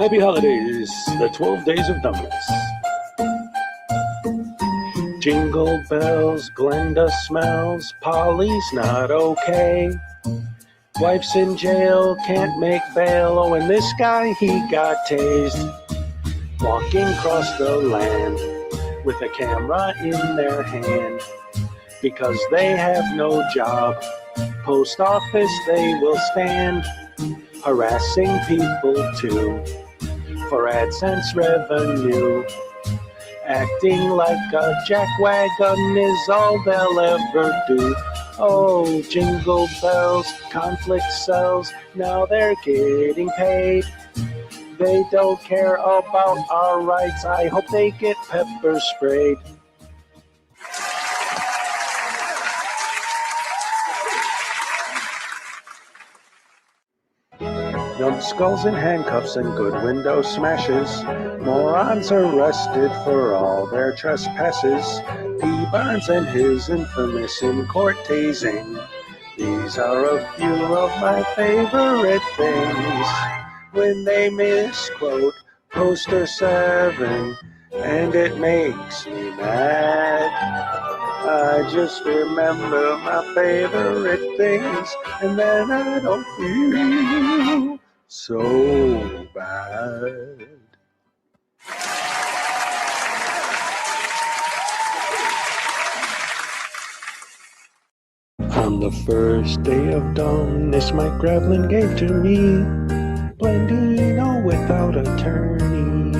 Happy holidays, the 12 days of dumbness. Jingle bells, Glenda smells, Polly's not okay. Wife's in jail, can't make bail, oh, and this guy, he got tased. Walking across the land with a camera in their hand. Because they have no job, post office they will stand. Harassing people too, for AdSense revenue. Acting like a jackwagon is all they'll ever do. Oh, jingle bells, conflict sells, now they're getting paid. They don't care about our rights, I hope they get pepper sprayed. Numbskulls in handcuffs and good window smashes. Morons arrested for all their trespasses. P. Barnes and his infamous in-court tasing. These are a few of my favorite things. When they misquote Poster 7, and it makes me mad. I just remember my favorite things, and then I don't feel so bad. On the first day of dumbness, Mike Gravelin gave to me Blendino without attorney.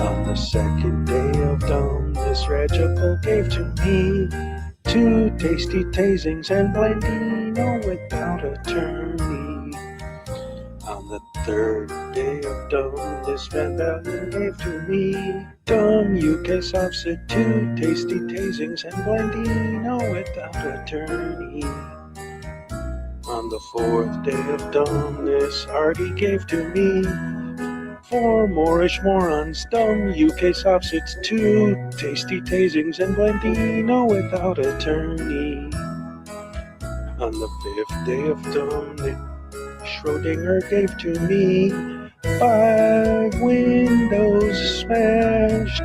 On the second day of dumbness, Regical gave to me 2 tasty tasings and Blendino without attorney. On the third day of dumbness, Van Valen gave to me dumb UK subset, 2 tasty tasings and Blendino without attorney. On the fourth day of dumbness, Artie gave to me 4 Moorish morons, dumb UK softsits, 2 tasty tasings and Blendino without attorney. On the 5th day of dumbness, Schrodinger gave to me 5 windows smashed,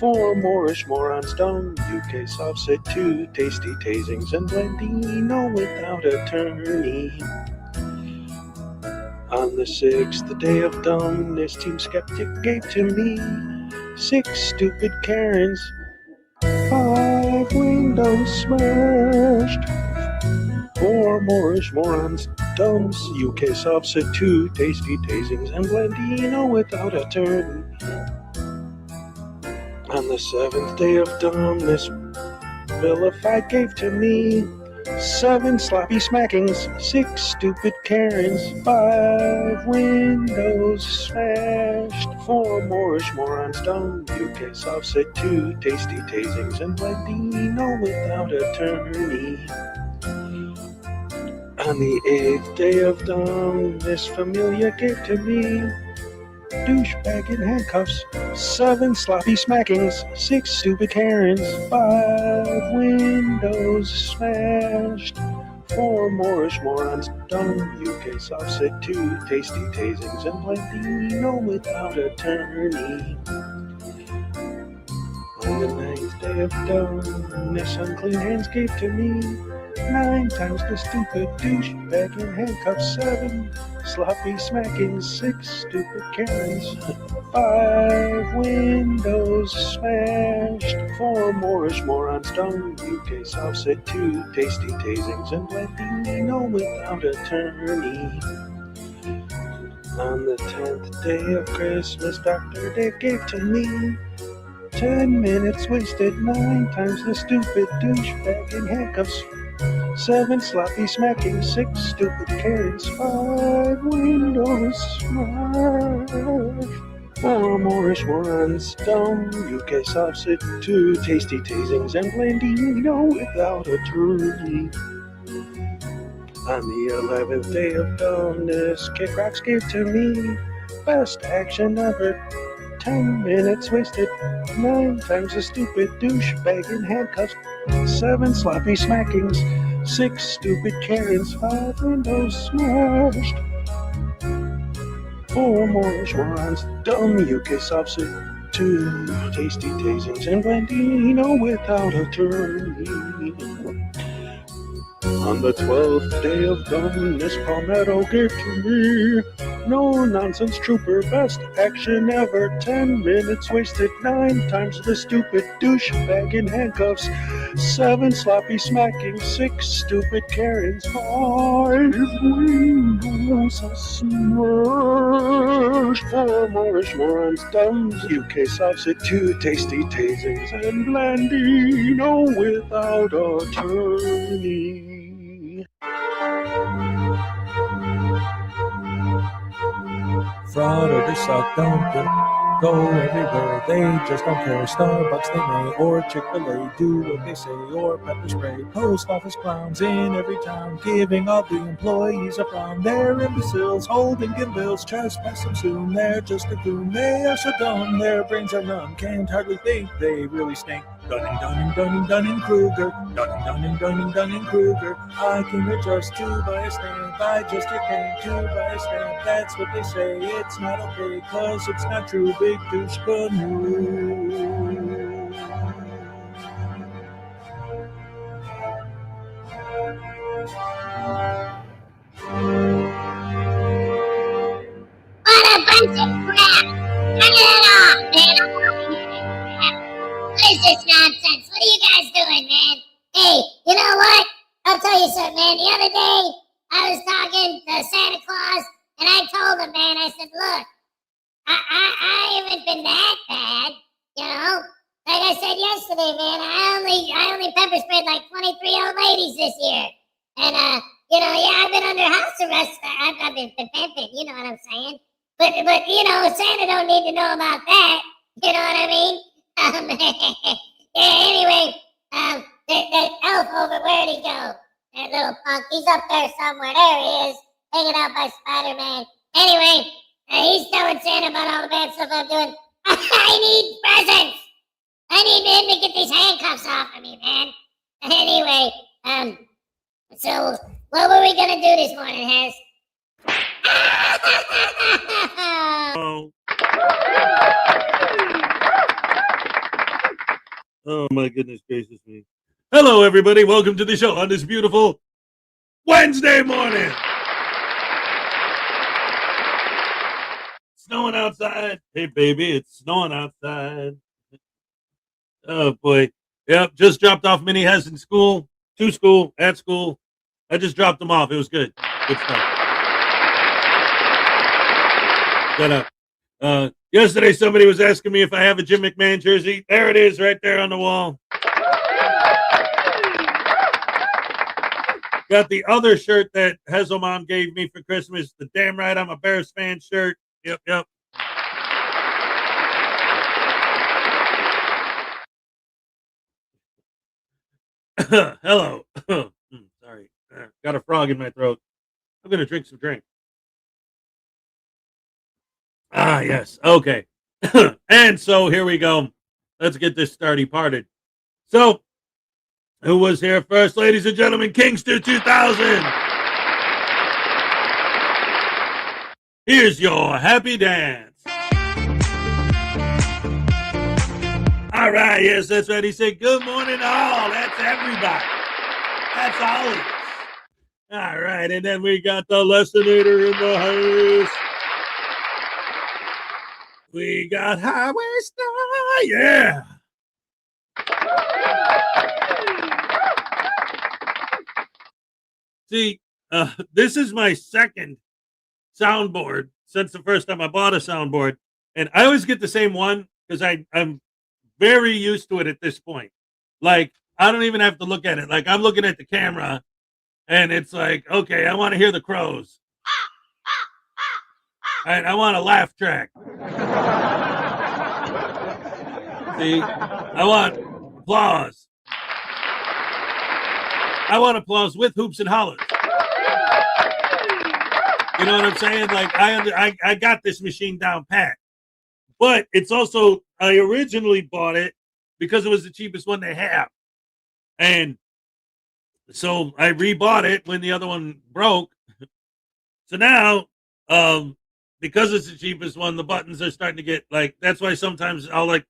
4 Moorish morons, dumb UK softset, 2 tasty tasings and Blendino without attorney. On the 6th day of dumbness, Team Skeptic gave to me 6 stupid Karens, 5 windows smashed, 4 Moorish morons, dumbs, UK softset, 2 tasty tasings and Blendino without attorney. On the 7th day of dumbness, Vilified gave to me 7 sloppy smackings, 6 stupid Karens, 5 windows smashed, 4 Moorish morons, dumb UK softset, 2 tasty tasings and Blendino without attorney. On the 8th day of dumbness, Familia gave to me douchebag in handcuffs, 7 sloppy smackings, 6 stupid Karens, 5 windows smashed, 4 Moorish morons, dumb UK softset, 2 tasty tasings and Blendino without attorney. On the 9th day of dumbness, Unclean Hands gave to me 9 times the stupid douchebag in handcuffs, 7 sloppy smacking, 6 stupid Karens, 5 windows smashed, 4 Moorish morons, dumb UK softset, 2 tasty tasings and Blendino without attorney. On the 10th day of Christmas, Dr. Dave gave to me 10 minutes wasted, 9 times the stupid douchebag in handcuffs, 7 sloppy smacking, 6 stupid Karens, 5 windows smashed, 4 Moorish morons, dumb UK softset, 2 tasty tasings and Blendino without attorney. On the 11th day of dumbness, Kick Rocks gave to me best action ever, 10 minutes wasted, 9 times the stupid douchebag in handcuffs, 7 sloppy smackings, 6 stupid Karens, 5 windows smashed, 4 Moorish morons, dumb UK subset, 2 tasty tasings, and Blandino without attorney. On the 12th day of dumbness, Palmetto gave to me. No nonsense, trooper, best action ever. 10 minutes wasted, 9 times the stupid douchebag in handcuffs. 7 sloppy smacking, 6 stupid Karens, 5 windows a smash. 4 Moorish morons, dumbs, UK subset, 2 tasty tasings, and Blandino without attorney. Frauditors suck, don't they? Go everywhere, they just don't care. Starbucks they may, or Chick-fil-A, do what they say, or pepper spray. Post office clowns in every town, giving all the employees a frown. They're imbeciles, holding bills, trespass them soon. They're just a goon, they are so dumb, their brains are numb. Can't hardly think, they really stink. Dunning-Kruger, Dunning-Kruger. I came here just to buy a stamp, I just came to buy a stamp. That's what they say, it's not okay, cause it's not true. Big douche canoe. What a bunch of crap! Turn it off, man! What is this nonsense? What are you guys doing, man? Hey, you know what? I'll tell you something, man. The other day, I was talking to Santa Claus, and I told him, man, I said, look, I haven't been that bad, you know? Like I said yesterday, man, I only pepper sprayed like 23 old ladies this year. And, you know, yeah, I've been under house arrest. I've been pimping, you know what I'm saying? But, you know, Santa don't need to know about that. You know what I mean? Yeah, anyway, that elf over, where'd he go? That little punk, he's up there somewhere. There he is, hanging out by Spider-Man. Anyway, he's telling Santa about all the bad stuff I'm doing. I need presents. I need him to get these handcuffs off of me, man. Anyway, so what were we gonna do this morning, Hez? Oh my goodness gracious me. Hello everybody, welcome to the show on this beautiful Wednesday morning. Snowing outside. Hey baby, it's snowing outside. Oh boy. Yep, just dropped off Mini Hez in school, at school. I just dropped them off. It was good. Good stuff. Yesterday somebody was asking me if I have a Jim McMahon jersey. There it is right there on the wall. Got the other shirt that Hezo Mom gave me for Christmas. The damn right I'm a Bears fan shirt. Yep. Hello. Sorry. Got a frog in my throat. I'm going to drink some drink. Ah, yes. Okay. And so here we go. Let's get this parted. So, who was here first, ladies and gentlemen? Kingster 2000. Here's your happy dance. All right, yes, that's right. He said, good morning all. That's everybody. That's all of us. All right, and then we got the Lessinator in the house. We got Highway Star, yeah. See, this is my second soundboard since the first time I bought a soundboard. And I always get the same one because I'm very used to it at this point. Like, I don't even have to look at it. Like, I'm looking at the camera and it's like, okay, I want to hear the crows. All right, I want a laugh track. See, I want applause. I want applause with hoops and hollers. You know what I'm saying? Like, I got this machine down pat. But it's also, I originally bought it because it was the cheapest one they have. And so I rebought it when the other one broke. So now, the because it's the cheapest one, the buttons are starting to get like. That's why sometimes I'll like,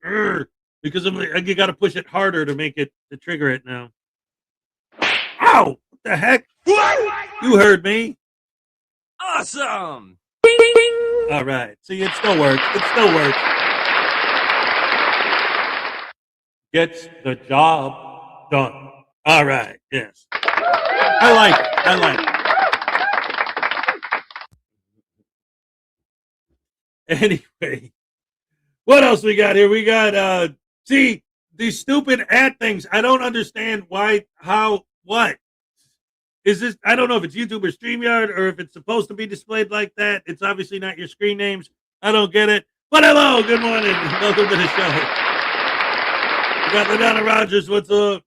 because I'm like, you got to push it harder to make it to trigger it now. Ow! What the heck? You heard me. Awesome! All right. See, it still works. It still works. Gets the job done. All right. Yes. I like it. I like it. Anyway, what else we got here? We got see these stupid ad things. I don't understand why, how, what is this? I don't know if it's YouTube or StreamYard or if it's supposed to be displayed like that. It's obviously not your screen names. I don't get it. But hello, good morning, welcome to the show. We got LaDonna Rogers. What's up?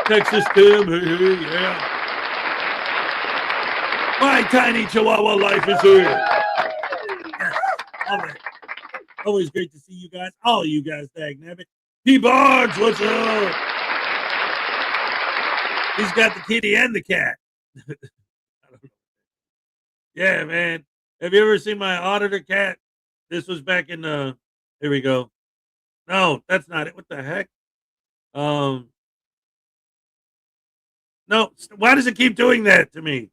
Texas Tim. Hey, yeah. My tiny Chihuahua life is here. Yes, all right. Always great to see you guys. All you guys, dagnabbit. P. Barnes, what's up? He's got the kitty and the cat. Yeah, man. Have you ever seen my auditor cat? This was back in here we go. No, that's not it. What the heck? No, why does it keep doing that to me?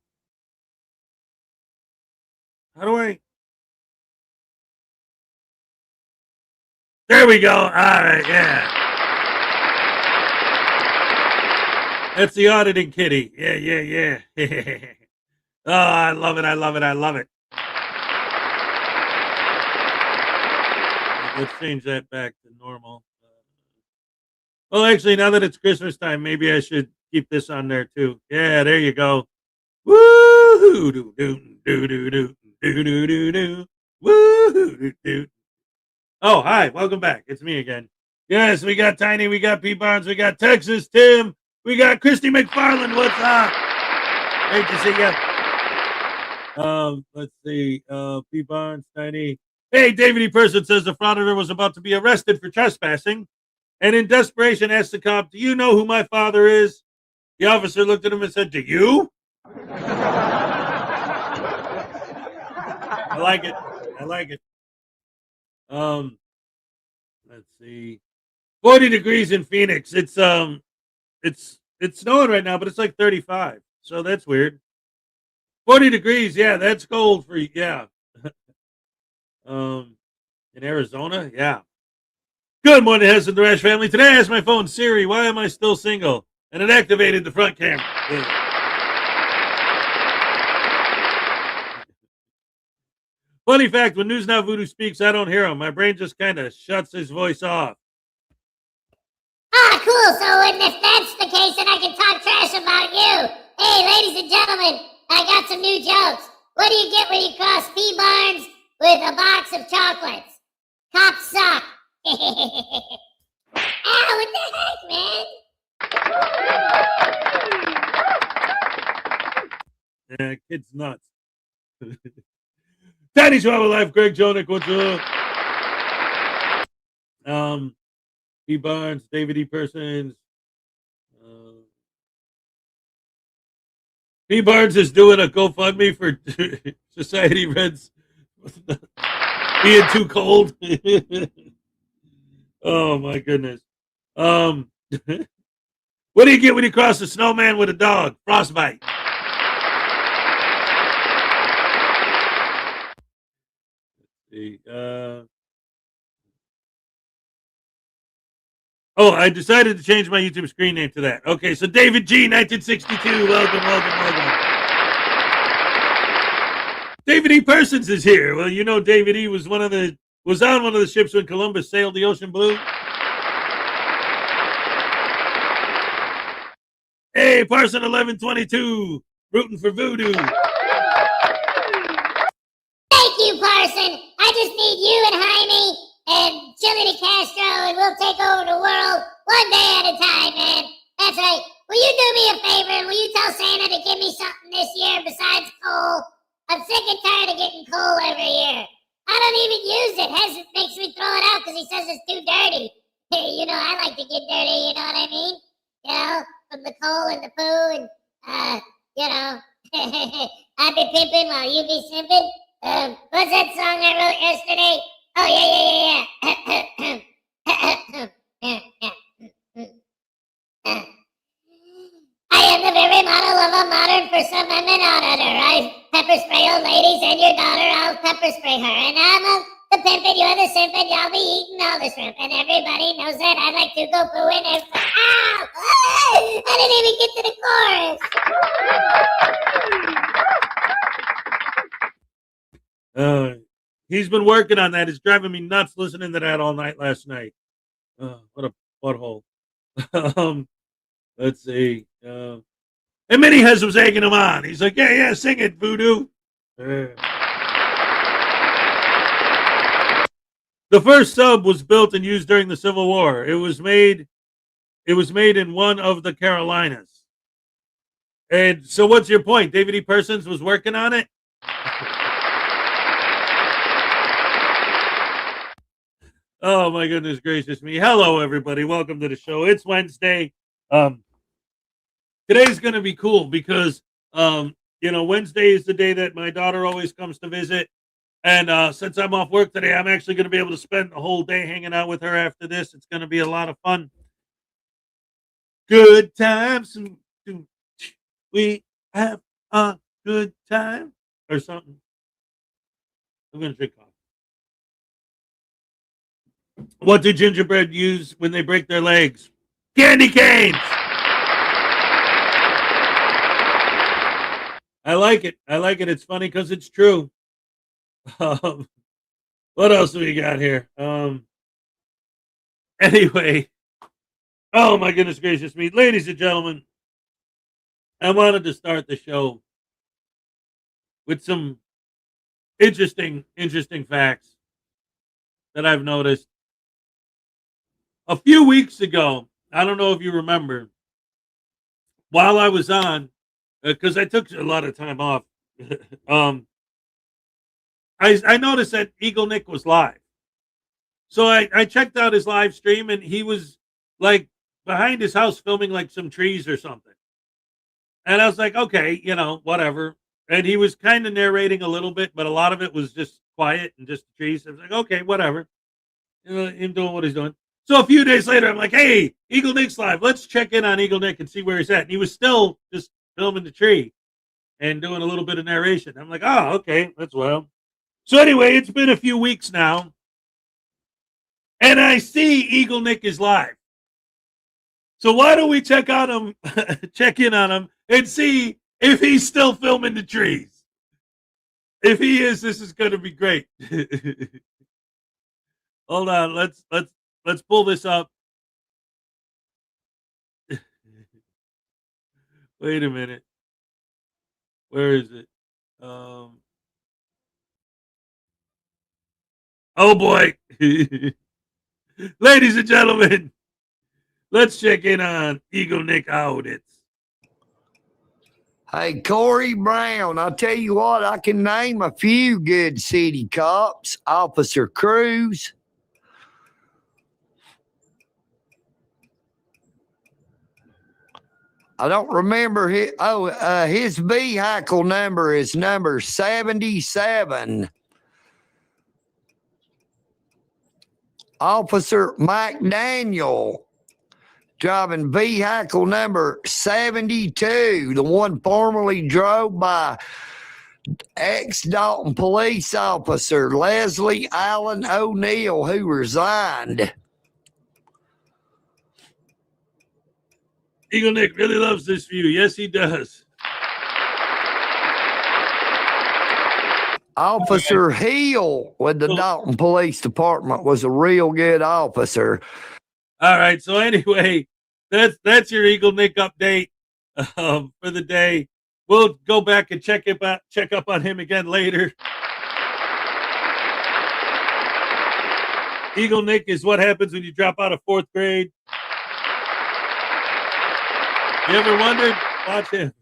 How do I? There we go. All right, yeah. That's the auditing kitty. Yeah. Oh, I love it. I love it. I love it. Let's change that back to normal. Well, actually, now that it's Christmas time, maybe I should keep this on there too. Yeah, there you go. Woo-hoo, do do do do do do do do do. Woo-hoo, do. Oh, hi, welcome back. It's me again. Yes, we got Tiny, we got P. Barnes, we got Texas Tim, we got Christy McFarland. What's up? Great to see you. Let's see. P. Barnes, Tiny. Hey, David E. Person says the frauditor was about to be arrested for trespassing, and in desperation asked the cop, "Do you know who my father is?" The officer looked at him and said, "Do you?" I like it. I like it. Let's see. 40 degrees in Phoenix. It's snowing right now, but it's like 35. So that's weird. 40 degrees, yeah, that's cold for you. Yeah. In Arizona, yeah. Good morning, Hess and the Rash family. Today I asked my phone, Siri, why am I still single? And it activated the front camera. Yeah. Funny fact, when News Now Voodoo speaks, I don't hear him. My brain just kind of shuts his voice off. Ah, cool. So if that's the case, then I can talk trash about you. Hey, ladies and gentlemen, I got some new jokes. What do you get when you cross P. Barnes with a box of chocolates? Cops suck. Ow, what the heck, man? Yeah, kid's nuts. Tiny Chihuahua Life, Greg Jonick, what's up? P. Barnes, David E. Persons. P. Barnes is doing a GoFundMe for Society Reds being too cold. Oh my goodness. What do you get when you cross a snowman with a dog? Frostbite. Let's see. Oh, I decided to change my YouTube screen name to that. Okay, so David G, 1962. Welcome. David E. Persons is here. Well, you know, David E. was on one of the ships when Columbus sailed the ocean blue. Hey, Parson 1122, rooting for voodoo. Thank you, Parson. I just need you and Jaime and Chili de Castro, and we'll take over the world one day at a time, man. That's right. Will you do me a favor, and will you tell Santa to give me something this year besides coal? I'm sick and tired of getting coal every year. I don't even use it. Hezzy makes me throw it out because he says it's too dirty. Hey, you know, I like to get dirty, you know what I mean? You know, from the coal and the poo and, you know, I be pimping while you be simping. What's that song I wrote yesterday? Oh, yeah. I am the very model of a modern First Amendment auditor. I pepper spray old ladies and your daughter, I'll pepper spray her. And I'm the pimpin', you're the simpin', y'all be eating all the shrimp. And everybody knows that I like to go pooing and... Ow! I didn't even get to the chorus. He's been working on that. It's driving me nuts listening to that all night last night. What a butthole. Let's see. And Minnie was egging him on. He's like, yeah, sing it, Voodoo. The first sub was built and used during the Civil War. It was made in one of the Carolinas. And so what's your point? David E. Persons was working on it? Oh my goodness gracious me. Hello everybody. Welcome to the show. It's Wednesday. Today's going to be cool because Wednesday is the day that my daughter always comes to visit. And since I'm off work today, I'm actually going to be able to spend the whole day hanging out with her after this. It's going to be a lot of fun. Good times. We have a good time or something. I'm going to drink coffee. What do gingerbread use when they break their legs? Candy canes. I like it. It's funny because it's true. What else do we got here? Anyway. Oh my goodness gracious me. Ladies and gentlemen, I wanted to start the show with some interesting facts that I've noticed. A few weeks ago, I don't know if you remember, while I was on, because I took a lot of time off, I noticed that Eagle Nick was live. So I checked out his live stream, and he was like behind his house filming like some trees or something. And I was like, okay, whatever. And he was kind of narrating a little bit, but a lot of it was just quiet and just trees. I was like, okay, whatever. Him doing what he's doing. So a few days later, I'm like, hey, Eagle Nick's live. Let's check in on Eagle Nick and see where he's at. And he was still just filming the tree and doing a little bit of narration. I'm like, oh, okay, that's well. So anyway, it's been a few weeks now. And I see Eagle Nick is live. So why don't we check in on him and see if he's still filming the trees? If he is, this is going to be great. Hold on, let's pull this up. Wait a minute. Where is it? Oh boy. Ladies and gentlemen, let's check in on Eagle Nick Audits. Hey, Corey Brown, I'll tell you what, I can name a few good city cops. Officer Cruz. I don't remember his vehicle number is number 77. Officer Mike Daniel, driving vehicle number 72, the one formerly drove by ex-Dalton police officer Leslie Allen O'Neill, who resigned. Eagle Nick really loves this view. Yes, he does. Officer Hill with the Dalton Police Department was a real good officer. All right. So anyway, that's your Eagle Nick update for the day. We'll go back and check up on him again later. Eagle Nick is what happens when you drop out of 4th grade. You ever wondered? Watch him.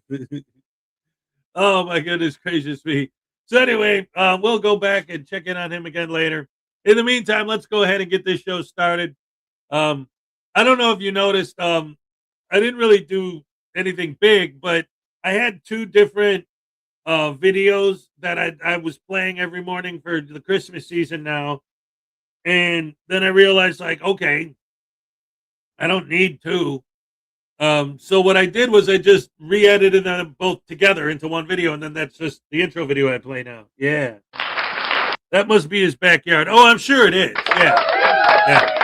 Oh my goodness gracious me. So anyway, we'll go back and check in on him again later. In the meantime, let's go ahead and get this show started. I don't know if you noticed, I didn't really do anything big, but I had 2 different videos that I was playing every morning for the Christmas season now. And then I realized, like, okay, I don't need two. So what I did was I just re-edited them both together into one video, and then that's just the intro video I play now. Yeah. That must be his backyard. Oh, I'm sure it is. Yeah. Yeah.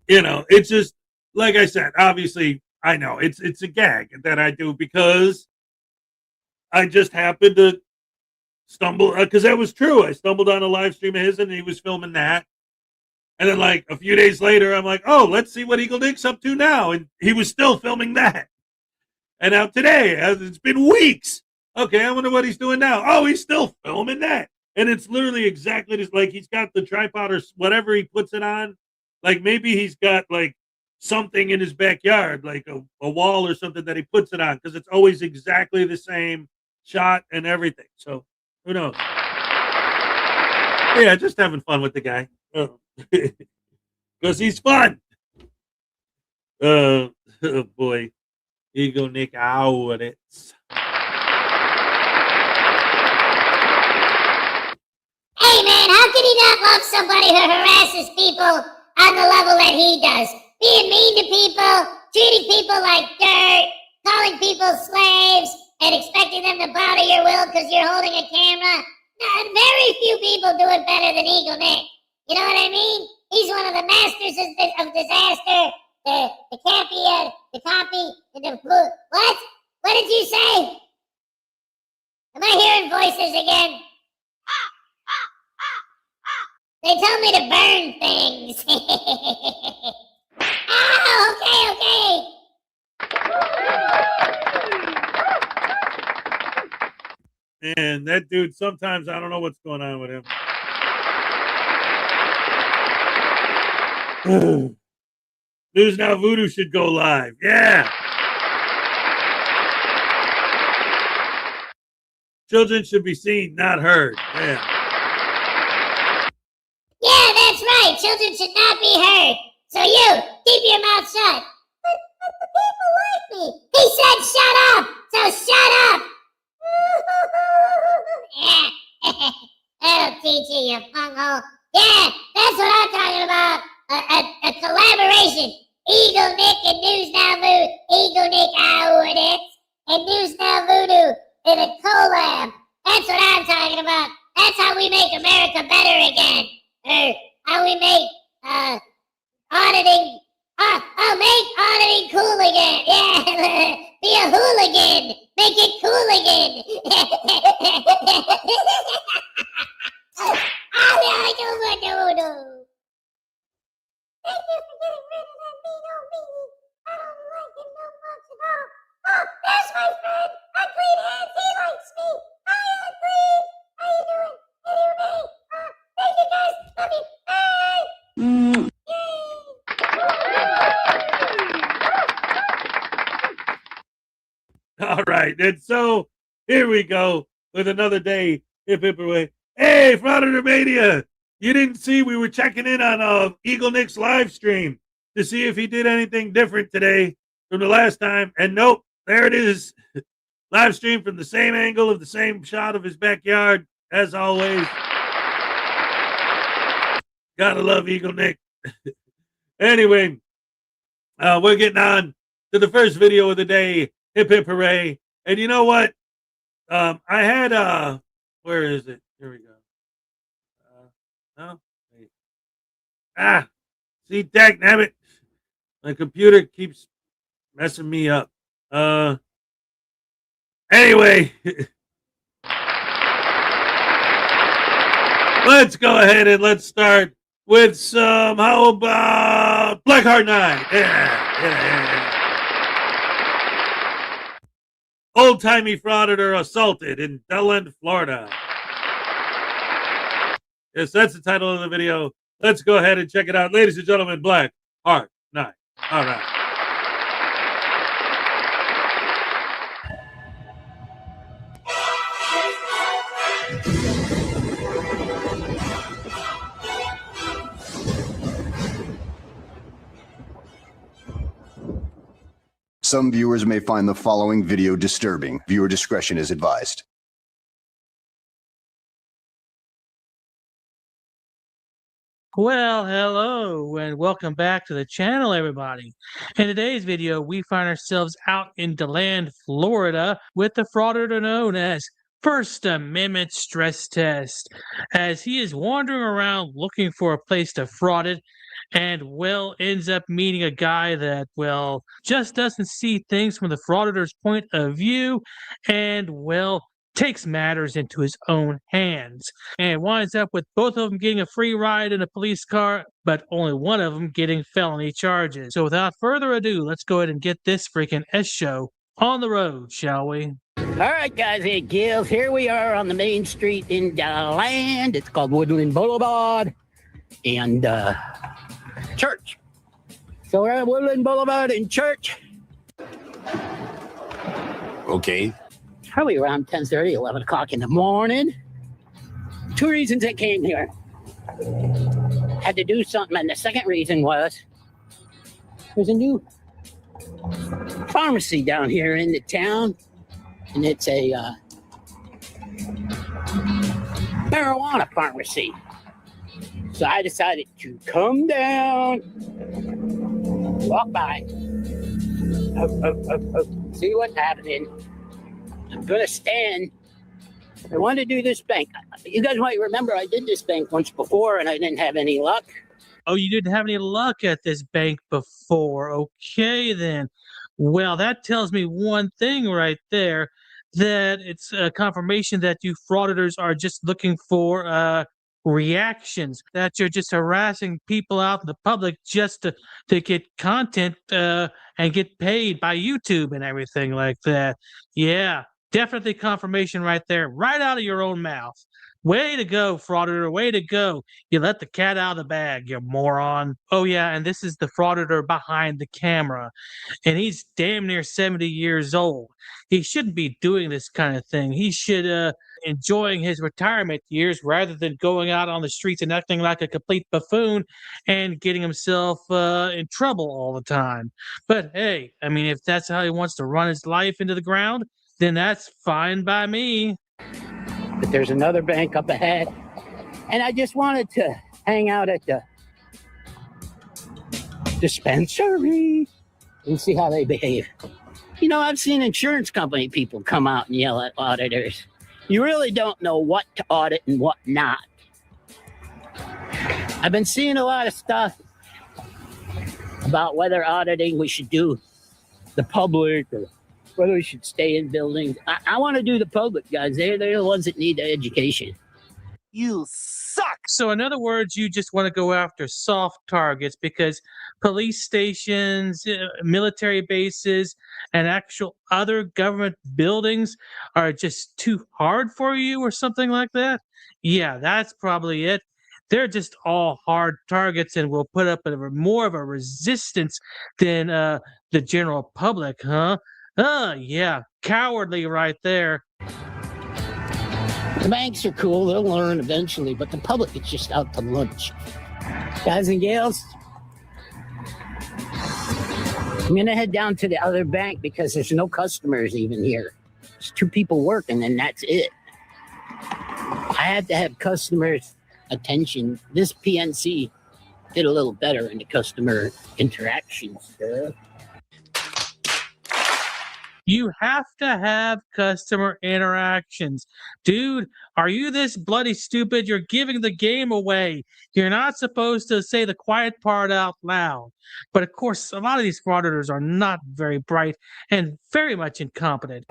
You know, it's just, like I said, obviously, I know it's a gag that I do because I just happened to stumble, because that was true. I stumbled on a live stream of his, and he was filming that. And then, like, a few days later, I'm like, oh, let's see what Eagle Nick's up to now. And he was still filming that. And now today, it's been weeks. Okay, I wonder what he's doing now. Oh, he's still filming that. And it's literally exactly just like he's got the tripod or whatever he puts it on. Like, maybe he's got, like, something in his backyard, like a wall or something that he puts it on, because it's always exactly the same shot and everything. So, who knows? Yeah, just having fun with the guy. Because he's fun. Oh boy. Eagle Nick Audits. Hey man, how can he not love somebody who harasses people on the level that he does? Being mean to people, treating people like dirt, calling people slaves, and expecting them to bow to your will because you're holding a camera. Very few people do it better than Eagle Nick. You know what I mean? He's one of the masters of disaster. The copy, the what? What did you say? Am I hearing voices again? They told me to burn things. Oh, okay. And that dude, sometimes I don't know what's going on with him. News Now Voodoo should go live. Yeah. Children should be seen, not heard. Yeah. Yeah, that's right. Children should not be heard. So you, keep your mouth shut. But the people like me. He said shut up. So shut up. Yeah. That'll teach you, you bunghole. Yeah, that's what I'm talking about. A collaboration. Eagle Nick and News Now Voodoo. Eagle Nick Audits and News Now Voodoo in a collab. That's what I'm talking about. That's how we make America better again. How we make auditing. Make auditing cool again. Yeah, be a hooligan. Make it cool again. No. Thank you for getting rid of that mean old meanie. I don't like him no much at all. Oh, there's my friend. Unclean Hands. He likes me. Hi, Unclean. How you doing? Anyway, thank you guys. Love you. Bye. Yay. All right. And so here we go with another day. Hip hip hooray. Hey, Frauditor Mania. You didn't see we were checking in on Eagle Nick's live stream to see if he did anything different today from the last time. And nope, there it is. Live stream from the same angle of the same shot of his backyard, as always. Gotta love Eagle Nick. Anyway, we're getting on to the first video of the day. Hip hip hooray. And you know what? I had where is it? Here we go. No? Wait. See, dagnabbit. My computer keeps messing me up. Anyway. Let's go ahead and let's start with some, how about Blackheart 9? Yeah. Old-timey frauditor assaulted in Delland, Florida. Yes, that's the title of the video. Let's go ahead and check it out. Ladies and gentlemen, Blackheart 9. All right. Some viewers may find the following video disturbing. Viewer discretion is advised. Well, hello and welcome back to the channel, everybody. In today's video, we find ourselves out in DeLand, Florida with the frauditor known as First Amendment Stress Test, as he is wandering around looking for a place to fraud it and, well, ends up meeting a guy that, well, just doesn't see things from the frauditor's point of view and, well, takes matters into his own hands and winds up with both of them getting a free ride in a police car, but only one of them getting felony charges. So without further ado, let's go ahead and get this freaking S show on the road, shall we? All right, guys and gals, here we are on the main street in DeLand. It's called Woodland Boulevard and Church. So we're at Woodland Boulevard and Church. Okay. Probably around 10:30, 11 o'clock in the morning. Two reasons I came here. Had to do something, and the second reason was there's a new pharmacy down here in the town, and it's a marijuana pharmacy. So I decided to come down, walk by, see what's happening. I'm gonna stand. I want to do this bank. You guys might remember I did this bank once before and I didn't have any luck. Oh, you didn't have any luck at this bank before. Okay, then. Well, that tells me one thing right there, that it's a confirmation that you frauditors are just looking for reactions, that you're just harassing people out in the public just to get content and get paid by YouTube and everything like that. Yeah. Definitely confirmation right there, right out of your own mouth. Way to go, frauditor, way to go. You let the cat out of the bag, you moron. Oh, yeah, and this is the frauditor behind the camera. And he's damn near 70 years old. He shouldn't be doing this kind of thing. He should enjoying his retirement years rather than going out on the streets and acting like a complete buffoon and getting himself in trouble all the time. But hey, I mean, if that's how he wants to run his life into the ground, then that's fine by me. But there's another bank up ahead, and I just wanted to hang out at the dispensary and see how they behave. You know, I've seen insurance company people come out and yell at auditors. You really don't know what to audit and what not. I've been seeing a lot of stuff about whether auditing we should do the public or whether we should stay in buildings. I want to do the public, guys. They're the ones that need the education. You suck! So in other words, you just want to go after soft targets because police stations, military bases, and actual other government buildings are just too hard for you or something like that? Yeah, that's probably it. They're just all hard targets and will put up more of a resistance than the general public, huh? Yeah, cowardly right there. The banks are cool. They'll learn eventually, but the public is just out to lunch. Guys and gals, I'm going to head down to the other bank because there's no customers even here. There's two people working, and that's it. I have to have customers' attention. This PNC did a little better in the customer interactions. You have to have customer interactions. Dude, are you this bloody stupid? You're giving the game away. You're not supposed to say the quiet part out loud. But of course, a lot of these frauditors are not very bright and very much incompetent.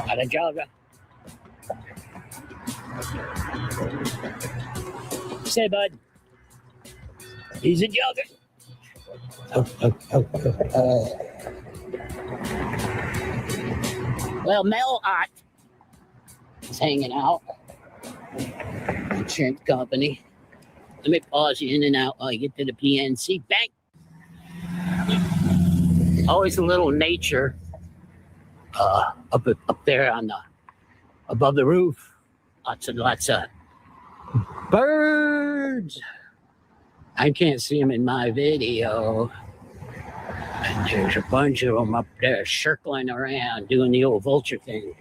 Got a jogger. Say, bud. He's a jogger. Well, Mel Ott is hanging out. Insurance company. Let me pause you in and out while I get to the PNC bank. Always a little nature up there on the above the roof. Lots and lots of birds. I can't see them in my video. And there's a bunch of them up there circling around doing the old vulture thing.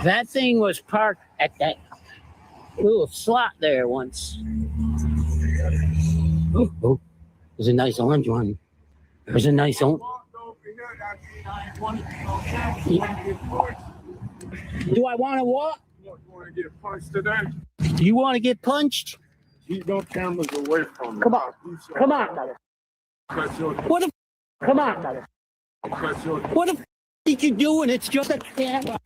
That thing was parked at that little slot there once. Oh, there's a nice orange one. There's a nice orange. Do I want to what? You want to get punched today? Do you want to get punched? Keep those cameras away from me. Come on. Come on, brother. What the? Come on, brother. What the did you doing? It's just a camera.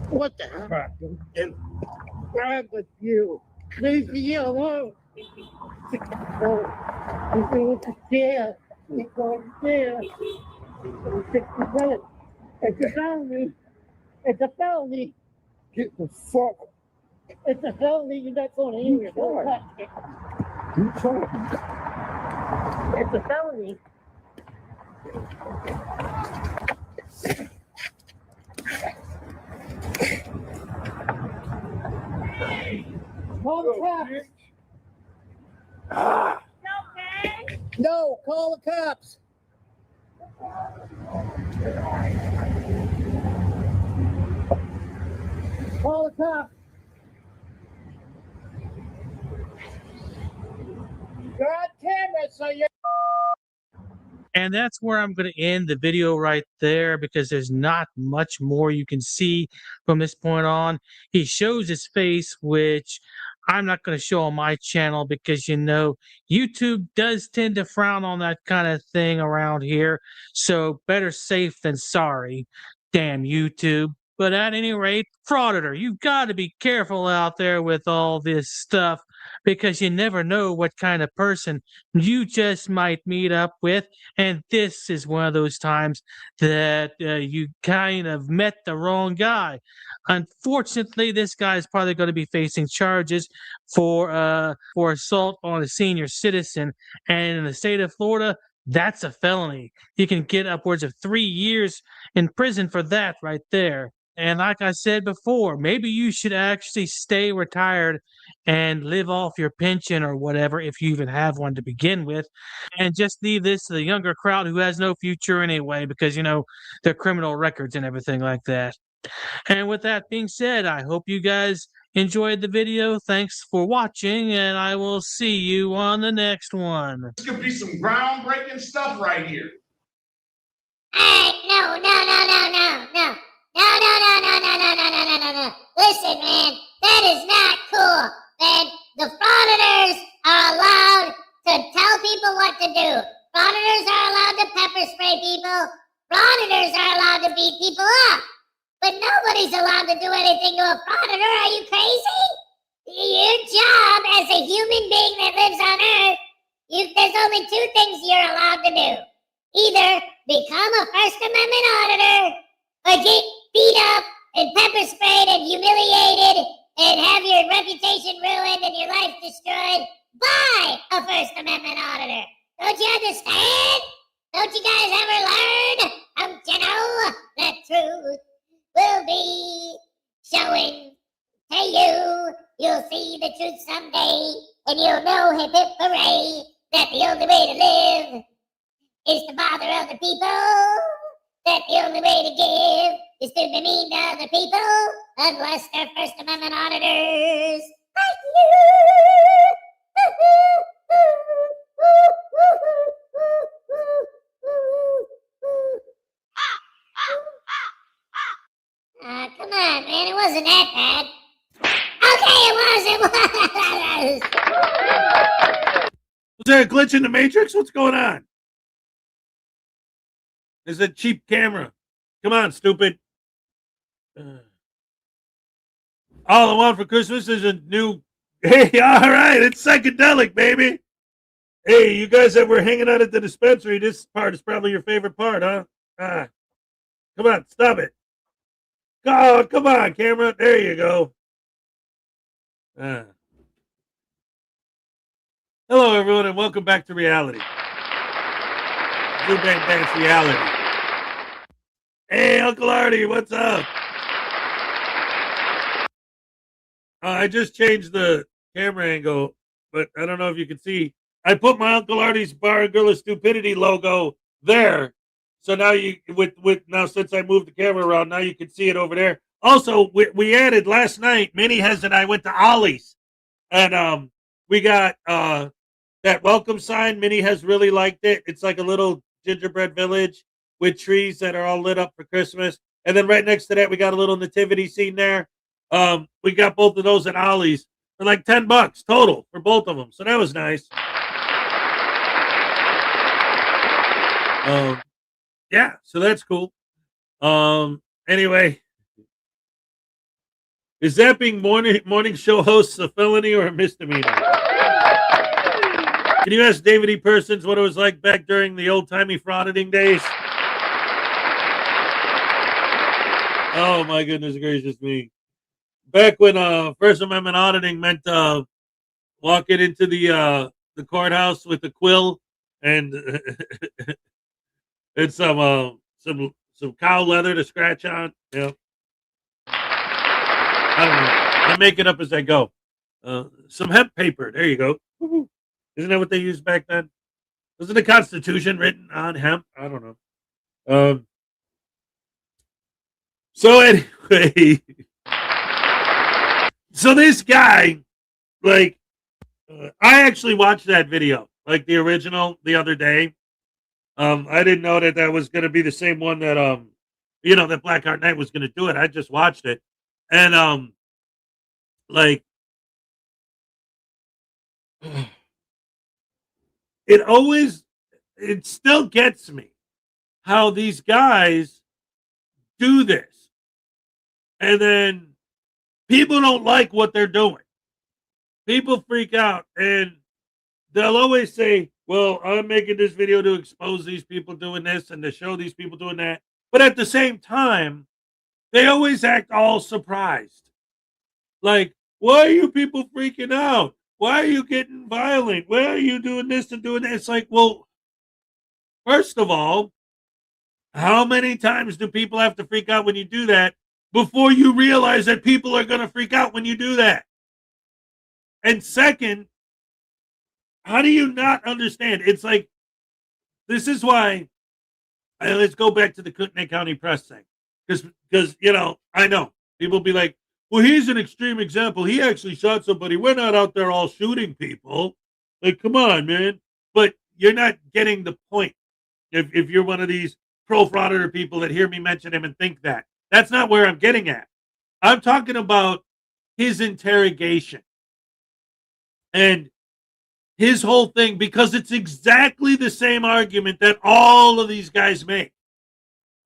What the heck? Grab with you. Leave me alone. Oh, you're going to jail. You're going to jail. It's a felony. It's a felony. Get the fuck. It's a felony. You're not going anywhere. Don't touch it. It's a felony. Call the cops. No, call the cops. Call the cops. You're on camera, so you're. And that's where I'm going to end the video right there, because there's not much more you can see from this point on. He shows his face, which I'm not going to show on my channel because, you know, YouTube does tend to frown on that kind of thing around here. So better safe than sorry. Damn YouTube. But at any rate, Frauditor, you've got to be careful out there with all this stuff, because you never know what kind of person you just might meet up with. And this is one of those times that you kind of met the wrong guy. Unfortunately, this guy is probably going to be facing charges for assault on a senior citizen. And in the state of Florida, that's a felony. You can get upwards of 3 years in prison for that right there. And like I said before, maybe you should actually stay retired and live off your pension or whatever, if you even have one to begin with, and just leave this to the younger crowd who has no future anyway, because, you know, their criminal records and everything like that. And with that being said, I hope you guys enjoyed the video. Thanks for watching, and I will see you on the next one. This could be some groundbreaking stuff right here. Hey, no. Listen, man, that is not cool. Man, the frauditors are allowed to tell people what to do. Frauditors are allowed to pepper spray people. Frauditors are allowed to beat people up. But nobody's allowed to do anything to a frauditor. Are you crazy? Your job as a human being that lives on Earth, there's only two things you're allowed to do. Either become a First Amendment auditor or get beat up and pepper sprayed and humiliated and have your reputation ruined and your life destroyed by a First Amendment auditor. Don't you understand? Don't you guys ever learn? Don't you know the truth will be showing to you? You'll see the truth someday, and you'll know, hip hip hooray, that the only way to live is to bother other people. That the only way to give is to be mean to other people, unless they're First Amendment auditors. Like come on, man, it wasn't that bad. Okay, it was. Was there a glitch in the Matrix? What's going on? There's a cheap camera. Come on, stupid. All I want for Christmas is a new... Hey, all right, it's psychedelic, baby. Hey, you guys that were hanging out at the dispensary, this part is probably your favorite part, huh? Come on, stop it. Oh, come on, camera. There you go. Hello, everyone, and welcome back to reality. Blue Band Dance Reality. Hey, Uncle Artie, what's up? I just changed the camera angle, but I don't know if you can see. I put my Uncle Artie's Bar and Grill of Stupidity logo there. So now you now since I moved the camera around, now you can see it over there. Also, we added last night, Minnie Hez and I went to Ollie's, and we got that welcome sign. Minnie Hez really liked it. It's like a little gingerbread village with trees that are all lit up for Christmas. And then right next to that, we got a little nativity scene there. We got both of those at Ollie's for like $10 total for both of them. So that was nice. Yeah, so that's cool. Anyway, is that being morning show hosts a felony or a misdemeanor? Can you ask David E. Persons what it was like back during the old-timey frauditing days? Oh, my goodness gracious me. Back when First Amendment auditing meant walking into the courthouse with a quill and and some cow leather to scratch on. Yeah. I don't know. I make it up as I go. Some hemp paper. There you go. Woo-hoo. Isn't that what they used back then? Wasn't the Constitution written on hemp? I don't know. So anyway, so this guy, like, I actually watched that video, like the original, the other day. I didn't know that was going to be the same one that that Blackheart Knight was going to do it. I just watched it, and like, it still gets me how these guys do this, and then people don't like what they're doing. People freak out, and they'll always say, well, I'm making this video to expose these people doing this and to show these people doing that. But at the same time, they always act all surprised. Like, why are you people freaking out? Why are you getting violent? Why are you doing this and doing that? It's like, well, first of all, how many times do people have to freak out when you do that before you realize that people are going to freak out when you do that? And second, how do you not understand? It's like, this is why, let's go back to the Kootenai County Press thing. Because, I know, people be like, well, he's an extreme example. He actually shot somebody. We're not out there all shooting people. Like, come on, man. But you're not getting the point. If you're one of these pro-frauditor people that hear me mention him and think that. That's not where I'm getting at. I'm talking about his interrogation. And his whole thing, because it's exactly the same argument that all of these guys make.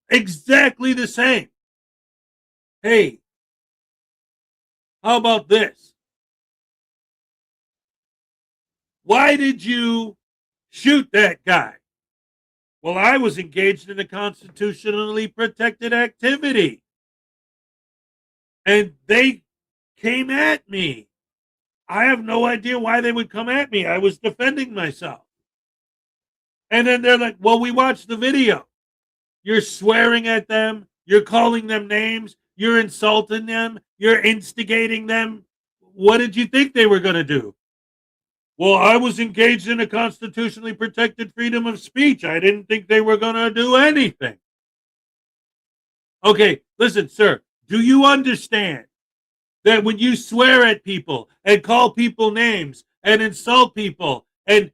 Exactly the same. Hey, how about this? Why did you shoot that guy? Well, I was engaged in a constitutionally protected activity. And they came at me. I have no idea why they would come at me. I was defending myself. And then they're like, well, we watched the video. You're swearing at them. You're calling them names. You're insulting them. You're instigating them. What did you think they were going to do? Well, I was engaged in a constitutionally protected freedom of speech. I didn't think they were going to do anything. Okay, listen, sir. Do you understand that when you swear at people and call people names and insult people and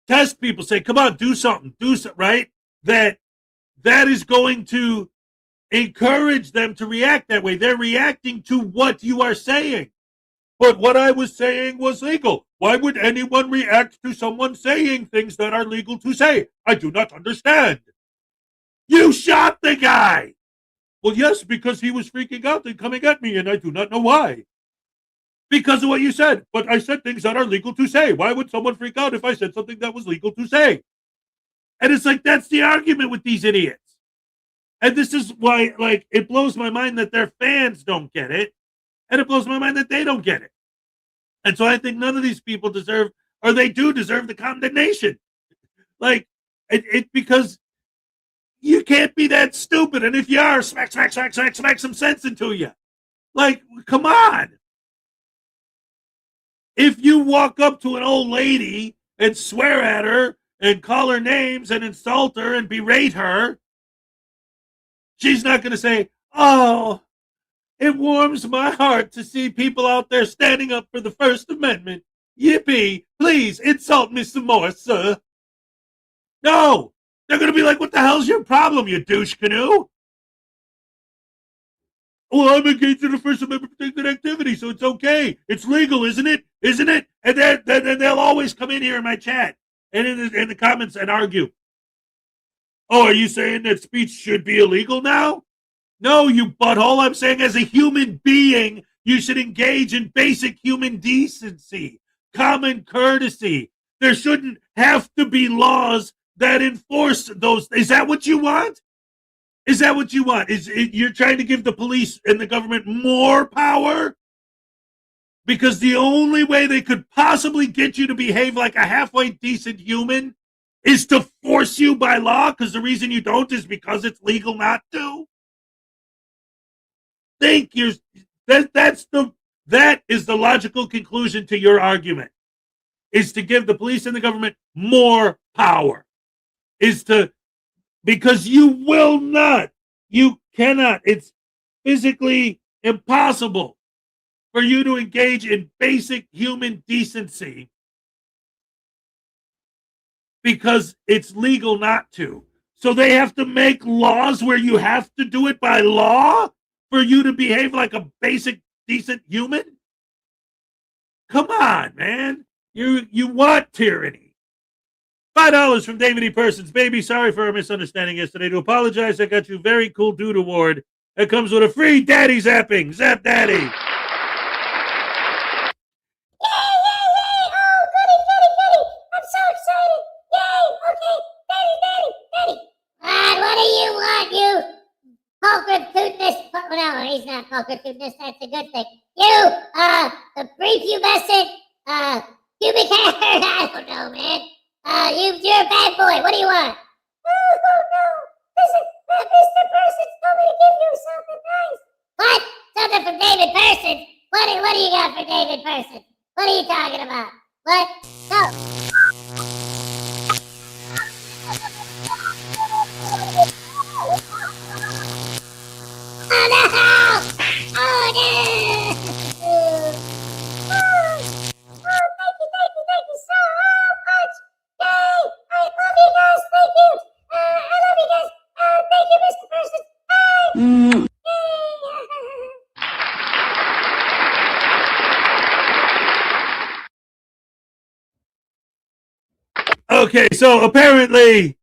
test people, say, come on, do something, right? That is going to encourage them to react that way. They're reacting to what you are saying. But what I was saying was legal. Why would anyone react to someone saying things that are legal to say? I do not understand. You shot the guy. Well, yes, because he was freaking out and coming at me, and I do not know why. Because of what you said. But I said things that are legal to say. Why would someone freak out if I said something that was legal to say? And it's like, that's the argument with these idiots. And this is why, like, it blows my mind that their fans don't get it. And it blows my mind that they don't get it. And so I think none of these people deserve, or they do deserve, the condemnation. Like, Because you can't be that stupid. And if you are, smack some sense into you. Like, come on. If you walk up to an old lady and swear at her and call her names and insult her and berate her, she's not going to say, oh, it warms my heart to see people out there standing up for the First Amendment. Yippee, please insult me some more, sir. No, they're going to be like, what the hell's your problem, you douche canoe? Well, I'm engaged in a First Amendment protected activity, so it's okay. It's legal, isn't it? Isn't it? And then they'll always come in here in my chat and in the comments and argue. Oh, are you saying that speech should be illegal now? No, you butthole. I'm saying as a human being, you should engage in basic human decency, common courtesy. There shouldn't have to be laws that enforce those. Is that what you want? Is that what you want? You're trying to give the police and the government more power? Because the only way they could possibly get you to behave like a halfway decent human is to force you by law, because the reason you don't is because it's legal not to? That is the logical conclusion to your argument, is to give the police and the government more power, because you will not, you cannot, it's physically impossible for you to engage in basic human decency because it's legal not to. So they have to make laws where you have to do it by law for you to behave like a basic, decent human? Come on, man. You want tyranny. $5 from David E. Persons. Baby, sorry for a misunderstanding yesterday. To apologize, I got you a very cool dude award that comes with a free daddy zapping. Zap daddy. Yay! Oh, goody! I'm so excited! Yay! Okay, daddy! What do you want, you pulchritudinous? No, he's not pulchritudinous. That's a good thing. You, the prepubescent, pubic hair. I don't know, man. You're a bad boy. What do you want? Oh no! Listen, Mr. Persons told me to give you something nice. What? Something from David Persons? What do you got for David Persons? What are you talking about? What? No. Oh no! Oh no! Thank you so much! Yay! I love you guys, thank you! I love you guys! Thank you, Mr. Persons! Bye! Okay, so apparently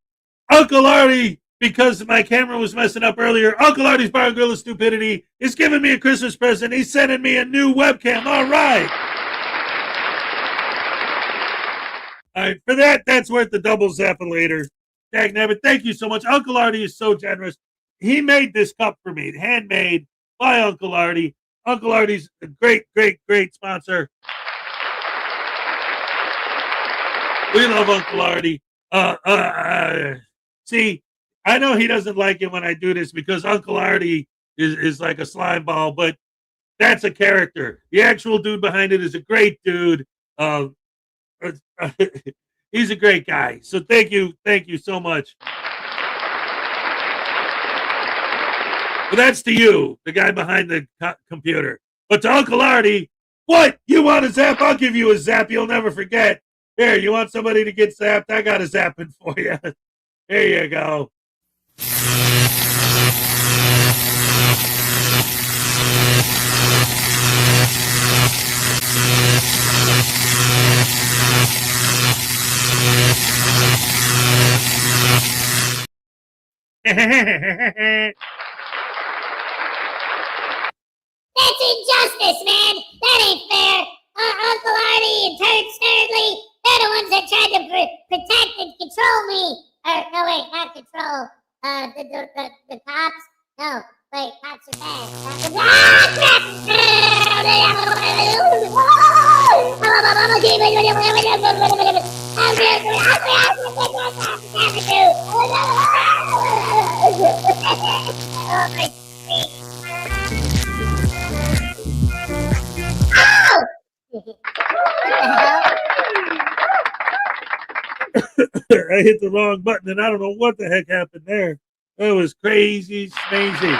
Uncle Artie, because my camera was messing up earlier, Uncle Artie's Bar and Grill of Stupidity is giving me a Christmas present. He's sending me a new webcam. All right. All right, for that's worth the double zappilator. Dagnabbit, thank you so much. Uncle Artie is so generous. He made this cup for me, handmade by Uncle Artie. Uncle Artie's a great sponsor. We love Uncle Artie. See, I know he doesn't like it when I do this because Uncle Artie is like a slime ball, but that's a character. The actual dude behind it is a great dude. He's a great guy. So thank you so much. But that's to you, the guy behind the computer. But to Uncle Artie, what? You want a zap? I'll give you a zap. You'll never forget. Here, you want somebody to get zapped? I got a zapping for you. Here you go. That's injustice, man. That ain't fair. Uncle Artie and Turd Sturdley, they're the ones that tried to protect and control me. No, wait, not control. The cops? No, wait, cops are bad. I hit the wrong button, and I don't know what the heck happened there. It was crazy, smazy.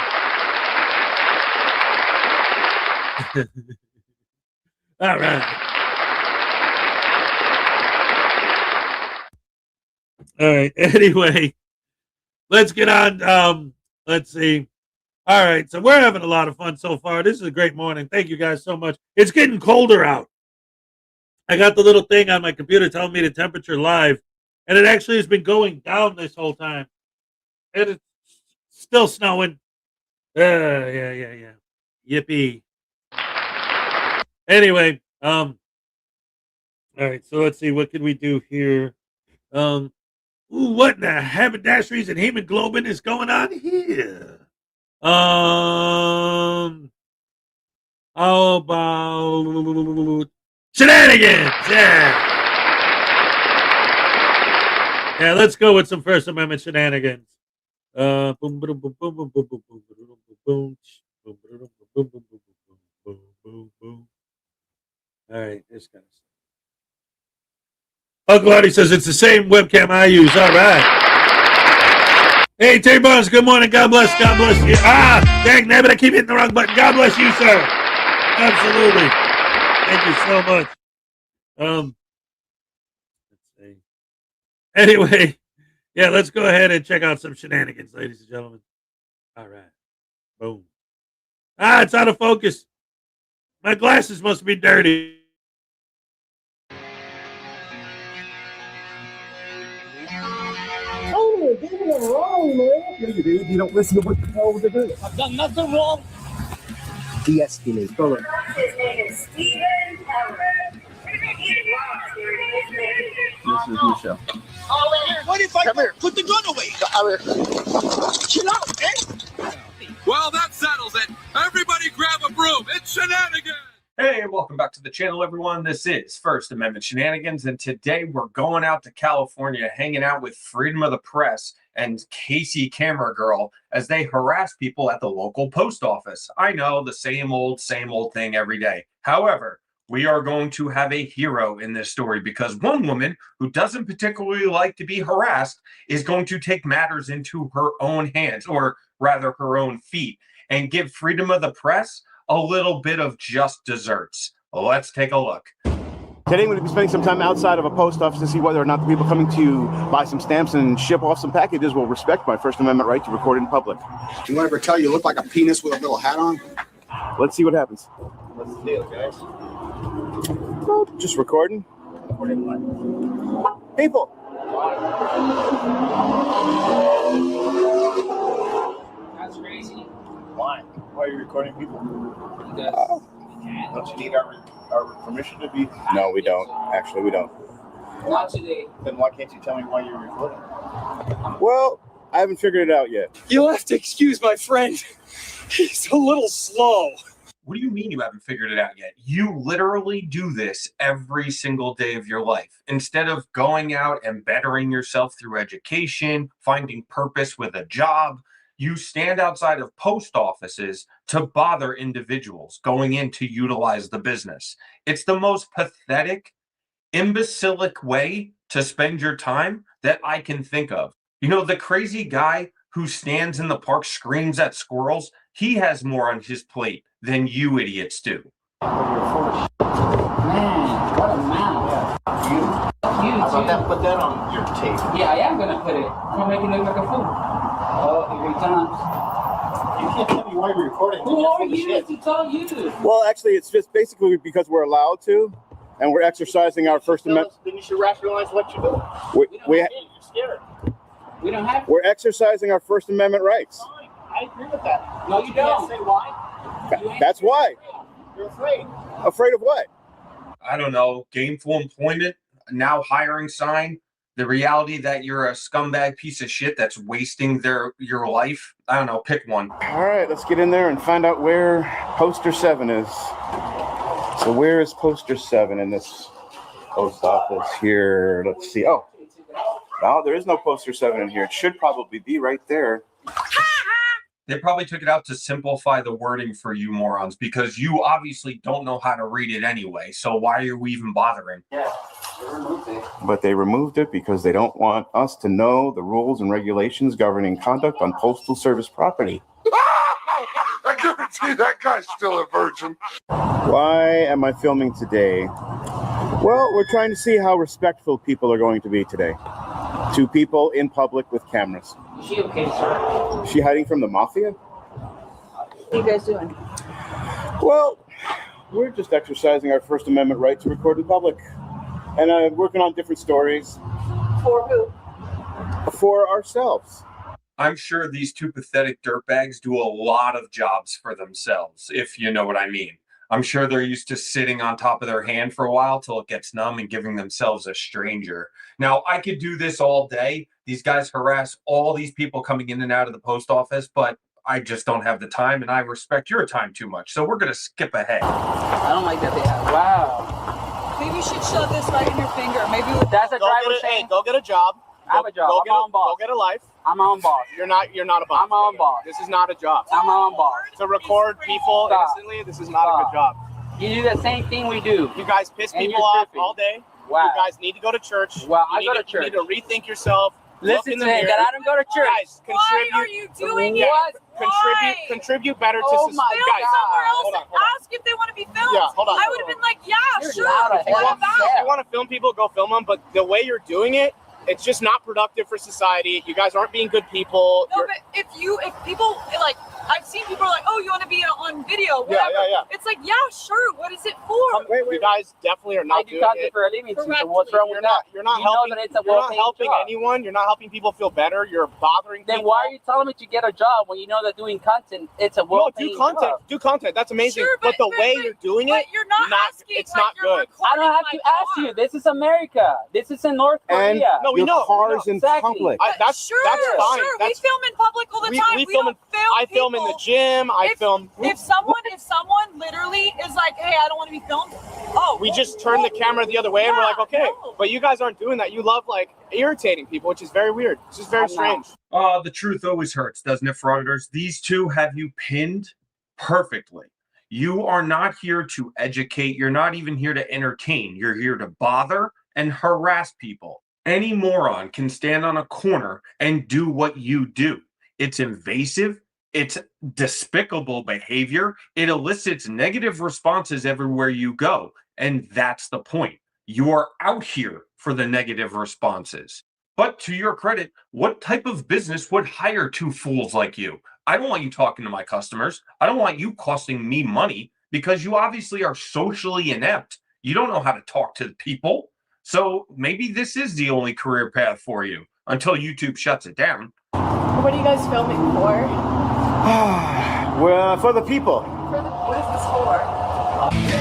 All right. All right. Anyway, let's get on. Let's see. All right. So we're having a lot of fun so far. This is a great morning. Thank you guys so much. It's getting colder out. I got the little thing on my computer telling me the temperature live, and it actually has been going down this whole time. And it's still snowing. Yeah. Yippee. Anyway, all right, so let's see, what can we do here? Ooh, what in the haberdasheries and hemoglobin is going on here? How about shenanigans? Yeah, let's go with some First Amendment shenanigans. Boom, boom, boom, boom, boom, boom, boom, boom, boom, boom, boom, boom. All right, this kind of stuff. Uncle Artie says it's the same webcam I use. All right. Hey, Terry Barnes, good morning. God bless you. Dang nabbit, I keep hitting the wrong button. God bless you, sir. Absolutely. Thank you so much. Let's see. Anyway, yeah, let's go ahead and check out some shenanigans, ladies and gentlemen. All right. Boom. It's out of focus. My glasses must be dirty. Oh, you're doing it wrong, man. Yeah, you do. You don't listen to what you told to do. I've done nothing wrong. De-escalate. Go ahead. His name is Stephen Howard. This is Michelle. What if I put the gun away? Chill out, man. Well, that settles it. Everybody grab a broom. It's shenanigans. Hey, welcome back to the channel, everyone. This is First Amendment Shenanigans, and today we're going out to California, hanging out with Freedom of the Press and Casey Camera Girl as they harass people at the local post office. I know, the same old thing every day. However, we are going to have a hero in this story because one woman who doesn't particularly like to be harassed is going to take matters into her own hands, or rather her own feet, and give Freedom of the Press a little bit of just desserts. Let's take a look. Today we're going to be spending some time outside of a post office to see whether or not the people coming to buy some stamps and ship off some packages will respect my First Amendment right to record in public. Do you ever tell you look like a penis with a little hat on? Let's see what happens. What's the deal, guys? No, just recording. Recording what? People. That's crazy. Why? Why are you recording people? Because don't you need our permission to be? No, we don't. Actually, we don't. Not today. Then why can't you tell me why you're recording? Well, I haven't figured it out yet. You'll have to excuse my friend. He's a little slow. What do you mean you haven't figured it out yet? You literally do this every single day of your life. Instead of going out and bettering yourself through education, finding purpose with a job, you stand outside of post offices to bother individuals going in to utilize the business. It's the most pathetic, imbecilic way to spend your time that I can think of. You know, the crazy guy who stands in the park, screams at squirrels, he has more on his plate than you idiots do. Man, what a mouth. How about that? Put that on your tape. Yeah, I am going to put it. I'm going to make it look like a fool. Oh, every time. You can't tell me why you're recording. Who are you to tell you? Well, actually, it's just basically because we're allowed to, and we're exercising our First Amendment. Then you should rationalize what you're doing. You're scared. We don't have to. We're exercising our First Amendment rights. Fine. I agree with that. No, you don't. Say why. That's why. You're afraid. Afraid of what? I don't know, gainful employment, now hiring sign, the reality that you're a scumbag piece of shit that's wasting your life. I don't know, pick one. All right, let's get in there and find out where poster 7 is. So where is poster 7 in this post office here. Let's see. Oh, no, there is no poster 7 in here. It should probably be right there. They probably took it out to simplify the wording for you morons because you obviously don't know how to read it anyway. So why are we even bothering? Yeah, they removed it. But they removed it because they don't want us to know the rules and regulations governing conduct on postal service property. I guarantee that guy's still a virgin. Why am I filming today? Well, we're trying to see how respectful people are going to be today to people in public with cameras. Is she okay, sir? Is she hiding from the mafia? What are you guys doing? Well, we're just exercising our First Amendment right to record in public. And working on different stories. For who? For ourselves. I'm sure these two pathetic dirtbags do a lot of jobs for themselves, if you know what I mean. I'm sure they're used to sitting on top of their hand for a while till it gets numb and giving themselves a stranger. Now, I could do this all day. These guys harass all these people coming in and out of the post office, but I just don't have the time, and I respect your time too much. So we're going to skip ahead. I don't like that they have. Wow. Maybe you should shove this right in your finger. Maybe that's a driver's Hey, go get a job. I have a job. I'm my own boss. Go get a life. I'm my own boss. You're not a boss. I'm my own boss. This is not a job. I'm my own boss. To record people innocently, this is not a good job. You do the same thing we do. You guys piss people off all day. Wow. You guys need to go to church. Well, I go to church. You need to rethink yourself. Listen to me, that I don't go to church. Guys, contribute. Why are you doing Yeah, it? Contribute better to Oh society. my Film somewhere else Hold on, and hold on. ask if they want to be filmed. Yeah, hold on. I would have been like, yeah, You're sure. loud as What hell. about? If you want to film people, go film them. But the way you're doing it, it's just not productive for society. You guys aren't being good people. No, but if people like, I've seen people are like, oh, you want to be on video, whatever. Yeah. It's like, yeah, sure. What is it for? You guys definitely are I not do doing content it. for a living too, so Correctly. what's wrong with that? You're not You know helping. that it's a You're not well-paying helping job. anyone. You're not helping people feel better. You're bothering Then people. why are you telling me to get a job when you know that doing content, it's a No, well-paying do content. job? Do content. That's amazing. Sure, but the way you're doing it, you're not asking. it's like, not you're good. I don't have to ask you. This is America. This is in North And Korea. no, we know. cars in Exactly. public. That's sure, fine. Sure, That's, we film in public all the time. we We film don't in- film I film in the people. gym. I film. If someone literally is like, hey, I don't want to be filmed. Oh, We just turn the camera the other way and we're like, okay. no. But you guys aren't doing that. You love like irritating people, which is very weird. It's just very I'm not. strange. The truth always hurts, doesn't it, Frauditors? These two have you pinned perfectly. You are not here to educate. You're not even here to entertain. You're here to bother and harass people. Any moron can stand on a corner and do what you do. It's invasive. It's despicable behavior. It elicits negative responses everywhere you go. And that's the point. You are out here for the negative responses. But to your credit, what type of business would hire two fools like you? I don't want you talking to my customers. I don't want you costing me money because you obviously are socially inept. You don't know how to talk to people. So maybe this is the only career path for you until YouTube shuts it down. What are you guys filming for? Well, for the people. What is this for?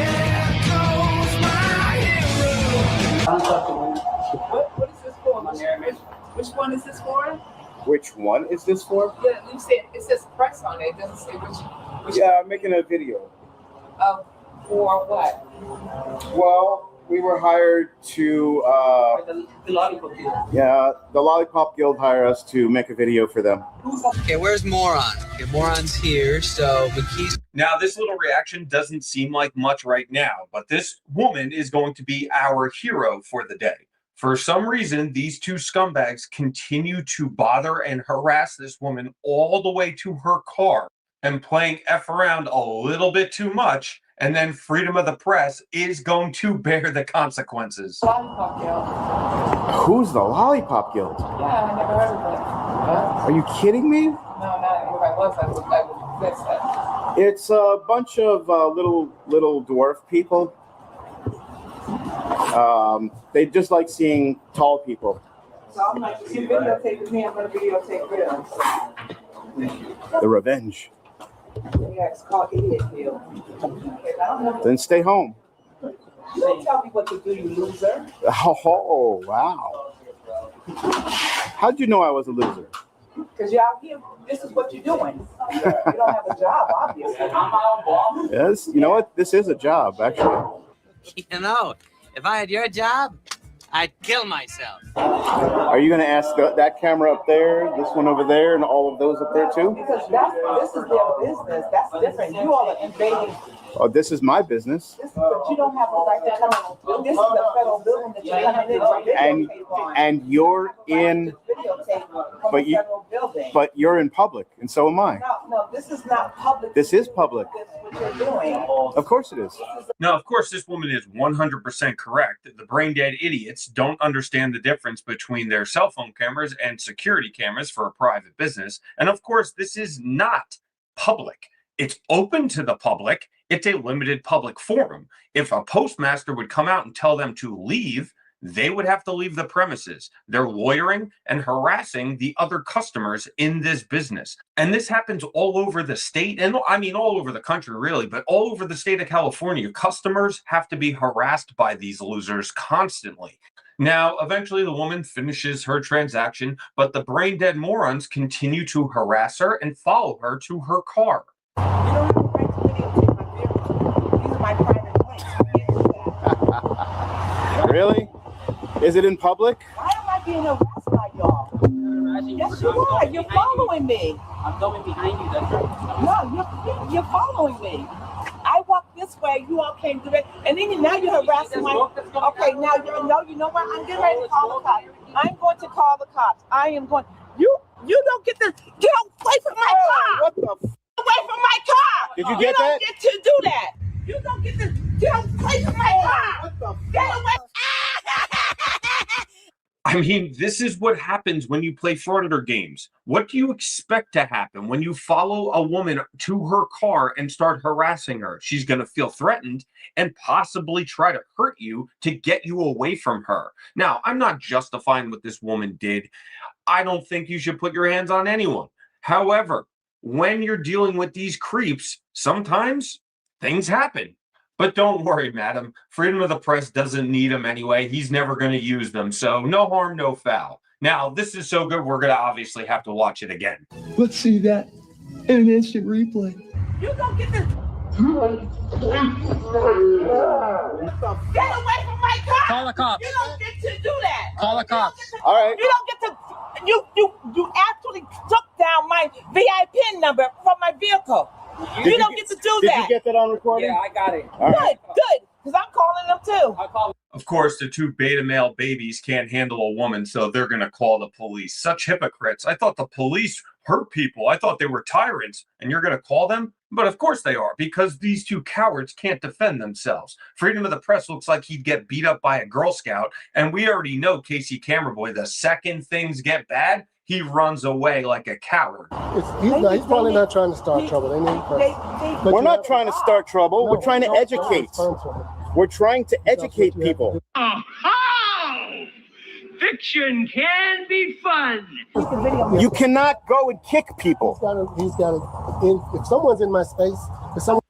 What is this for? Which one is this for? Which one is this for? Yeah, you said it says press on it. It doesn't say which. Yeah, I'm making a video. For what? Well, we were hired to, The lollipop deal. yeah, the Lollipop Guild hired us to make a video for them. Okay, where's Moron? Okay, Moron's here, so McKee's. Now, this little reaction doesn't seem like much right now, but this woman is going to be our hero for the day. For some reason, these two scumbags continue to bother and harass this woman all the way to her car and playing F around a little bit too much. And then freedom of the press is going to bear the consequences. Lollipop Guild. Who's the Lollipop Guild? Yeah, I never heard of that. Are you kidding me? No, not if I was, I would guess that. It's a bunch of little dwarf people. They just like seeing tall people. So I'm like, if you videotaping me, I'm going to videotape them. The revenge. Yeah, it's called Idiot Guild. Then stay home. You don't tell me what to do, you loser. Oh, wow. How'd you know I was a loser? Because you're out here, this is what you're doing. You don't have a job, obviously. I'm out, boss. Yes, you know what? This is a job, actually. You know, If I had your job, I'd kill myself. Are you going to ask that camera up there, this one over there, and all of those up there too? Because this is their business. That's different. You all are invading. Oh, this is my business. But you don't have a right to come in. This is a federal building that you're coming in. And you're in, but you're in public, and so am I. No, this is not public. This is public. What you're doing. Of course it is. Now, of course, this woman is 100% correct. The brain-dead idiots don't understand the difference between their cell phone cameras and security cameras for a private business. And of course, this is not public. It's open to the public. It's a limited public forum. If a postmaster would come out and tell them to leave, they would have to leave the premises. They're loitering and harassing the other customers in this business. And this happens all over the state, and I mean all over the country really, but all over the state of California. Customers have to be harassed by these losers constantly. Now, eventually the woman finishes her transaction, but the brain-dead morons continue to harass her and follow her to her car. You don't have a right to videotape my vehicle. These are my private plates. You can't do that. Really? Is it in public? Why am I being harassed by y'all? Yes, you are. You're following me. I'm going behind you. That's right. No, you're following me. I walked this way. You all came to it, and then now you're harassing my. Okay, now you know what? I'm getting ready to call the cops. I'm going to call the cops. I am going. You don't get to get away from my car. What the? Away from my car. Did you get that? You don't get to do that. You don't get to get away from my car. What the? Get away. I mean, this is what happens when you play Frauditor games. What do you expect to happen when you follow a woman to her car and start harassing her? She's going to feel threatened and possibly try to hurt you to get you away from her. Now, I'm not justifying what this woman did. I don't think you should put your hands on anyone. However, when you're dealing with these creeps, sometimes things happen. But don't worry, madam. Freedom of the press doesn't need them anyway. He's never going to use them. So no harm, no foul. Now, this is so good, we're going to obviously have to watch it again. Let's see that in an instant replay. You don't get to get away from my car. Call the cops. You don't get to do that. Call the cops. All right. You don't get to. You actually took down my VIP number from my vehicle. You don't get to do that. Did you get that on recording? Yeah, I got it. All right. Good. Because I'm calling them too. Of course, the two beta male babies can't handle a woman, so they're going to call the police. Such hypocrites. I thought the police hurt people. I thought they were tyrants, and you're going to call them? But of course they are, because these two cowards can't defend themselves. Freedom of the press looks like he'd get beat up by a Girl Scout, and we already know Casey Cameraboy, the second things get bad, he runs away like a coward. He's probably not trying to start trouble. We're not trying to start trouble. We're trying to educate. We're trying to educate people. Aha! Fiction can be fun. You cannot go and kick people. He's got to. If someone's in my space, if someone.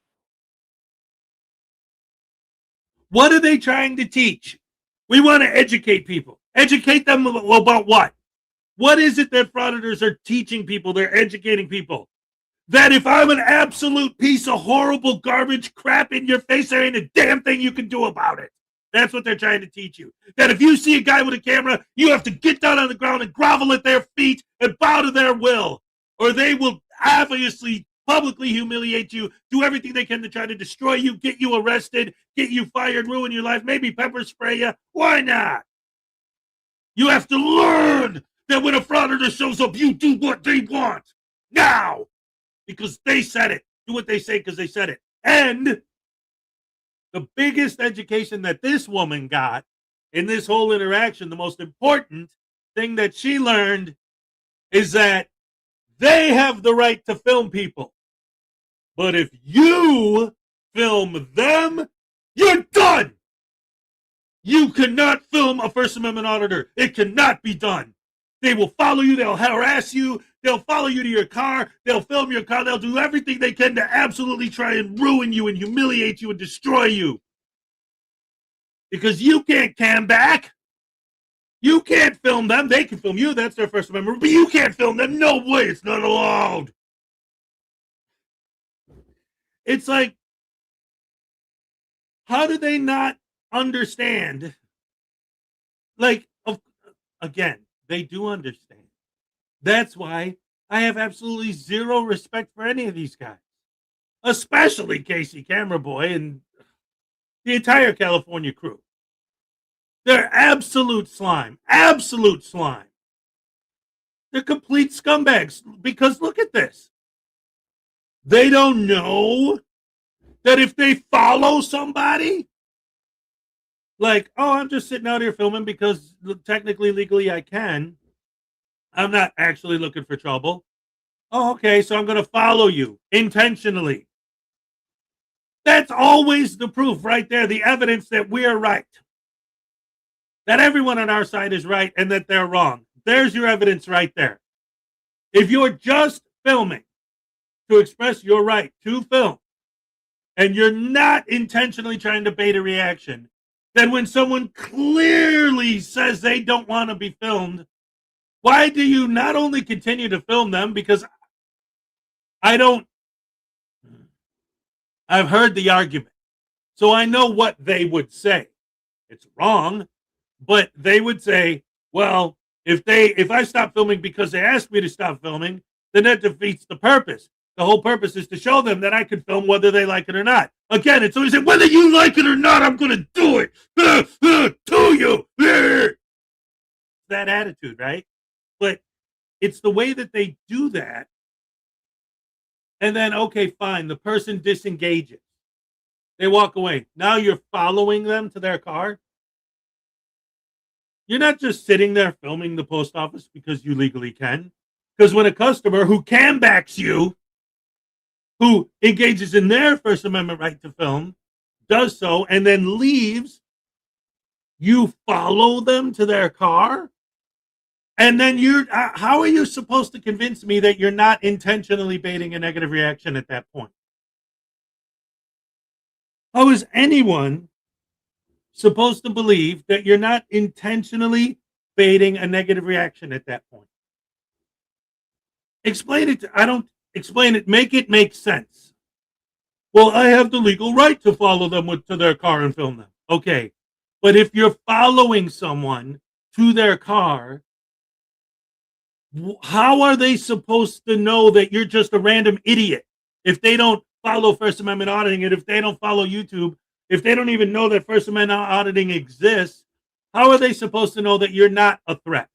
What are they trying to teach? We want to educate people. Educate them about what? What is it that frauditors are teaching people? They're educating people. That if I'm an absolute piece of horrible garbage crap in your face, there ain't a damn thing you can do about it. That's what they're trying to teach you. That if you see a guy with a camera, you have to get down on the ground and grovel at their feet and bow to their will. Or they will obviously publicly humiliate you, do everything they can to try to destroy you, get you arrested, get you fired, ruin your life, maybe pepper spray you. Why not? You have to learn that when a frauditor shows up, you do what they want. Now! Because they said it. Do what they say because they said it. And the biggest education that this woman got in this whole interaction, the most important thing that she learned is that they have the right to film people. But if you film them, you're done. You cannot film a First Amendment auditor. It cannot be done. They will follow you. They'll harass you. They'll follow you to your car. They'll film your car. They'll do everything they can to absolutely try and ruin you and humiliate you and destroy you. Because you can't cam back. You can't film them. They can film you. That's their First Amendment. But you can't film them. No way. It's not allowed. It's like, how do they not understand. Like, again, they do understand. That's why I have absolutely zero respect for any of these guys, especially Casey Camera Boy and the entire California crew. They're absolute slime. Absolute slime. They're complete scumbags because look at this. They don't know that if they follow somebody, like, oh, I'm just sitting out here filming because technically, legally, I can. I'm not actually looking for trouble. Oh, okay, so I'm going to follow you intentionally. That's always the proof right there, the evidence that we're right. That everyone on our side is right and that they're wrong. There's your evidence right there. If you're just filming to express your right to film and you're not intentionally trying to bait a reaction, then when someone clearly says they don't want to be filmed, why do you not only continue to film them? Because I've heard the argument, so I know what they would say. It's wrong, but they would say, well, if I stop filming because they asked me to stop filming, then that defeats the purpose. The whole purpose is to show them that I can film whether they like it or not. Again, it's always whether you like it or not, I'm going to do it to you. That attitude, right? But it's the way that they do that. And then, okay, fine. The person disengages. They walk away. Now you're following them to their car. You're not just sitting there filming the post office because you legally can. Because when a customer who can backs you, who engages in their First Amendment right to film, does so and then leaves, you follow them to their car? And then how are you supposed to convince me that you're not intentionally baiting a negative reaction at that point? How is anyone supposed to believe that you're not intentionally baiting a negative reaction at that point? Explain it. I don't explain it. Make it make sense. Well, I have the legal right to follow them to their car and film them. Okay. But if you're following someone to their car, how are they supposed to know that you're just a random idiot if they don't follow First Amendment auditing and if they don't follow YouTube, if they don't even know that First Amendment auditing exists? How are they supposed to know that you're not a threat?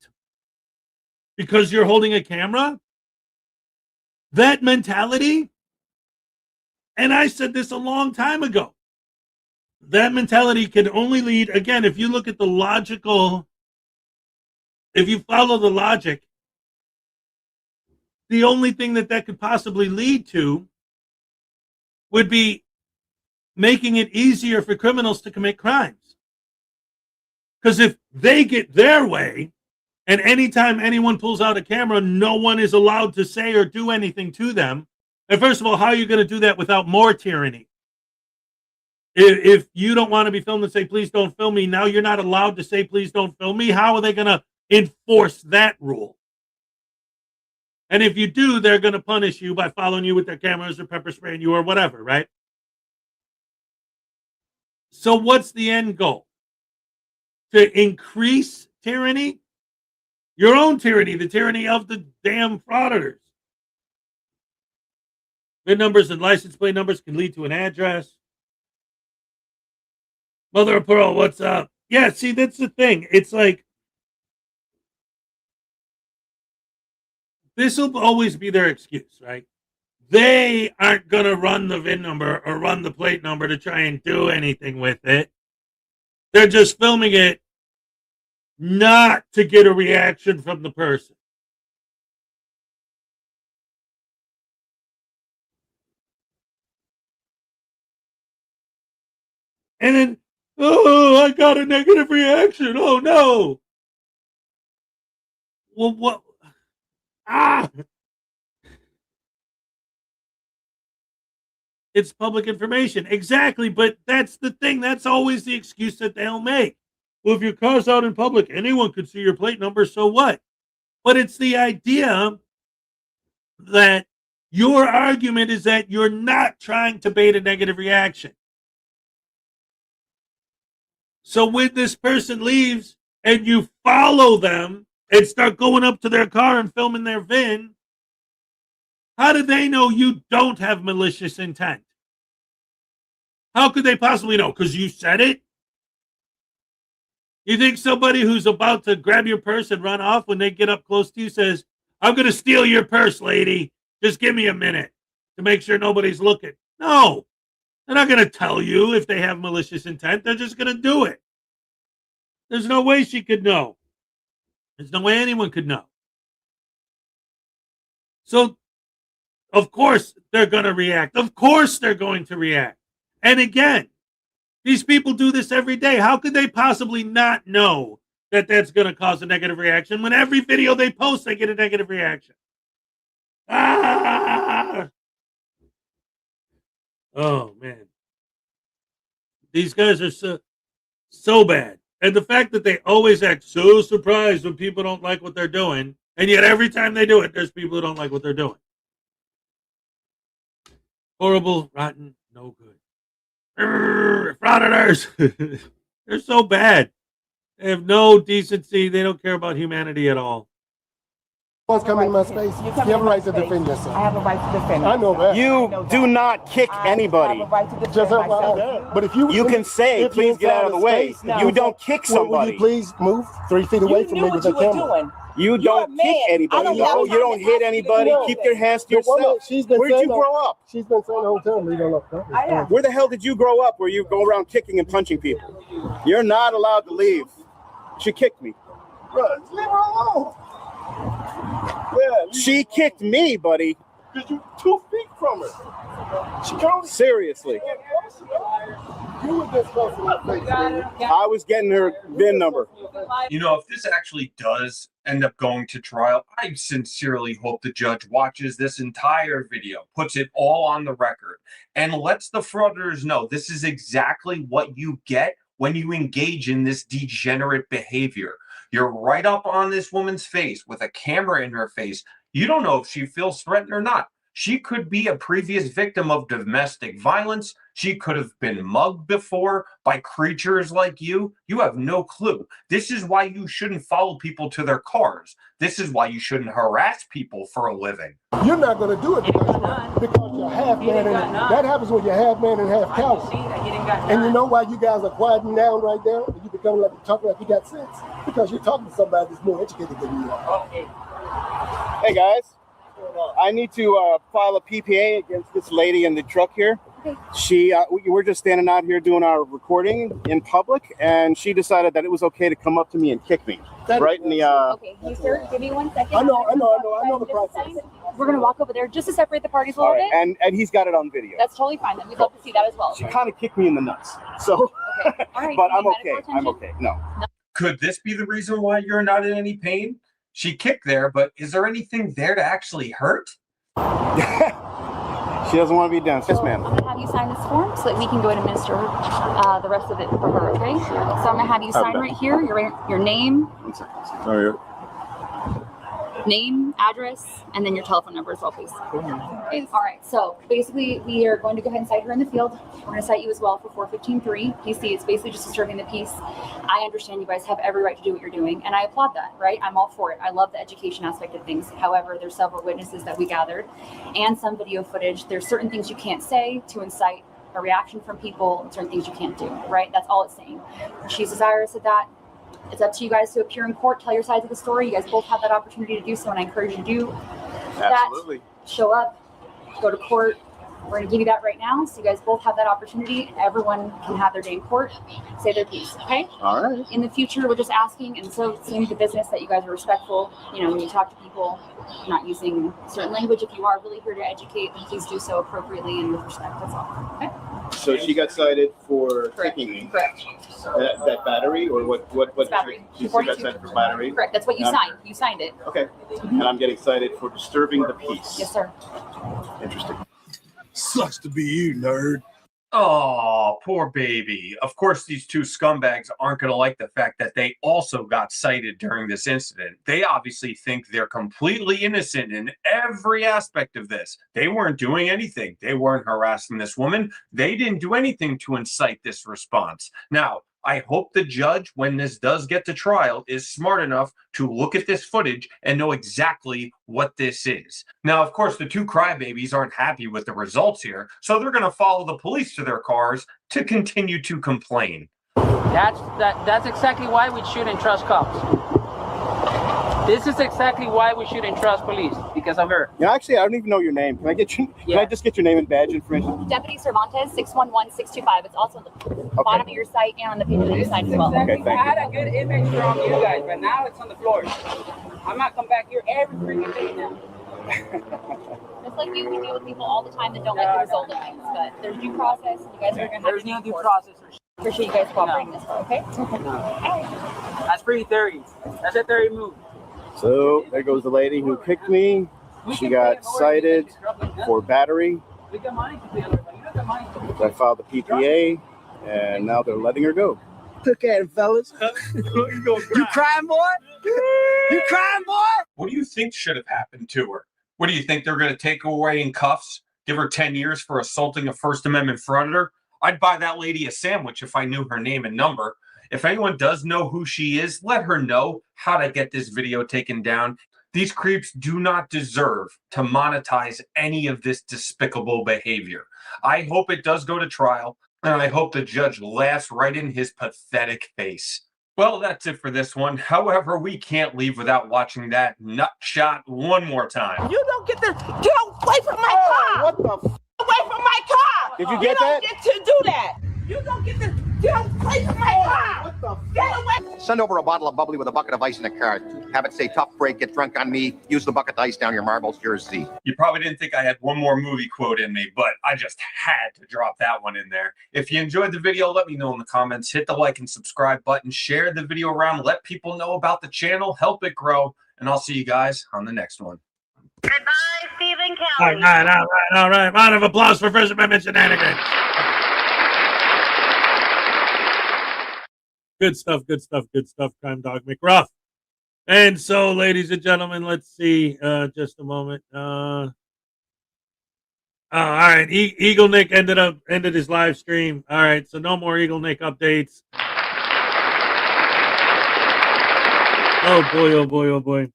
Because you're holding a camera? That mentality, and I said this a long time ago, that mentality can only lead, again, if you look at the logical, if you follow the logic, the only thing that could possibly lead to would be making it easier for criminals to commit crimes. Because if they get their way, and anytime anyone pulls out a camera, no one is allowed to say or do anything to them. And first of all, how are you going to do that without more tyranny? If you don't want to be filmed and say, please don't film me, now you're not allowed to say, please don't film me. How are they going to enforce that rule? And if you do, they're going to punish you by following you with their cameras or pepper spraying you or whatever, right? So what's the end goal? To increase tyranny? Your own tyranny, the tyranny of the damn frauditors. VIN numbers and license plate numbers can lead to an address. Mother of pearl, what's up? Yeah, see, that's the thing. It's like, this will always be their excuse, right? They aren't going to run the VIN number or run the plate number to try and do anything with it. They're just filming it not to get a reaction from the person. And then, oh, I got a negative reaction. Oh, no. Well, what? It's public information. Exactly, but that's the thing. That's always the excuse that they'll make. Well, if your car's out in public, anyone could see your plate number, so what? But it's the idea that your argument is that you're not trying to bait a negative reaction. So when this person leaves and you follow them and start going up to their car and filming their VIN, how do they know you don't have malicious intent? How could they possibly know? Because you said it? You think somebody who's about to grab your purse and run off when they get up close to you says, I'm going to steal your purse, lady. Just give me a minute to make sure nobody's looking. No, they're not going to tell you if they have malicious intent. They're just going to do it. There's no way she could know. There's no way anyone could know. So, of course, they're going to react. Of course, they're going to react. And again, these people do this every day. How could they possibly not know that that's going to cause a negative reaction when every video they post, they get a negative reaction? Ah! Oh, man. These guys are so bad. And the fact that they always act so surprised when people don't like what they're doing, and yet every time they do it, there's people who don't like what they're doing. Horrible, rotten, no good. Frauditors. They're so bad. They have no decency. They don't care about humanity at all. Once come in my space, you have a right to defend yourself. I have a right to defend I know that. You do not kick anybody. I have a right to defend Just have myself. but if you can say, if please you're get out of the way. space, You don't kick will somebody. you please move 3 feet away from me with the camera? You don't kick anybody. No, you don't hit anybody. No. Keep your hands to The woman, yourself. she's been Where'd saying you grow up? She's been saying the whole time, leave her alone. Where the hell did you grow up where you go around kicking and punching people? You're not allowed to leave. She kicked me. Bro, leave her alone. Yeah, She kicked me, buddy. because you 2 feet from her. She comes. Seriously. You were just close to my face, man. I was getting her VIN number. You know, if this actually does end up going to trial, I sincerely hope the judge watches this entire video, puts it all on the record, and lets the frauditors know this is exactly what you get when you engage in this degenerate behavior. You're right up on this woman's face with a camera in her face. You don't know if she feels threatened or not. She could be a previous victim of domestic violence. She could have been mugged before by creatures like you. You have no clue. This is why you shouldn't follow people to their cars. This is why you shouldn't harass people for a living. You're not going to do it because you're half man. And that happens when you're half man and half cow. And you know why you guys are quieting down right now? You become like talking like you got sense because you're talking to somebody that's more educated than you are. Hey guys, I need to file a PPA against this lady in the truck here. She, we're just standing out here doing our recording in public, and she decided that it was okay to come up to me and kick me right in the. Okay, hey sir, give me 1 second. I know the process. We're gonna walk over there just to separate the parties a little bit. And he's got it on video. That's totally fine. Then we'd love to see that as well. She kind of kicked me in the nuts, so. Okay, all right. But I'm medical okay. I'm attention? okay. No. Could this be the reason why you're not in any pain? She kicked there, but is there anything there to actually hurt? She doesn't want to be done. Yes, ma'am. I'm gonna have you sign this form so that we can go and administer the rest of it for her. Okay? So I'm gonna have you sign right here. Your name. Sorry. Name, address, and then your telephone number as well, please. Okay. All right. So basically, we are going to go ahead and cite her in the field. We're going to cite you as well for 415.3 PC. It's basically just disturbing the peace. I understand you guys have every right to do what you're doing, and I applaud that. Right? I'm all for it. I love the education aspect of things. However, there's several witnesses that we gathered, and some video footage. There's certain things you can't say to incite a reaction from people, and certain things you can't do. Right? That's all it's saying. She's desirous of that. It's up to you guys to appear in court, tell your sides of the story. You guys both have that opportunity to do so, and I encourage you to do that. Absolutely. Show up, go to court. We're going to give you that right now, so you guys both have that opportunity, and everyone can have their day in court, say their piece, okay? All right. In the future, we're just asking, and so it seems the business that you guys are respectful. You know, when you talk to people, not using certain language. If you are really here to educate, then please do so appropriately and with respect. That's all, okay? So she got cited for Correct. kicking me. Correct. That battery, or what? It's battery. She got cited for battery. Correct. That's what you And I'm- signed. You signed it. Okay. And I'm getting cited for disturbing the peace. Yes, sir. Interesting. Sucks to be you, nerd. Oh, poor baby. Of course, these two scumbags aren't going to like the fact that they also got cited during this incident. They obviously think they're completely innocent in every aspect of this. They weren't doing anything. They weren't harassing this woman. They didn't do anything to incite this response. Now, I hope the judge, when this does get to trial, is smart enough to look at this footage and know exactly what this is. Now, of course, the two crybabies aren't happy with the results here, so they're going to follow the police to their cars to continue to complain. That's exactly why we shouldn't trust cops. This is exactly why we shouldn't trust police, because of her. Yeah, actually, I don't even know your name. Can I get you? Can I just get your name and badge information? Deputy Cervantes, 611-625. It's also on the bottom of your site and on the page of your site as well. Okay, thank I had a good image from you guys, but now it's on the floor. I'm not come back here every freaking day now. Just like you, we deal with people all the time that don't like the result of things, but there's due process, and you guys are going to have to no due process. Appreciate you guys cooperating this far, okay? That's pretty 30. That's a 30 move. So there goes the lady who kicked me. She got cited for battery. I filed the PPA, and now they're letting her go. Look at him, fellas. You crying, boy? You crying, boy? What do you think should have happened to her? What do you think they're going to take her away in cuffs? Give her 10 years for assaulting a First Amendment frauditor? I'd buy that lady a sandwich if I knew her name and number. If anyone does know who she is, let her know how to get this video taken down. These creeps do not deserve to monetize any of this despicable behavior. I hope it does go to trial, and I hope the judge laughs right in his pathetic face. Well, that's it for this one. However, we can't leave without watching that nut shot one more time. You don't get to get away from my car. What the? Away from my car. Did you get that? You don't get to do that. You don't get to get away from my car. What the? Get away. Send over a bottle of bubbly with a bucket of ice in a cart. Have it say tough break, get drunk on me, use the bucket to ice down your marbles, yours Z. You probably didn't think I had one more movie quote in me, but I just had to drop that one in there. If you enjoyed the video, let me know in the comments. Hit the like and subscribe button. Share the video around. Let people know about the channel. Help it grow. And I'll see you guys on the next one. Goodbye, Stephen Kelly. All right. Round of applause for First Amendment shenanigans. Good stuff, Crime Dog McRuff. And so, ladies and gentlemen, let's see, just a moment. All right, Eagle Nick ended his live stream. All right, so no more Eagle Nick updates. Oh boy.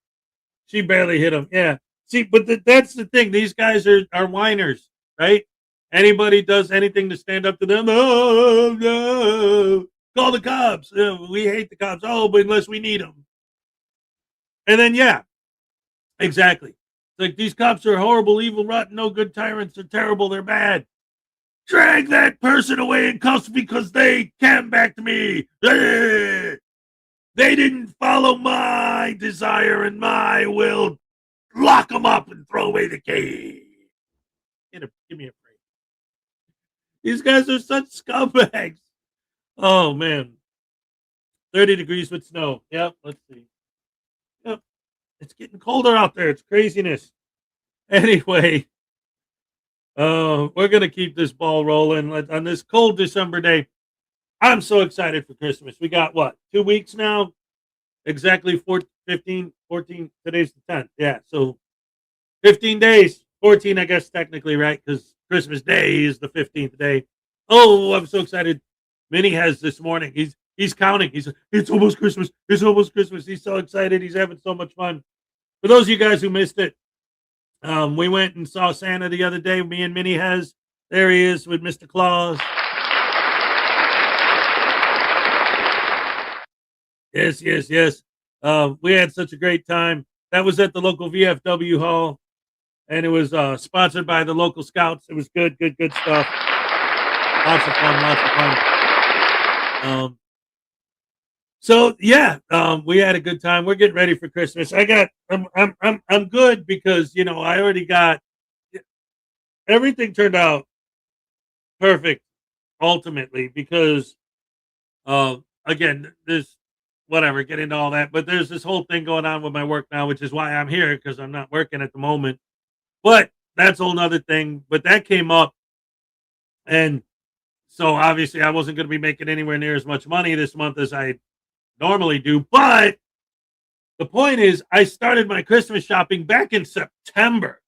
She barely hit him. Yeah. See, but that's the thing. These guys are whiners, right? Anybody does anything to stand up to them, oh no. Call the cops. We hate the cops. Oh, but unless we need them. And then, yeah, exactly. It's like these cops are horrible, evil, rotten, no good tyrants. They're terrible. They're bad. Drag that person away in cuffs because they came back to me. They didn't follow my desire and my will. Lock them up and throw away the key. Give me a break. These guys are such scumbags. Oh, man. 30 degrees with snow. Yep, let's see. Yep, it's getting colder out there. It's craziness. Anyway, we're going to keep this ball rolling on this cold December day. I'm so excited for Christmas. We got, 2 weeks now? Exactly 14, today's the 10th. Yeah, so 15 days. 14, I guess, technically, right? Because Christmas Day is the 15th day. Oh, I'm so excited. Minnie has this morning. He's counting. It's almost Christmas. It's almost Christmas. He's so excited. He's having so much fun. For those of you guys who missed it, we went and saw Santa the other day. Me and Minnie has. There he is with Mr. Claus. Yes. We had such a great time. That was at the local VFW hall, and it was sponsored by the local scouts. It was good stuff. Lots of fun. So yeah, we had a good time. We're getting ready for Christmas. I'm good because I already got everything turned out perfect ultimately because again, there's whatever, get into all that, but there's this whole thing going on with my work now, which is why I'm here because I'm not working at the moment. But that's a whole nother thing. But that came up, and so obviously I wasn't going to be making anywhere near as much money this month as I normally do. But the point is, I started my Christmas shopping back in September.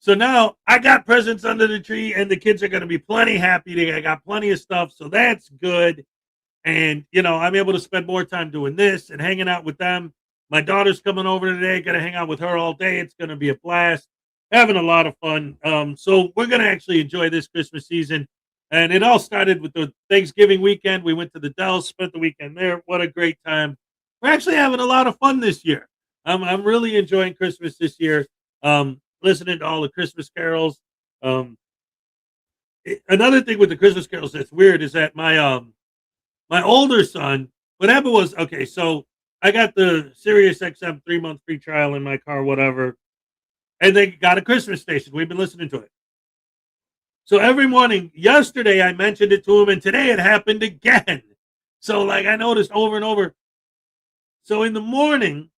So now I got presents under the tree and the kids are going to be plenty happy. I got plenty of stuff. So that's good. And, I'm able to spend more time doing this and hanging out with them. My daughter's coming over today. Got to hang out with her all day. It's going to be a blast. Having a lot of fun. So we're going to actually enjoy this Christmas season. And it all started with the Thanksgiving weekend. We went to the Dells, spent the weekend there. What a great time. We're actually having a lot of fun this year. I'm really enjoying Christmas this year. Listening to all the Christmas carols. Another thing with the Christmas carols that's weird is that my older son, what happened was, okay, so I got the Sirius XM 3-month free trial in my car, whatever, and they got a Christmas station. We've been listening to it. So every morning, yesterday I mentioned it to him, and today it happened again. So like I noticed over and over. So in the morning,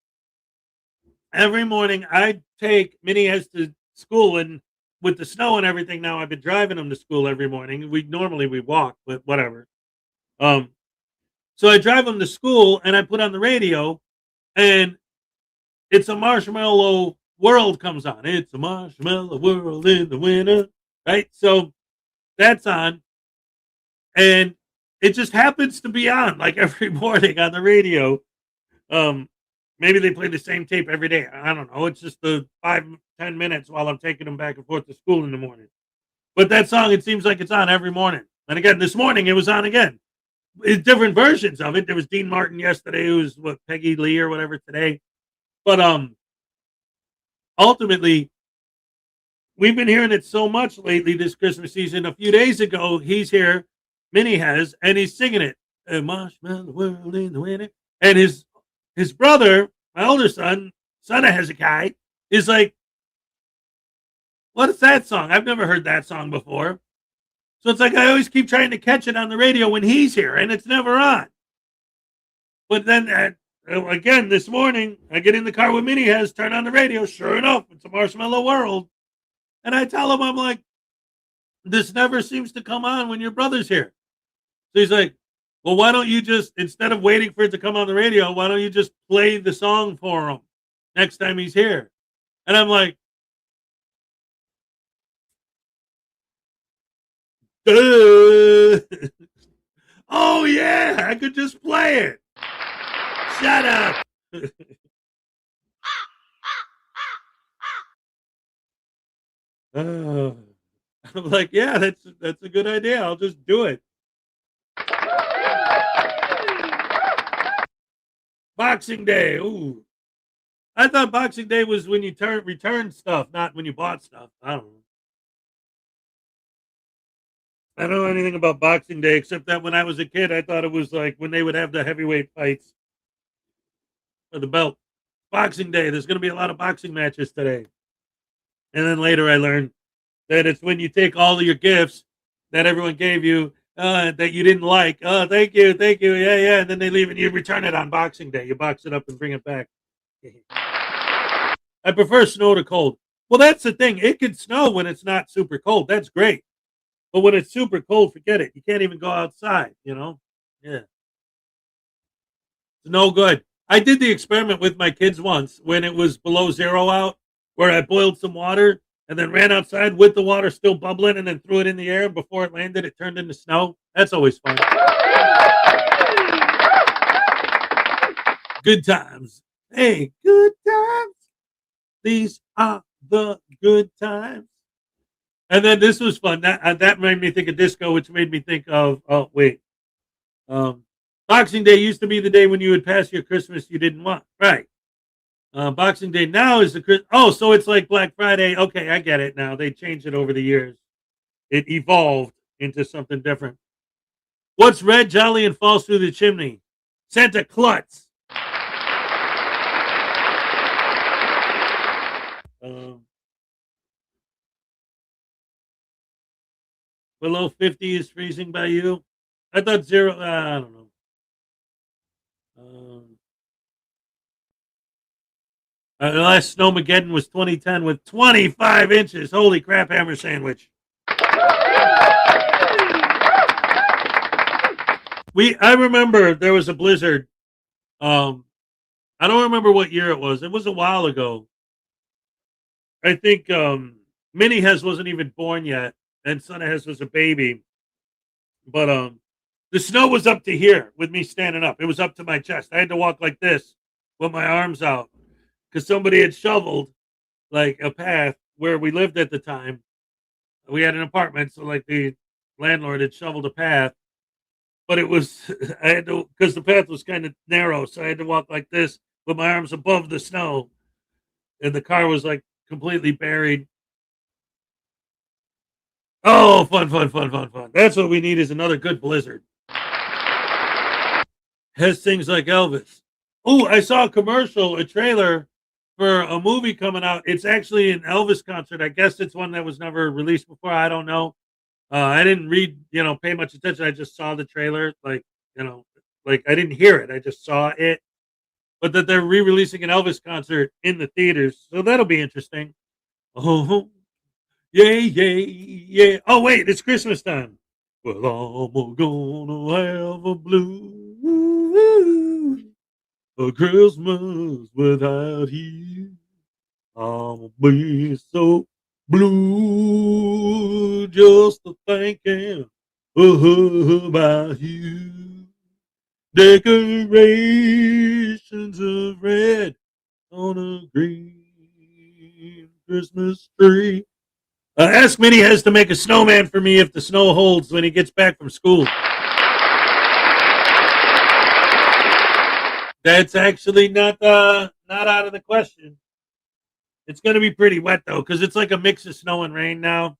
every morning I take Minnie has to school, and with the snow and everything now, I've been driving him to school every morning. We walk, but whatever. So I drive him to school and I put on the radio, and it's a Marshmallow World comes on. It's a Marshmallow World in the winter, right? So that's on, and it just happens to be on like every morning on the radio. Maybe they play the same tape every day. I don't know. It's just the 5-10 minutes while I'm taking them back and forth to school in the morning. But that song, it seems like it's on every morning. And again, this morning it was on again. It's different versions of it. There was Dean Martin yesterday, who's Peggy Lee or whatever today. But ultimately, we've been hearing it so much lately this Christmas season. A few days ago, he's here, Minnie has, and he's singing it. A Marshmallow World in the winter. And his brother, my older son of Hezokuai, is like, what is that song? I've never heard that song before. So it's like I always keep trying to catch it on the radio when he's here, and it's never on. But then, again, this morning, I get in the car with Minnie has, turn on the radio. Sure enough, it's a Marshmallow World. And I tell him, I'm like, this never seems to come on when your brother's here. So he's like, well, why don't you just, instead of waiting for it to come on the radio, why don't you just play the song for him next time he's here? And I'm like, oh yeah, I could just play it. Shut up. I'm like, yeah, that's a good idea. I'll just do it. Boxing Day. Ooh. I thought Boxing Day was when you return stuff, not when you bought stuff. I don't know. I don't know anything about Boxing Day except that when I was a kid, I thought it was like when they would have the heavyweight fights for the belt. Boxing Day. There's going to be a lot of boxing matches today. And then later I learned that it's when you take all of your gifts that everyone gave you that you didn't like. Oh, thank you. Yeah. And then they leave and you return it on Boxing Day. You box it up and bring it back. I prefer snow to cold. Well, that's the thing. It can snow when it's not super cold. That's great. But when it's super cold, forget it. You can't even go outside, Yeah. It's no good. I did the experiment with my kids once when it was below 0 out, where I boiled some water and then ran outside with the water still bubbling and then threw it in the air. Before it landed, it turned into snow. That's always fun. Good times. Hey, good times. These are the good times. And then this was fun. That made me think of disco, which made me think of, Boxing Day used to be the day when you would pass your Christmas you didn't want. Right. Boxing Day now is so it's like Black Friday. Okay, I get it now. They changed it over the years. It evolved into something different. What's red, jolly, and falls through the chimney? Santa Klutz. Below 50 is freezing by you. I thought 0. I don't know. The last Snowmageddon was 2010 with 25 inches. Holy crap, hammer sandwich. I remember there was a blizzard. I don't remember what year it was. It was a while ago. I think Minnie Hez wasn't even born yet, and Son of Hez was a baby. But The snow was up to here with me standing up. It was up to my chest. I had to walk like this with my arms out because somebody had shoveled like a path where we lived at the time. We had an apartment, so like the landlord had shoveled a path, but it was I had to because the path was kind of narrow, so I had to walk like this with my arms above the snow, and the car was like completely buried. Oh, fun. That's what we need is another good blizzard. Has things like Elvis. Oh, I saw a commercial, a trailer for a movie coming out. It's actually an Elvis concert. I guess it's one that was never released before. I don't know. I didn't read, pay much attention. I just saw the trailer. Like I didn't hear it. I just saw it. But that they're re-releasing an Elvis concert in the theaters. So that'll be interesting. Oh, yeah. Oh, wait, it's Christmas time. Well, I'm gonna have a blue a Christmas without you. I'm be so blue just to thinking about you. Decorations of red on a green Christmas tree. Ask Minnie has to make a snowman for me if the snow holds when he gets back from school. That's actually not out of the question. It's going to be pretty wet though, because it's like a mix of snow and rain now.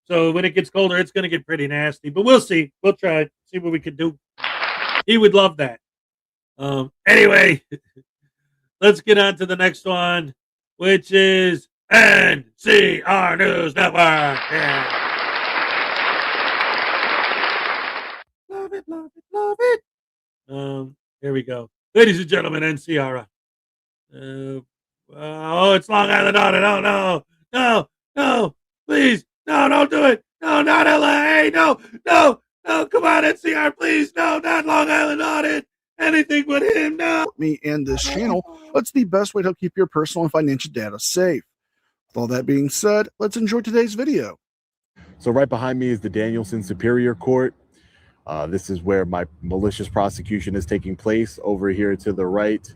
So when it gets colder, it's going to get pretty nasty. But we'll see. We'll try. See what we can do. He would love that. Anyway, let's get on to the next one, which is NCR News Network. Yeah. Love it. Here we go. Ladies and gentlemen, NCR. It's Long Island Audit. Oh, no, please. No, don't do it. No, not LA. No, come on, NCR, please. No, not Long Island Audit. Anything but him, no. Me and this channel, what's the best way to help keep your personal and financial data safe? With all that being said, let's enjoy today's video. So right behind me is the Danielson Superior Court. This is where my malicious prosecution is taking place. Over here to the right,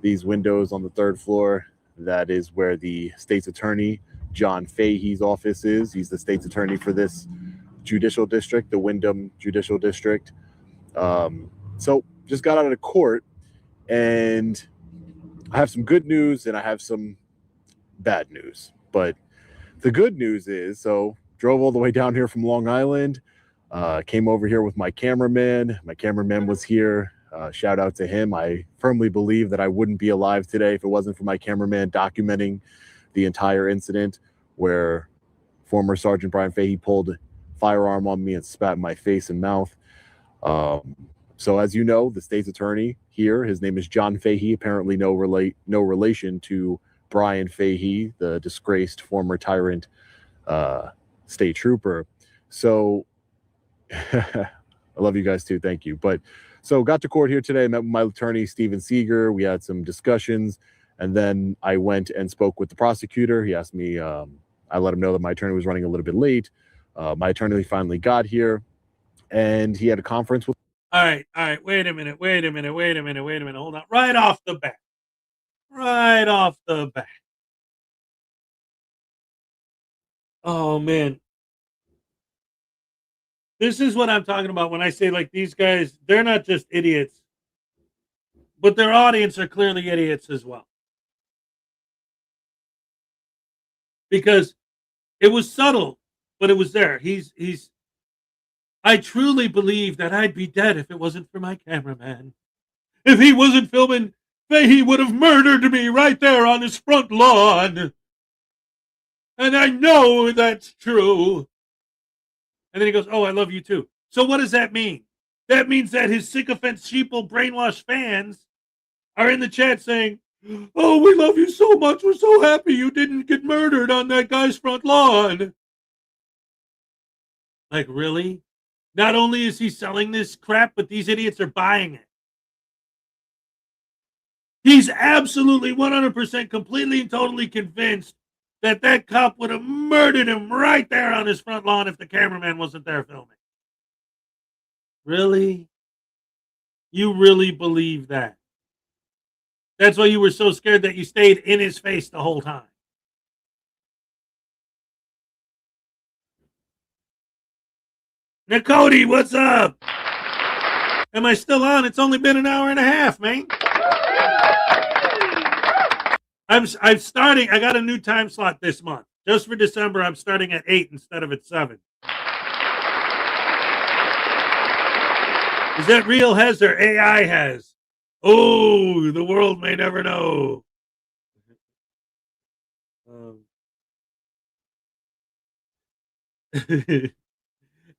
these windows on the third floor, that is where the state's attorney, John Fahey's office is. He's the state's attorney for this judicial district, the Wyndham Judicial District. So just got out of court, and I have some good news and I have some bad news. But the good news is, so drove all the way down here from Long Island, came over here with my cameraman. My cameraman was here. Shout out to him. I firmly believe that I wouldn't be alive today if it wasn't for my cameraman documenting the entire incident where former Sergeant Brian Fahey pulled a firearm on me and spat in my face and mouth. So as you know, the state's attorney here, his name is John Fahey, apparently no relation to Brian Fahey, the disgraced former tyrant state trooper. So I love you guys too. Thank you. But so got to court here today. I met with my attorney, Steven Seeger. We had some discussions, and then I went and spoke with the prosecutor. He asked me, I let him know that my attorney was running a little bit late. My attorney finally got here, and he had a conference with. All right. Wait a minute. Hold on. Right off the bat. Oh, man. This is what I'm talking about when I say, like, these guys, they're not just idiots, but their audience are clearly idiots as well. Because it was subtle, but it was there. I truly believe that I'd be dead if it wasn't for my cameraman. If he wasn't filming, he would have murdered me right there on his front lawn. And I know that's true. And then he goes, oh, I love you too. So what does that mean? That means that his sycophant, sheeple, brainwashed fans are in the chat saying, oh, we love you so much. We're so happy you didn't get murdered on that guy's front lawn. Like, really? Not only is he selling this crap, but these idiots are buying it. He's absolutely 100% completely and totally convinced that that cop would have murdered him right there on his front lawn if the cameraman wasn't there filming. Really? You really believe that? That's why you were so scared that you stayed in his face the whole time. Now, Cody, what's up? Am I still on? It's only been an hour and a half, man. I'm starting. I got a new time slot this month. Just for December, I'm starting at 8 instead of at 7. Is that real Hez or AI Hez? Oh, the world may never know.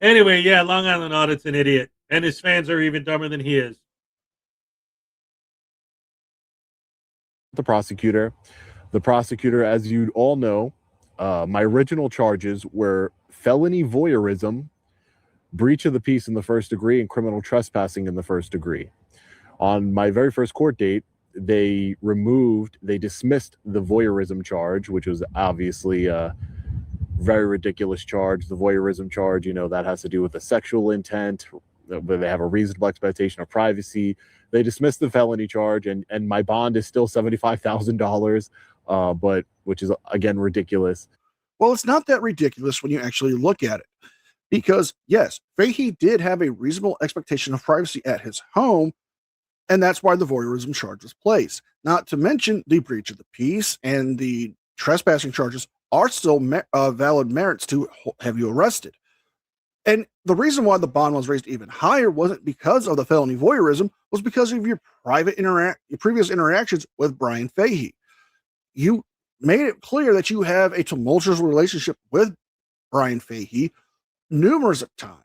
Anyway, yeah, Long Island Audit's an idiot, and his fans are even dumber than he is. The prosecutor, as you all know, my original charges were felony voyeurism, breach of the peace in the first degree, and criminal trespassing in the first degree. On my very first court date, they dismissed the voyeurism charge, which was obviously a very ridiculous charge. The voyeurism charge, that has to do with a sexual intent, but they have a reasonable expectation of privacy. They dismissed the felony charge, and my bond is still $75,000, but which is, again, ridiculous. Well, it's not that ridiculous when you actually look at it. Because, yes, Fahey did have a reasonable expectation of privacy at his home, and that's why the voyeurism charge was placed. Not to mention the breach of the peace and the trespassing charges are still valid merits to have you arrested. And the reason why the bond was raised even higher wasn't because of the felony voyeurism, was because of your your previous interactions with Brian Fahey. You made it clear that you have a tumultuous relationship with Brian Fahey numerous times.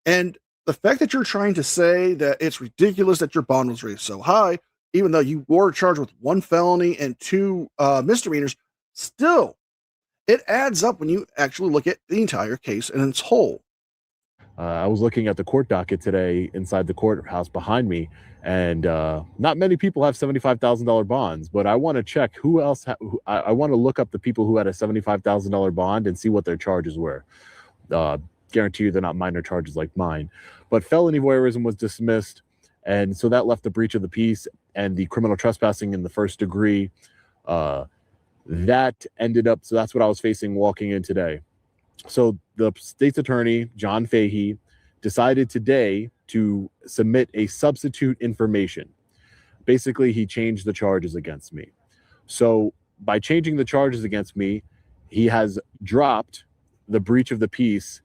And the fact that you're trying to say that it's ridiculous that your bond was raised so high, even though you were charged with 1 felony and 2 misdemeanors, still, it adds up when you actually look at the entire case in its whole. I was looking at the court docket today inside the courthouse behind me, and not many people have $75,000 bonds, but I want to check who else. I want to look up the people who had a $75,000 bond and see what their charges were. Guarantee you they're not minor charges like mine. But felony voyeurism was dismissed, and so that left the breach of the peace and the criminal trespassing in the first degree. That ended up, so that's what I was facing walking in today. So the state's attorney, John Fahey, decided today to submit a substitute information. Basically, he changed the charges against me. So by changing the charges against me, he has dropped the breach of the peace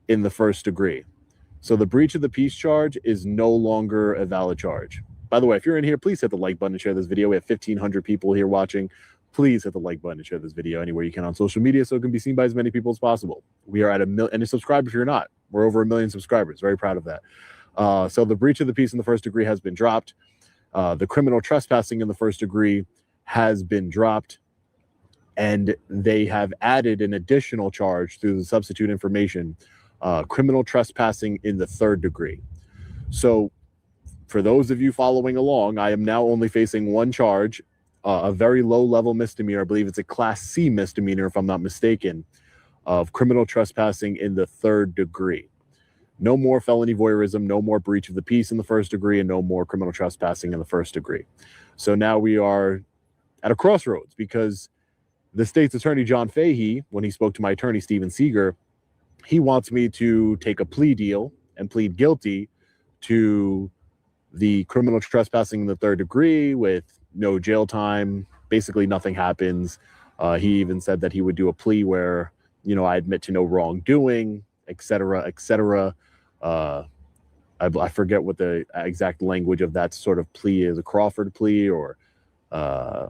in the first degree. So the breach of the peace charge is no longer a valid charge. By the way, if you're in here, please hit the like button and share this video. We have 1,500 people here watching. Please hit the like button and share this video anywhere you can on social media so it can be seen by as many people as possible. We are at 1 million, and subscribe if you're not. We're over 1 million subscribers. Very proud of that. So the breach of the peace in the first degree has been dropped. The criminal trespassing in the first degree has been dropped. And they have added an additional charge through the substitute information, criminal trespassing in the third degree. So for those of you following along, I am now only facing 1 charge, a very low-level misdemeanor. I believe it's a Class C misdemeanor, if I'm not mistaken, of criminal trespassing in the third degree. No more felony voyeurism, no more breach of the peace in the first degree, and no more criminal trespassing in the first degree. So now we are at a crossroads, because the state's attorney, John Fahey, when he spoke to my attorney, Steven Seeger, he wants me to take a plea deal and plead guilty to the criminal trespassing in the third degree with no jail time. Basically, nothing happens. He even said that he would do a plea where, I admit to no wrongdoing, etc., etc. I forget what the exact language of that sort of plea is, a Crawford plea, or, I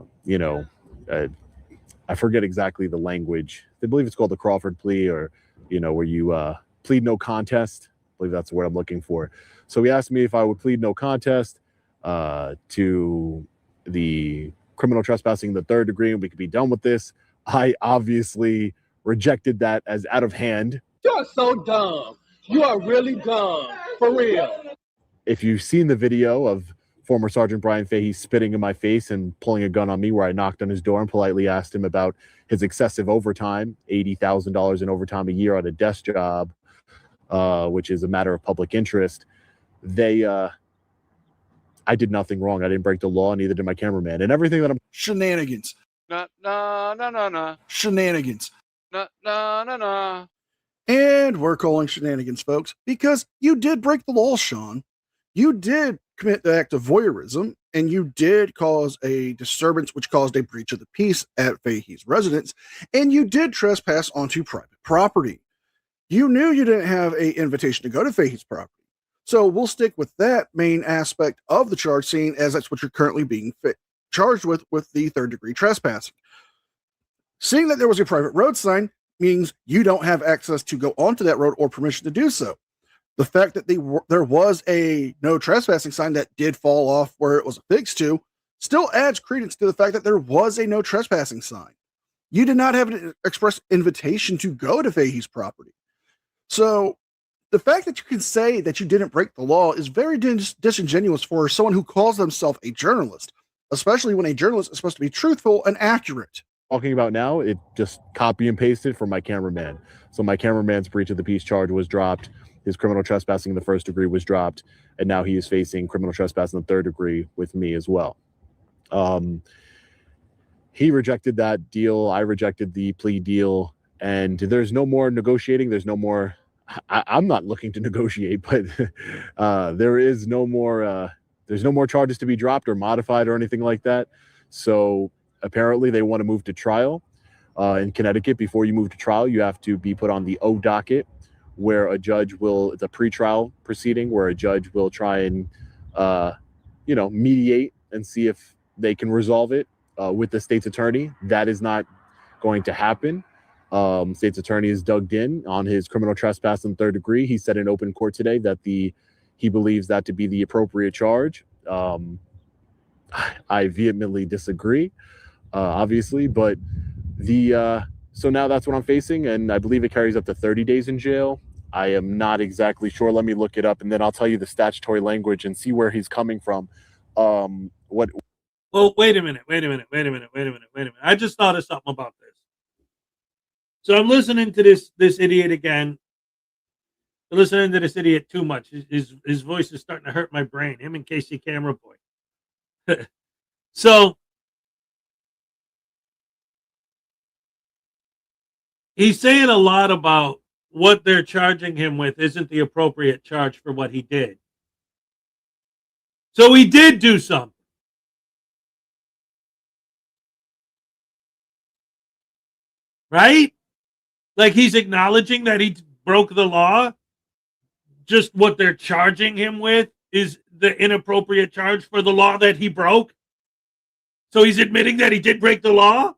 forget exactly the language. I believe it's called the Crawford plea, or, where you plead no contest. I believe that's the word I'm looking for. So he asked me if I would plead no contest to the criminal trespassing in the third degree, and we could be done with this. I obviously rejected that as out of hand. You're so dumb. You are really dumb. For real. If you've seen the video of former Sergeant Brian Fahey spitting in my face and pulling a gun on me, where I knocked on his door and politely asked him about his excessive overtime, $80,000 in overtime a year on a desk job, which is a matter of public interest. I did nothing wrong. I didn't break the law, neither did my cameraman. And everything that I'm Shenanigans. No. Shenanigans. No. And we're calling shenanigans, folks, because you did break the law, Sean. You did commit the act of voyeurism, and you did cause a disturbance which caused a breach of the peace at Fahey's residence, and you did trespass onto private property. You knew you didn't have an invitation to go to Fahey's property. So we'll stick with that main aspect of the charge, seeing as that's what you're currently being charged with the third-degree trespassing. Seeing that there was a private road sign means you don't have access to go onto that road or permission to do so. The fact that there was a no trespassing sign that did fall off where it was affixed to still adds credence to the fact that there was a no trespassing sign. You did not have an express invitation to go to Fahey's property. So the fact that you can say that you didn't break the law is very disingenuous for someone who calls themselves a journalist, especially when a journalist is supposed to be truthful and accurate. talking about now, it just copy and pasted from my cameraman. So my cameraman's breach of the peace charge was dropped. His criminal trespassing in the first degree was dropped. And now he is facing criminal trespass in the third degree with me as well. He rejected that deal. I rejected the plea deal. And there's no more negotiating. There's no more. I'm not looking to negotiate, but there's no more charges to be dropped or modified or anything like that. So apparently they want to move to trial in Connecticut. Before you move to trial, you have to be put on the O docket, where a judge will, it's a pretrial proceeding where a judge will try and, mediate and see if they can resolve it with the state's attorney. That is not going to happen. State's attorney is dug in on his criminal trespass in third degree. He said in open court today that he believes that to be the appropriate charge. I vehemently disagree, obviously, but so now that's what I'm facing, and I believe it carries up to 30 days in jail. I am not exactly sure. Let me look it up, and then I'll tell you the statutory language and see where he's coming from. Well, wait a minute. I just thought of something about this. So I'm listening to this idiot again. I'm listening to this idiot too much. His voice is starting to hurt my brain. Him and Casey Camera Boy. So he's saying a lot about what they're charging him with isn't the appropriate charge for what he did. So he did do something. Right? Like he's acknowledging that he broke the law. Just what they're charging him with is the inappropriate charge for the law that he broke. So he's admitting that he did break the law.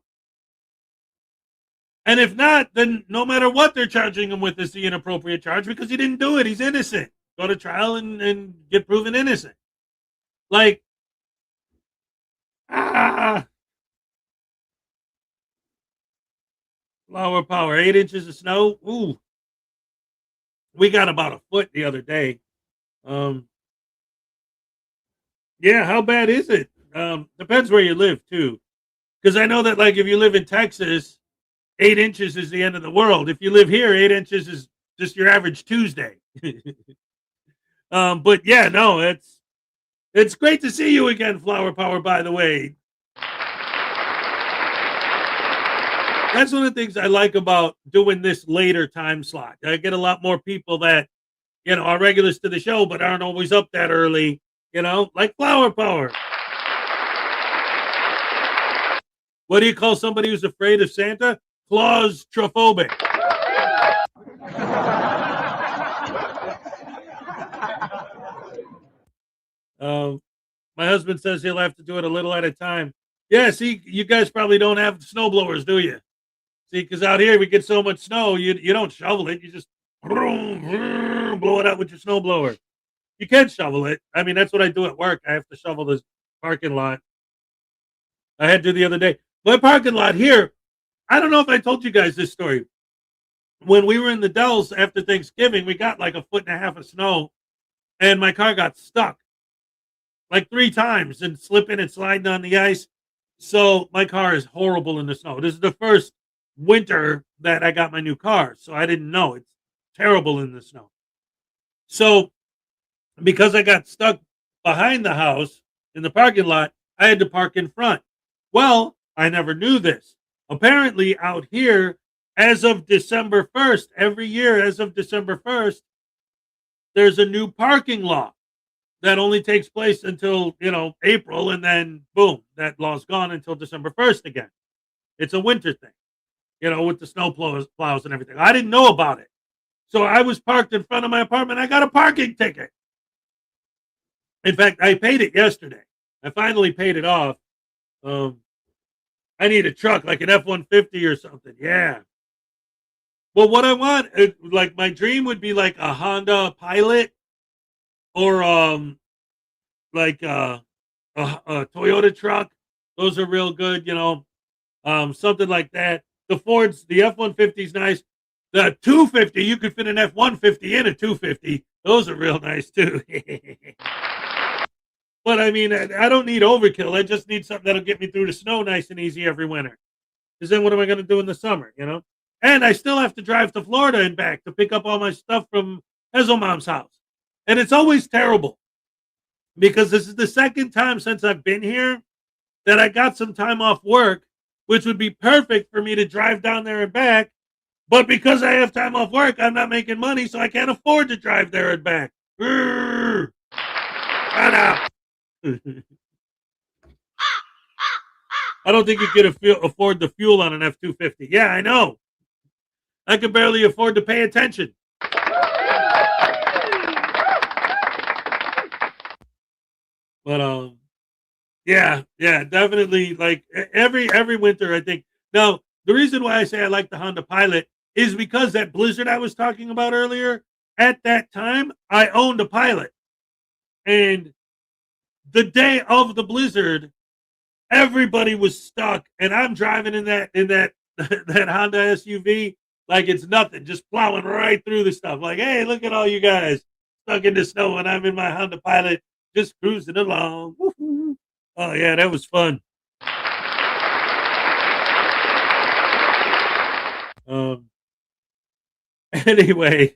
And if not, then no matter what they're charging him with is the inappropriate charge because he didn't do it. He's innocent. Go to trial and get proven innocent. Like, flower power, 8 inches of snow. Ooh. We got about a foot the other day. Yeah, how bad is it? Depends where you live too. Because I know that like if you live in Texas, 8 inches is the end of the world. If you live here, 8 inches is just your average Tuesday. But yeah, no, it's great to see you again, Flower Power, by the way. That's one of the things I like about doing this later time slot. I get a lot more people that, are regulars to the show, but aren't always up that early, like Flower Power. What do you call somebody who's afraid of Santa? Claustrophobic. My husband says he'll have to do it a little at a time. Yeah, see, you guys probably don't have snowblowers, do you? See, because out here we get so much snow, you don't shovel it. You just blow it out with your snowblower. You can shovel it. I mean, that's what I do at work. I have to shovel this parking lot. I had to the other day. My parking lot here, I don't know if I told you guys this story. When we were in the Dells after Thanksgiving, we got like 1.5 feet of snow, and my car got stuck like 3 times and slipping and sliding on the ice. So my car is horrible in the snow. This is the first winter that I got my new car, so I didn't know. It's terrible in the snow. So because I got stuck behind the house in the parking lot, I had to park in front. Well, I never knew this. Apparently, out here, as of December 1st, every year as of December 1st, there's a new parking law that only takes place until, April, and then boom, that law's gone until December 1st again. It's a winter thing, with the snow plows and everything. I didn't know about it. So I was parked in front of my apartment. I got a parking ticket. In fact, I paid it yesterday. I finally paid it off. I need a truck, like an F-150 or something. Yeah. Well, what I want, like my dream would be like a Honda Pilot or like a Toyota truck. Those are real good, something like that. The Fords, the F-150 is nice. The 250, you could fit an F-150 in a 250. Those are real nice too. But I mean, I don't need overkill. I just need something that'll get me through the snow nice and easy every winter. Because then what am I going to do in the summer, And I still have to drive to Florida and back to pick up all my stuff from Hezelmom's house. And it's always terrible because this is the second time since I've been here that I got some time off work, which would be perfect for me to drive down there and back. But because I have time off work, I'm not making money, so I can't afford to drive there and back. Shut up. I don't think you could afford the fuel on an F-250. Yeah, I know. I can barely afford to pay attention. But yeah, definitely. Like every winter, I think. Now, the reason why I say I like the Honda Pilot is because that blizzard I was talking about earlier. At that time, I owned a Pilot, and the day of the blizzard, everybody was stuck, and I'm driving in that that Honda SUV like it's nothing, just plowing right through the stuff. Like, hey, look at all you guys stuck in the snow, and I'm in my Honda Pilot just cruising along. Woo-hoo. Oh yeah, that was fun. Anyway,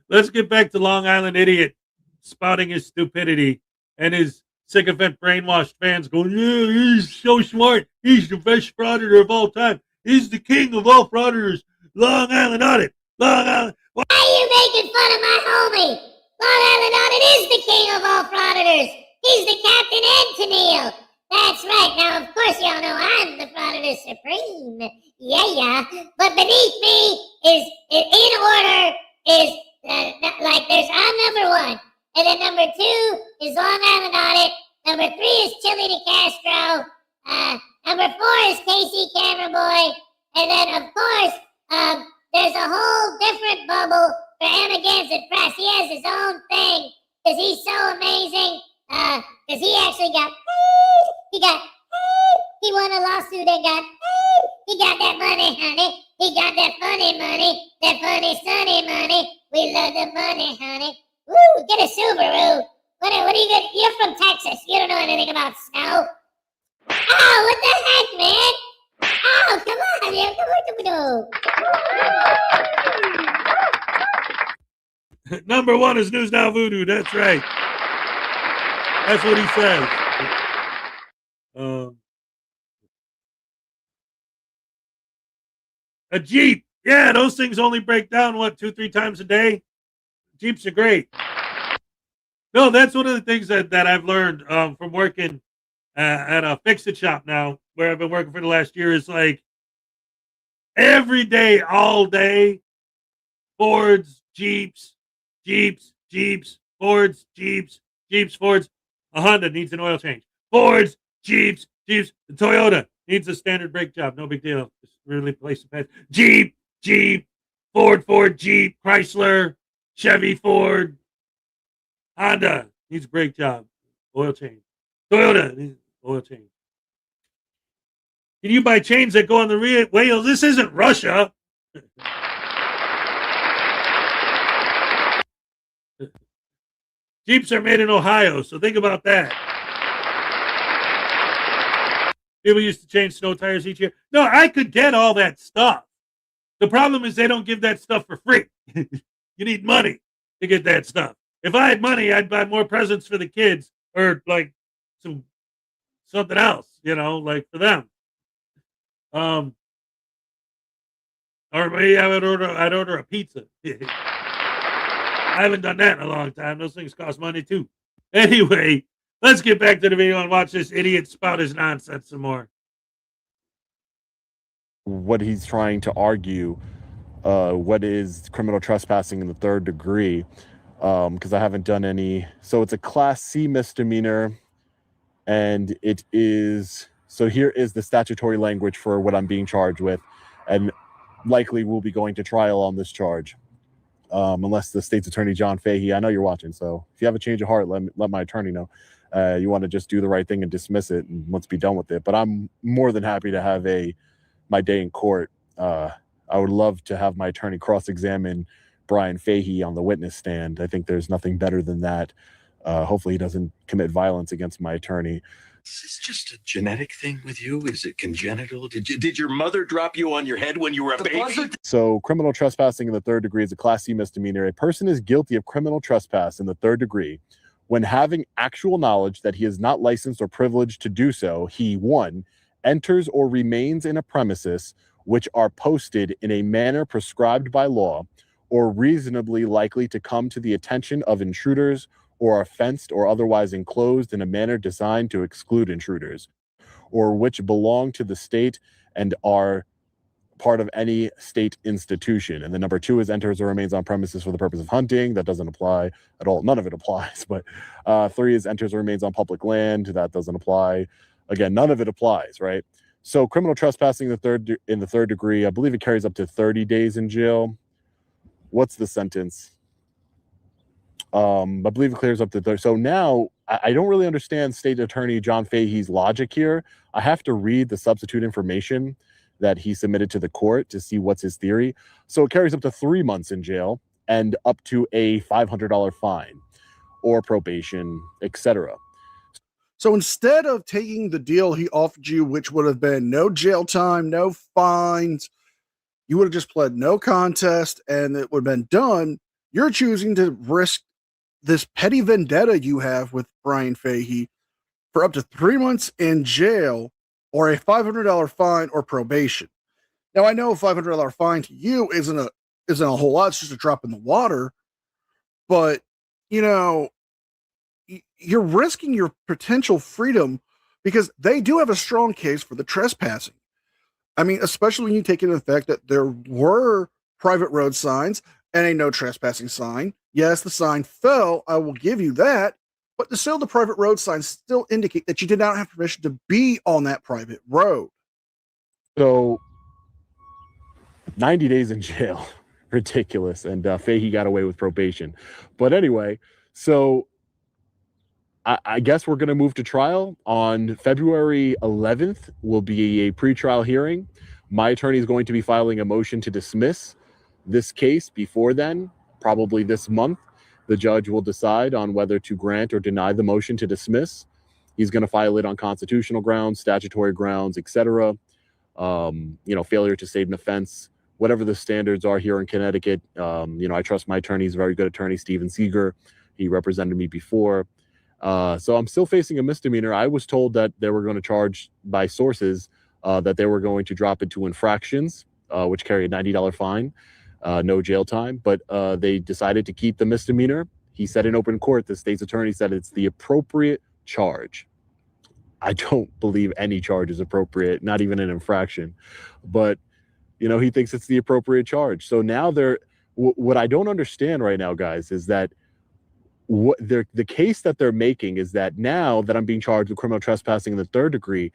let's get back to Long Island Idiot spouting his stupidity and his sycophant brainwashed fans going, yeah, he's so smart. He's the best frauditor of all time. He's the king of all frauditors. Long Island Audit. Long Island. Why are you making fun of my homie? Long Island Audit is the king of all frauditors. He's the Captain Antonio. That's right. Now, of course, y'all know I'm the Frauditor Supreme. Yeah. But beneath me is, in order, is, like, there's I'm number one. And then number two is Long Island Audit. Number three is Chili de Castro. Number four is Casey Camera Boy. And then, of course, there's a whole different bubble for Amagansett Press. He has his own thing because he's so amazing. Because he actually got paid. He won a lawsuit and got paid. He got that money, honey. He got that funny money. That funny, sunny money. We love the money, honey. Woo, get a Subaru. What are you good? You're from Texas. You don't know anything about snow. Oh, what the heck, man? Oh, come on, man. Number one is News Now Voodoo. That's right. That's what he says. A Jeep. Yeah, those things only break down, 2-3 times a day? Jeeps are great. No, that's one of the things that I've learned from working at a fix-it shop now, where I've been working for the last year, is like every day, all day, Fords, Jeeps, Fords, Jeeps, Fords. A Honda needs an oil change. Fords, Jeeps. The Toyota needs a standard brake job. No big deal. Just really place the pads. Jeep, Ford, Jeep, Chrysler, Chevy, Ford, Honda needs a brake job. Oil change. Toyota needs oil change. Can you buy chains that go on the rear wheels? This isn't Russia. Jeeps are made in Ohio, so think about that. People used to change snow tires each year. No, I could get all that stuff. The problem is they don't give that stuff for free. You need money to get that stuff. If I had money, I'd buy more presents for the kids, or like something else, like for them. Or maybe I'd order a pizza. I haven't done that in a long time. Those things cost money too. Anyway, let's get back to the video and watch this idiot spout his nonsense some more. What he's trying to argue, what is criminal trespassing in the third degree, because I haven't done any. So it's a Class C misdemeanor, and it is, so here is the statutory language for what I'm being charged with, and likely will be going to trial on this charge, unless the state's attorney, John Fahey, I know you're watching, so if you have a change of heart, let my attorney know. You want to just do the right thing and dismiss it, and let's be done with it. But I'm more than happy to have my day in court. I would love to have my attorney cross-examine Brian Fahey on the witness stand. I think there's nothing better than that. Hopefully he doesn't commit violence against my attorney. Is this just a genetic thing with you? Is it congenital? Did your mother drop you on your head when you were a baby? So criminal trespassing in the third degree is a Class C misdemeanor. A person is guilty of criminal trespass in the third degree when having actual knowledge that he is not licensed or privileged to do so, he, 1, enters or remains in a premises which are posted in a manner prescribed by law or reasonably likely to come to the attention of intruders, or are fenced or otherwise enclosed in a manner designed to exclude intruders, or which belong to the state and are part of any state institution. And then number 2 is enters or remains on premises for the purpose of hunting. That doesn't apply at all. None of it applies. But 3 is enters or remains on public land. That doesn't apply. Again, none of it applies, right? So criminal trespassing in the third degree, I believe it carries up to 30 days in jail. What's the sentence? I believe it clears up to 30. So now I don't really understand State Attorney John Fahey's logic here. I have to read the substitute information that he submitted to the court to see what's his theory. So it carries up to 3 months in jail and up to a $500 fine or probation, etc. So instead of taking the deal he offered you, which would have been no jail time, no fines, you would have just pled no contest and it would have been done. You're choosing to risk this petty vendetta you have with Brian Fahey for up to 3 months in jail or a $500 fine or probation. Now, I know a $500 fine to you isn't a whole lot. It's just a drop in the water, but you're risking your potential freedom because they do have a strong case for the trespassing. I mean, especially when you take into effect that there were private road signs and a no trespassing sign. Yes, the sign fell. I will give you that. But still, the private road signs still indicate that you did not have permission to be on that private road. So 90 days in jail. Ridiculous. And Fahey got away with probation. But anyway, so I guess we're going to move to trial. On February 11th will be a pretrial hearing. My attorney is going to be filing a motion to dismiss this case before then, probably this month. The judge will decide on whether to grant or deny the motion to dismiss. He's going to file it on constitutional grounds, statutory grounds, etc. Failure to state an offense, whatever the standards are here in Connecticut. I trust my attorney. He's a very good attorney, Steven Seeger. He represented me before. So I'm still facing a misdemeanor. I was told that they were going to charge by sources that they were going to drop it to infractions, which carry a $90 fine, no jail time. But they decided to keep the misdemeanor. He said in open court, the state's attorney said it's the appropriate charge. I don't believe any charge is appropriate, not even an infraction. But, he thinks it's the appropriate charge. So now what I don't understand right now, guys, is that the case that they're making is that now that I'm being charged with criminal trespassing in the third degree,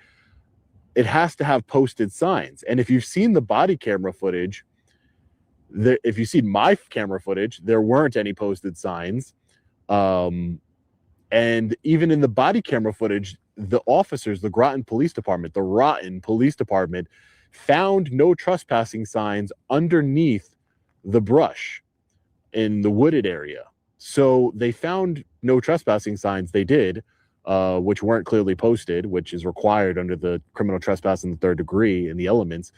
it has to have posted signs. And if you've seen the body camera footage, if you've seen my camera footage, there weren't any posted signs. And even in the body camera footage, the officers, the rotten police department, found no trespassing signs underneath the brush in the wooded area. So they found no trespassing signs. They did, which weren't clearly posted, which is required under the criminal trespass in the third degree in the elements.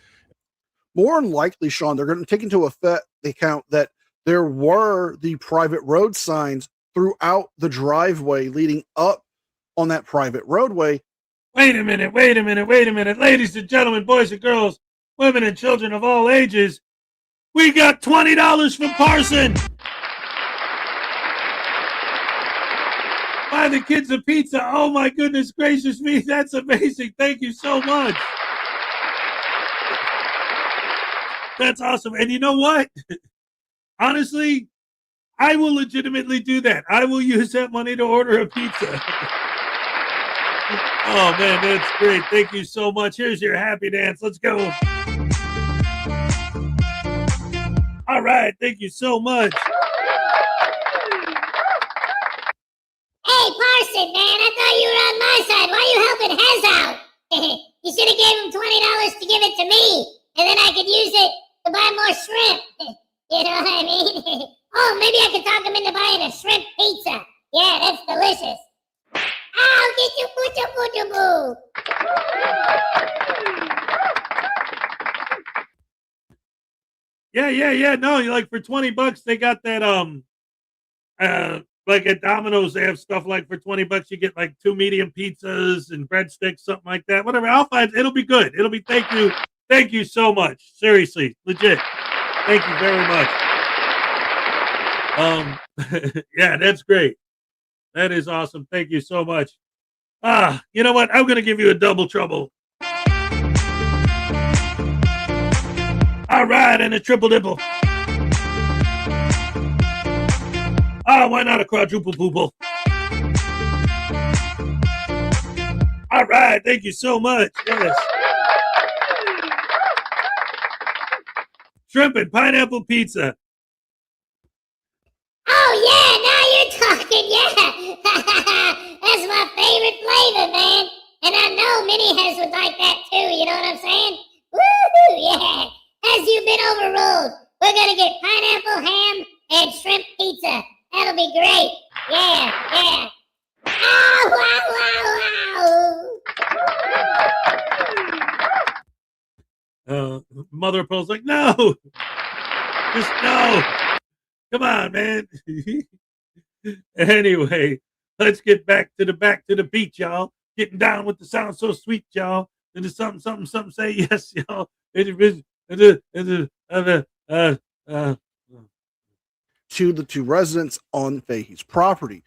More than likely, Sean, they're going to take into account that there were the private road signs throughout the driveway leading up on that private roadway. Wait a minute. Ladies and gentlemen, boys and girls, women and children of all ages, we got $20 from Parson. Buy the kids a pizza. Oh my goodness gracious me. That's amazing. Thank you so much. That's awesome. And you know what? Honestly, I will legitimately do that. I will use that money to order a pizza. Oh man, that's great. Thank you so much. Here's your happy dance. Let's go. All right. Thank you so much. Hey, Parson, man, I thought you were on my side. Why are you helping Hez out? You should have gave him $20 to give it to me, and then I could use it to buy more shrimp. You know what I mean? Oh, maybe I could talk him into buying a shrimp pizza. Yeah, that's delicious. I'll get you boo. Yeah. No, like for $20, they got that like at Domino's, they have stuff like for $20 you get like 2 medium pizzas and breadsticks, something like that. Whatever. I'll find it'll be good. It'll be thank you so much. Seriously, legit. Thank you very much. Yeah, that's great. That is awesome. Thank you so much. You know what? I'm gonna give you a double trouble. All right, and a triple dipple. Why not a quadruple poople? All right, thank you so much. Yes. Shrimp and pineapple pizza. Oh, yeah, now you're talking, yeah. That's my favorite flavor, man. And I know Mini Hez would like that too, you know what I'm saying? Woohoo, yeah. As you've been overruled, we're going to get pineapple, ham, and shrimp pizza. That'll be great. Yeah. Ow, Mother of Pearl's like, no. Just no. Come on, man. Anyway, let's get back to the beat, y'all. Getting down with the sound so sweet, y'all. And there's something, say yes, y'all. To the 2 residents on Fahey's property.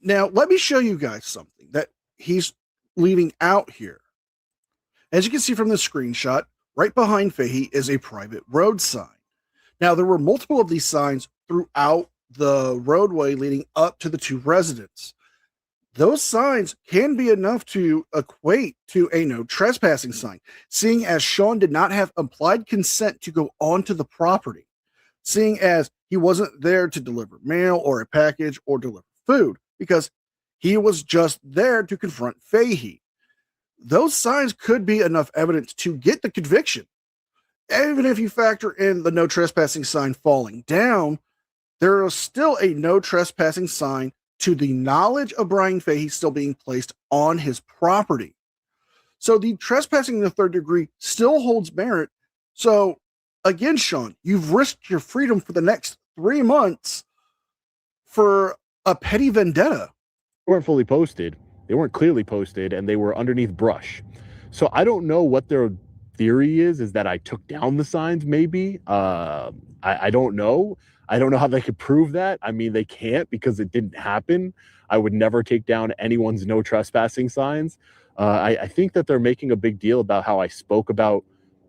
Now, let me show you guys something that he's leaving out here. As you can see from the screenshot, right behind Fahey is a private road sign. Now, there were multiple of these signs throughout the roadway leading up to the 2 residents. Those signs can be enough to equate to a no trespassing sign, seeing as Sean did not have implied consent to go onto the property, seeing as he wasn't there to deliver mail or a package or deliver food, because he was just there to confront Fahey. Those signs could be enough evidence to get the conviction. Even if you factor in the no trespassing sign falling down, there is still a no trespassing sign to the knowledge of Brian Fahey still being placed on his property. So the trespassing in the 3rd degree still holds merit. So again, Sean, you've risked your freedom for the next 3 months for a petty vendetta. They weren't fully posted. They weren't clearly posted, and they were underneath brush. So I don't know what their theory is that I took down the signs, maybe. I don't know. I don't know how they could prove that. I mean, they can't because it didn't happen. I would never take down anyone's no trespassing signs. I think that they're making a big deal about how I spoke about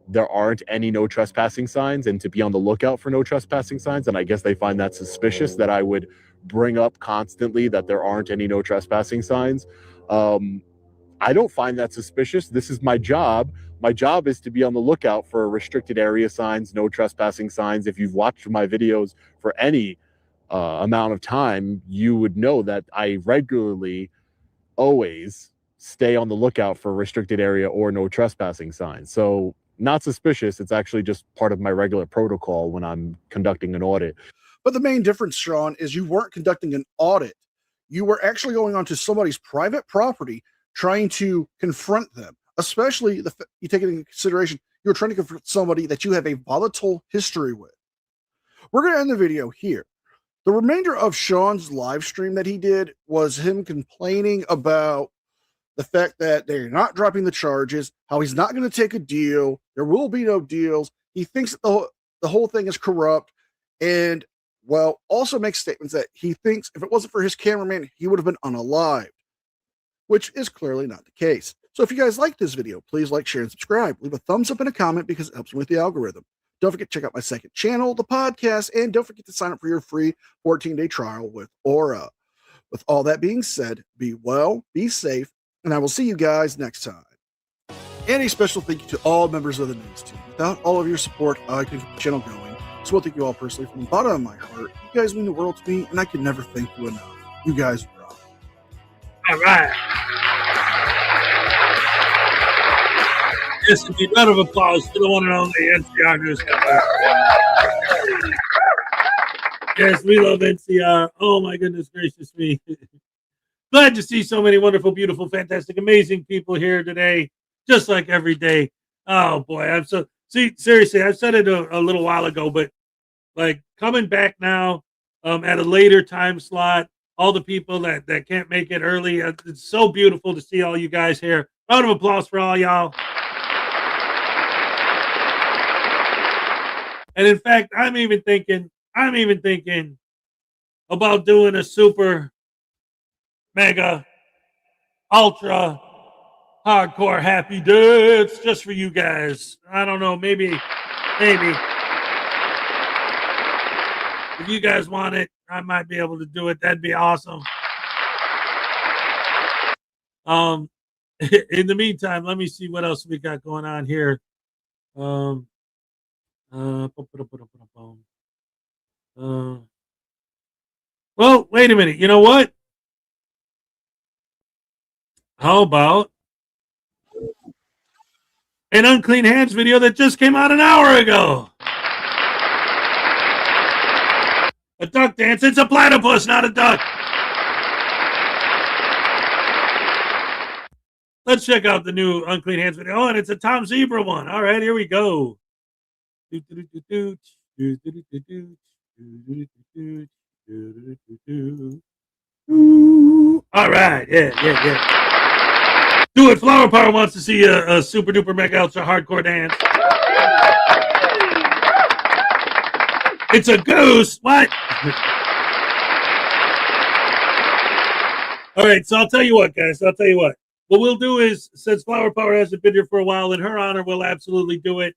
there aren't any no trespassing signs and to be on the lookout for no trespassing signs. And I guess they find that suspicious that I would bring up constantly that there aren't any no trespassing signs. I don't find that suspicious. This is my job. My job is to be on the lookout for restricted area signs, no trespassing signs. If you've watched my videos for any amount of time, you would know that I regularly, always stay on the lookout for restricted area or no trespassing signs. So not suspicious. It's actually just part of my regular protocol when I'm conducting an audit. But the main difference, Sean, is you weren't conducting an audit. You were actually going onto somebody's private property trying to confront them, especially you take it into consideration, you're trying to confront somebody that you have a volatile history with. We're going to end the video here. The remainder of Sean's live stream that he did was him complaining about the fact that they're not dropping the charges, how he's not going to take a deal, there will be no deals. He thinks that the whole thing is corrupt, and, well, also makes statements that he thinks if it wasn't for his cameraman, he would have been unalived, which is clearly not the case. So if you guys like this video, please like, share, and subscribe. Leave a thumbs up and a comment because it helps me with the algorithm. Don't forget to check out my second channel, the podcast, and don't forget to sign up for your free 14-day trial with Aura. With all that being said, be well, be safe, and I will see you guys next time. And a special thank you to all members of the news team. Without all of your support, I couldn't keep the channel going. So I'll thank you all personally from the bottom of my heart. You guys mean the world to me, and I can never thank you enough. You guys rock. All right. Yes, indeed. Round of applause to the one and only NCR News Network. Yes, we love NCR. Oh, my goodness gracious me. Glad to see so many wonderful, beautiful, fantastic, amazing people here today, just like every day. Oh, boy. Seriously, I said it a little while ago, but like coming back now at a later time slot, all the people that can't make it early, it's so beautiful to see all you guys here. Round of applause for all y'all. And in fact, I'm even thinking about doing a super, mega, ultra, hardcore happy dance just for you guys. I don't know, maybe. If you guys want it, I might be able to do it. That'd be awesome. In the meantime, let me see what else we got going on here. Well, wait a minute. You know what? How about an Unclean Hands video that just came out an hour ago? A duck dance. It's a platypus, not a duck. Let's check out the new Unclean Hands video. Oh, and it's a Tom Zebra one. All right, here we go. All right, yeah. Do it. Flower Power wants to see a super duper mega ultra hardcore dance. It's a goose. What? All right, so I'll tell you what, guys. What we'll do is, since Flower Power hasn't been here for a while, in her honor, we'll absolutely do it.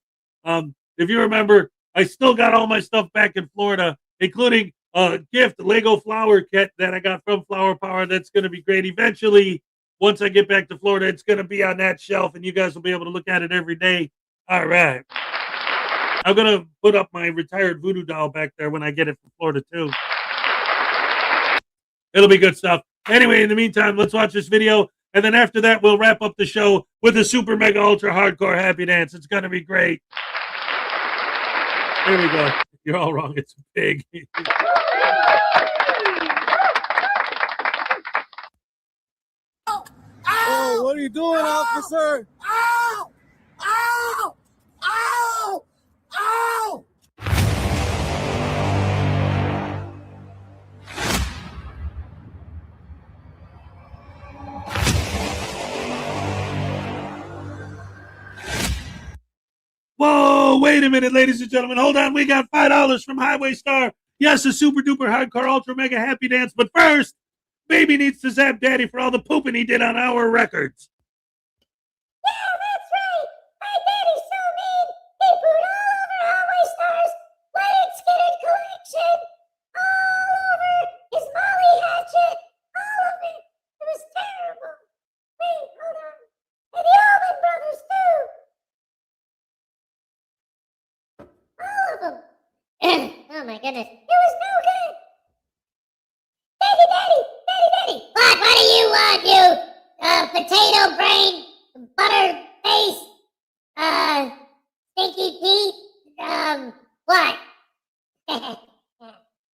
If you remember, I still got all my stuff back in Florida, including a gift, a Lego flower kit that I got from Flower Power. That's going to be great. Eventually, once I get back to Florida, it's going to be on that shelf, and you guys will be able to look at it every day. All right. I'm going to put up my retired voodoo doll back there when I get it from Florida, too. It'll be good stuff. Anyway, in the meantime, let's watch this video. And then after that, we'll wrap up the show with a super mega ultra hardcore happy dance. It's going to be great. Here we go. You're all wrong. It's a pig. Oh, what are you doing, officer? Ow! Ow! Ow! Ow! Whoa, wait a minute, ladies and gentlemen. Hold on. We got $5 from Highway Star. Yes, a super duper hardcore ultra mega happy dance. But first, baby needs to zap daddy for all the pooping he did on our records. Yeah, that's right. My daddy's so mean. He put all over Highway Star's light skinned collection. All over his Molly hatchet. All of it. It was terrible. Wait, hold on. And the Allman Brothers, too. All of them. Oh, my goodness. It was no good. Daddy. What do you want, you potato brain, butter face, stinky Pete? What?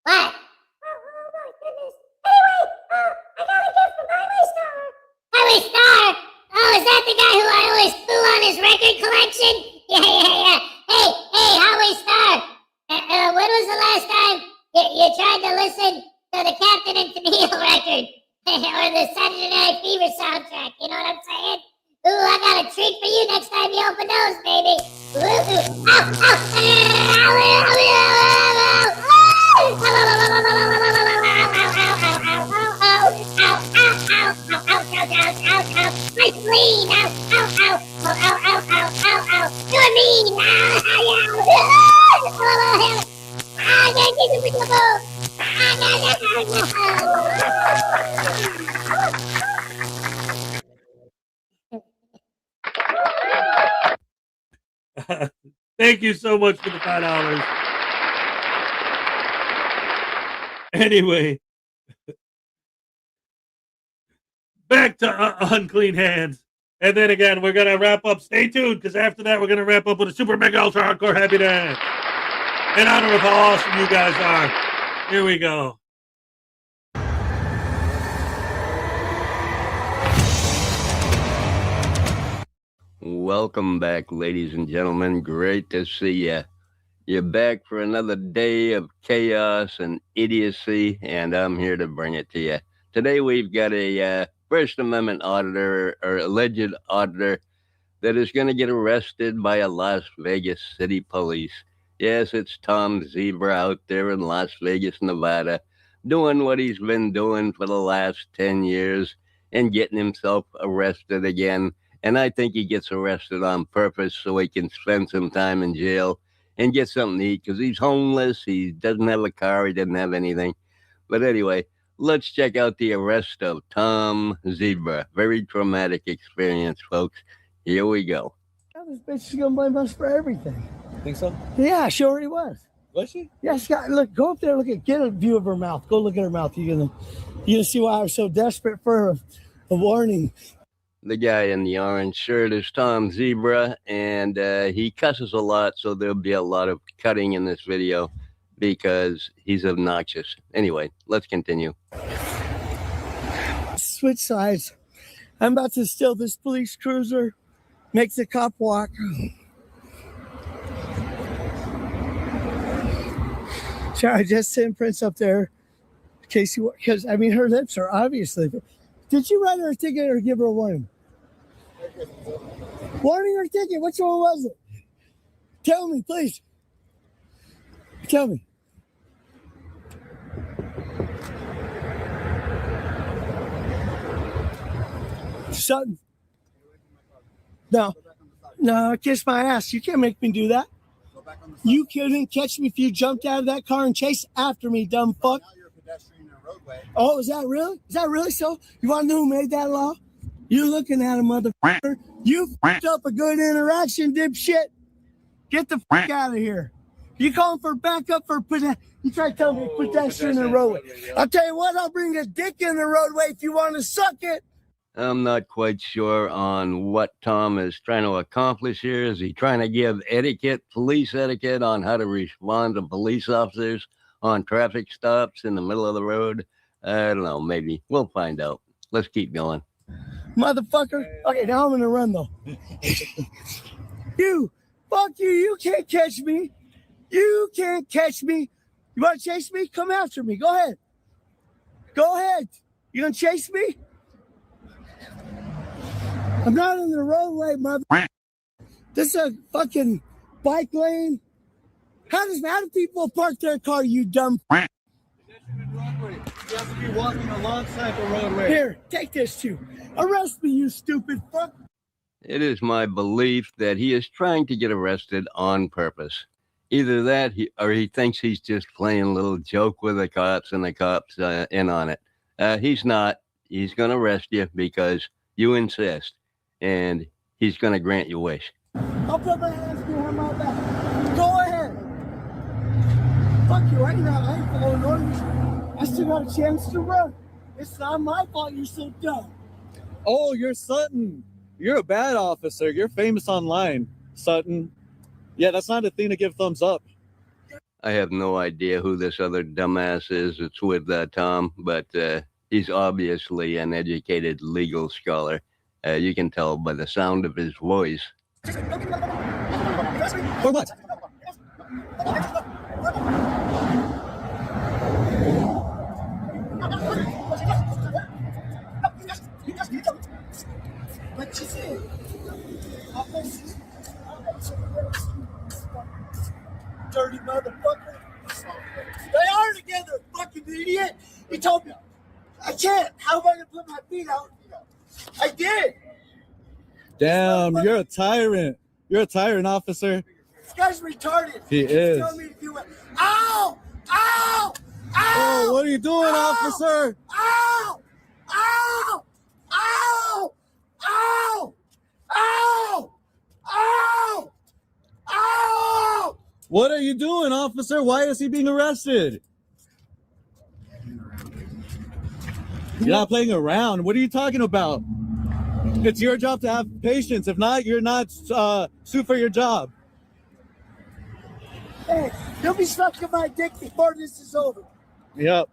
What? Oh my goodness. Anyway, I got a gift from Highway Star. Highway Star? Oh, is that the guy who I always flew on his record collection? Yeah. Hey, Highway Star. When was the last time you tried to listen or the Saturday Night Fever soundtrack. You know what I'm saying? Ooh, I got a treat for you next time you open those, baby. My spleen! Ow, ow, ow! Ow, ow, ow, ow, ow, ow! You're mean! Ow, ow, ow! I can't get you with the boat! Thank you so much for the $5. Anyway, back to unclean hands. And then again, we're going to wrap up. Stay tuned, because after that, we're going to wrap up with a super mega ultra hardcore happy dance. In honor of how awesome you guys are. Here we go. Welcome back, ladies and gentlemen. Great to see you. You're back for another day of chaos and idiocy, and I'm here to bring it to you. Today we've got a First Amendment auditor, or alleged auditor, that is going to get arrested by a Las Vegas City Police. Yes, it's Tom Zebra out there in Las Vegas, Nevada, doing what he's been doing for the last 10 years and getting himself arrested again. And I think he gets arrested on purpose so he can spend some time in jail and get something to eat, because he's homeless, he doesn't have a car, he doesn't have anything. But anyway, let's check out the arrest of Tom Zebra. Very traumatic experience, folks. Here we go. This bitch is gonna blame us for everything. Think so? Yeah, she already was. Was she? Yeah, Scott, look, go up there, get a view of her mouth. Go look at her mouth. You're gonna see why I was so desperate for a warning. The guy in the orange shirt is Tom Zebra, and he cusses a lot, so there'll be a lot of cutting in this video because he's obnoxious. Anyway, let's continue. Switch sides. I'm about to steal this police cruiser. Makes the cop walk. Sorry, I just sent Prince up there in case you, because I mean her lips are obviously. Did you write her a ticket or give her a warning? Warning or ticket? Which one was it? Tell me, please. Tell me. Sutton. No, kiss my ass. You can't make me do that. You couldn't catch me if you jumped out of that car and chased after me, dumb fuck. Oh, is that really? Is that really so? You want to know who made that law? You're looking at a motherfucker. You f***ed up a good interaction, dipshit. Get the fuck out of here. You calling for backup for you try to tell me pedestrian in the roadway. I'll tell you what, I'll bring a dick in the roadway if you want to suck it. I'm not quite sure on what Tom is trying to accomplish here. Is he trying to give police etiquette on how to respond to police officers on traffic stops in the middle of the road? I don't know, maybe. We'll find out. Let's keep going. Motherfucker. Okay, now I'm gonna run though. Fuck you, you can't catch me. You can't catch me. You wanna chase me? Come after me. Go ahead. Go ahead. You gonna chase me? I'm not in the roadway, mother. This is a fucking bike lane. How do people park their car, you dumb? You have to be walking alongside the roadway. Here, take this too. Arrest me, you stupid fuck. It is my belief that he is trying to get arrested on purpose. Either that, or he thinks he's just playing a little joke with the cops, and the cops in on it. He's not. He's going to arrest you because you insist, and he's going to grant your wish. I'll put my hands behind my back. Go ahead. Fuck you right now. I ain't following orders. I still got a chance to run. It's not my fault you're so dumb. Oh, you're Sutton. You're a bad officer. You're famous online, Sutton. Yeah, that's not a thing to give thumbs up. I have no idea who this other dumbass is. It's with Tom, but he's obviously an educated legal scholar. You can tell by the sound of his voice. For what? You told me. I can't. How am I going to put my feet out? I did. Damn, you're a tyrant. You're a tyrant, officer. This guy's retarded. He He's is. telling me to do it. Ow! Ow! Ow! Oh, what are you doing, officer? Ow! Ow! Ow! Ow! Ow! Ow! Ow! What are you doing, officer? Why is he being arrested? You're not playing around. What are you talking about? It's your job to have patience. If not, you're not sued for your job. Hey, you'll be sucking my dick before this is over. Yep.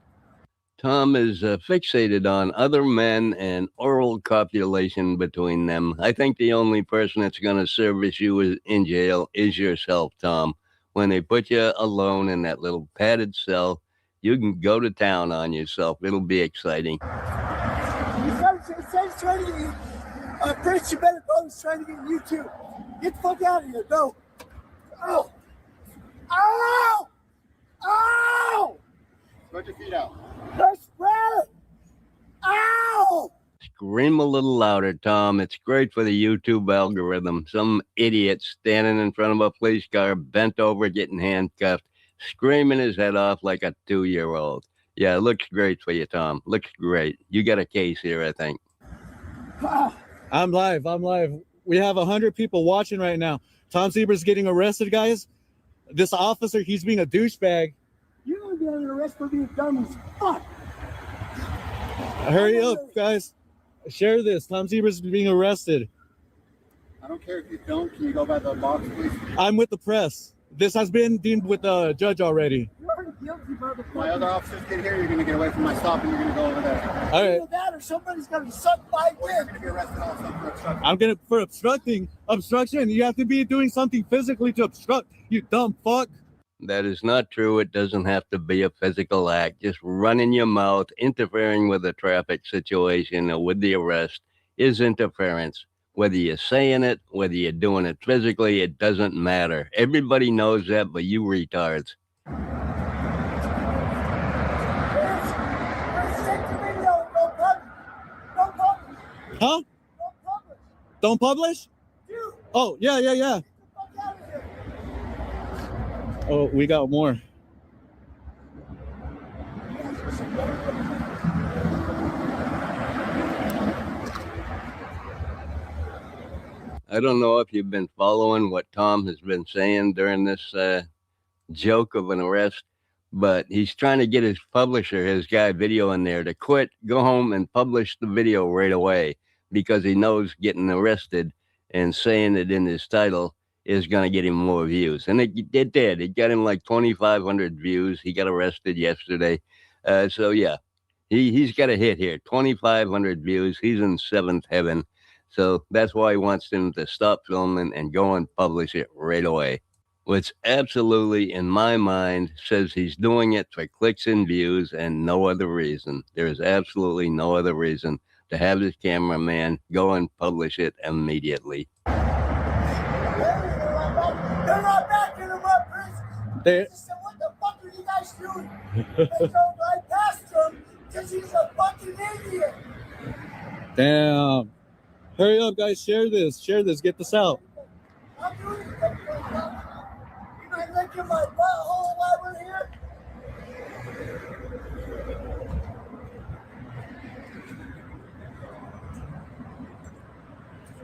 Tom is fixated on other men and oral copulation between them. I think the only person that's going to service you in jail is yourself, Tom. When they put you alone in that little padded cell, you can go to town on yourself. It'll be exciting. He's trying to get you. Prince, you better go. He's trying to get you too. Get the fuck out of here. Go. Oh. Ow! Ow! Put your feet out. They're spread. Ow! Scream a little louder, Tom. It's great for the YouTube algorithm. Some idiot standing in front of a police car, bent over, getting handcuffed, screaming his head off like a 2-year-old. Yeah, it looks great for you, Tom. Looks great. You got a case here, I think. I'm live. We have 100 people watching right now. Tom Zebra's getting arrested, guys. This officer, he's being a douchebag. You're going to be under arrest for being dumb as fuck. Hurry up, guys. Share this. Tom Zebra's being arrested. I don't care if you don't. Can you go by the box, please? I'm with the press. This has been deemed with the judge already. You're already guilty, motherfucker. My other officers get here, you're going to get away from my stop and you're going to go over there. All right. Either that or somebody's going to be sucked by You're wind. going to be arrested also for obstruction. I'm gonna for obstruction. You have to be doing something physically to obstruct. You dumb fuck. That is not true. It doesn't have to be a physical act. Just running your mouth, interfering with a traffic situation or with the arrest is interference. Whether you're saying it, whether you're doing it physically, it doesn't matter. Everybody knows that, but you retards. Huh? Don't publish? Oh, yeah. Oh, we got more. I don't know if you've been following what Tom has been saying during this joke of an arrest, but he's trying to get his publisher, his guy Video in there, to quit, go home and publish the video right away because he knows getting arrested and saying it in his title is going to get him more views. And it did. It got him like 2,500 views. He got arrested yesterday. So, yeah, he's got a hit here. 2,500 views. He's in seventh heaven. So that's why he wants them to stop filming and go and publish it right away. Which absolutely, in my mind, says he's doing it for clicks and views and no other reason. There is absolutely no other reason to have this cameraman go and publish it immediately. They're not backing him up, Chris. They said, what the fuck are you guys doing? They drove right past him because he's a fucking idiot. Damn. Hurry up, guys. Share this. Get this out. I'm doing it. You might look at my butthole while we're here.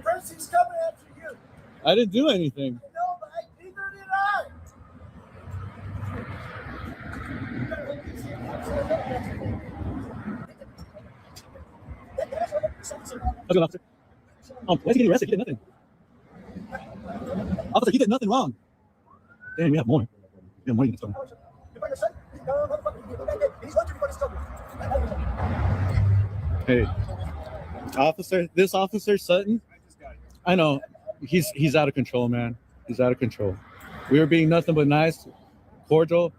Chris, he's coming after you. I didn't do anything. No, but neither did Let's go, officer. Why is he getting arrested? He did nothing. Officer, he did nothing wrong. Damn, we have more. We have more you can stone. Hey, officer, this officer Sutton, I know he's out of control, man. He's out of control. We were being nothing but nice, cordial,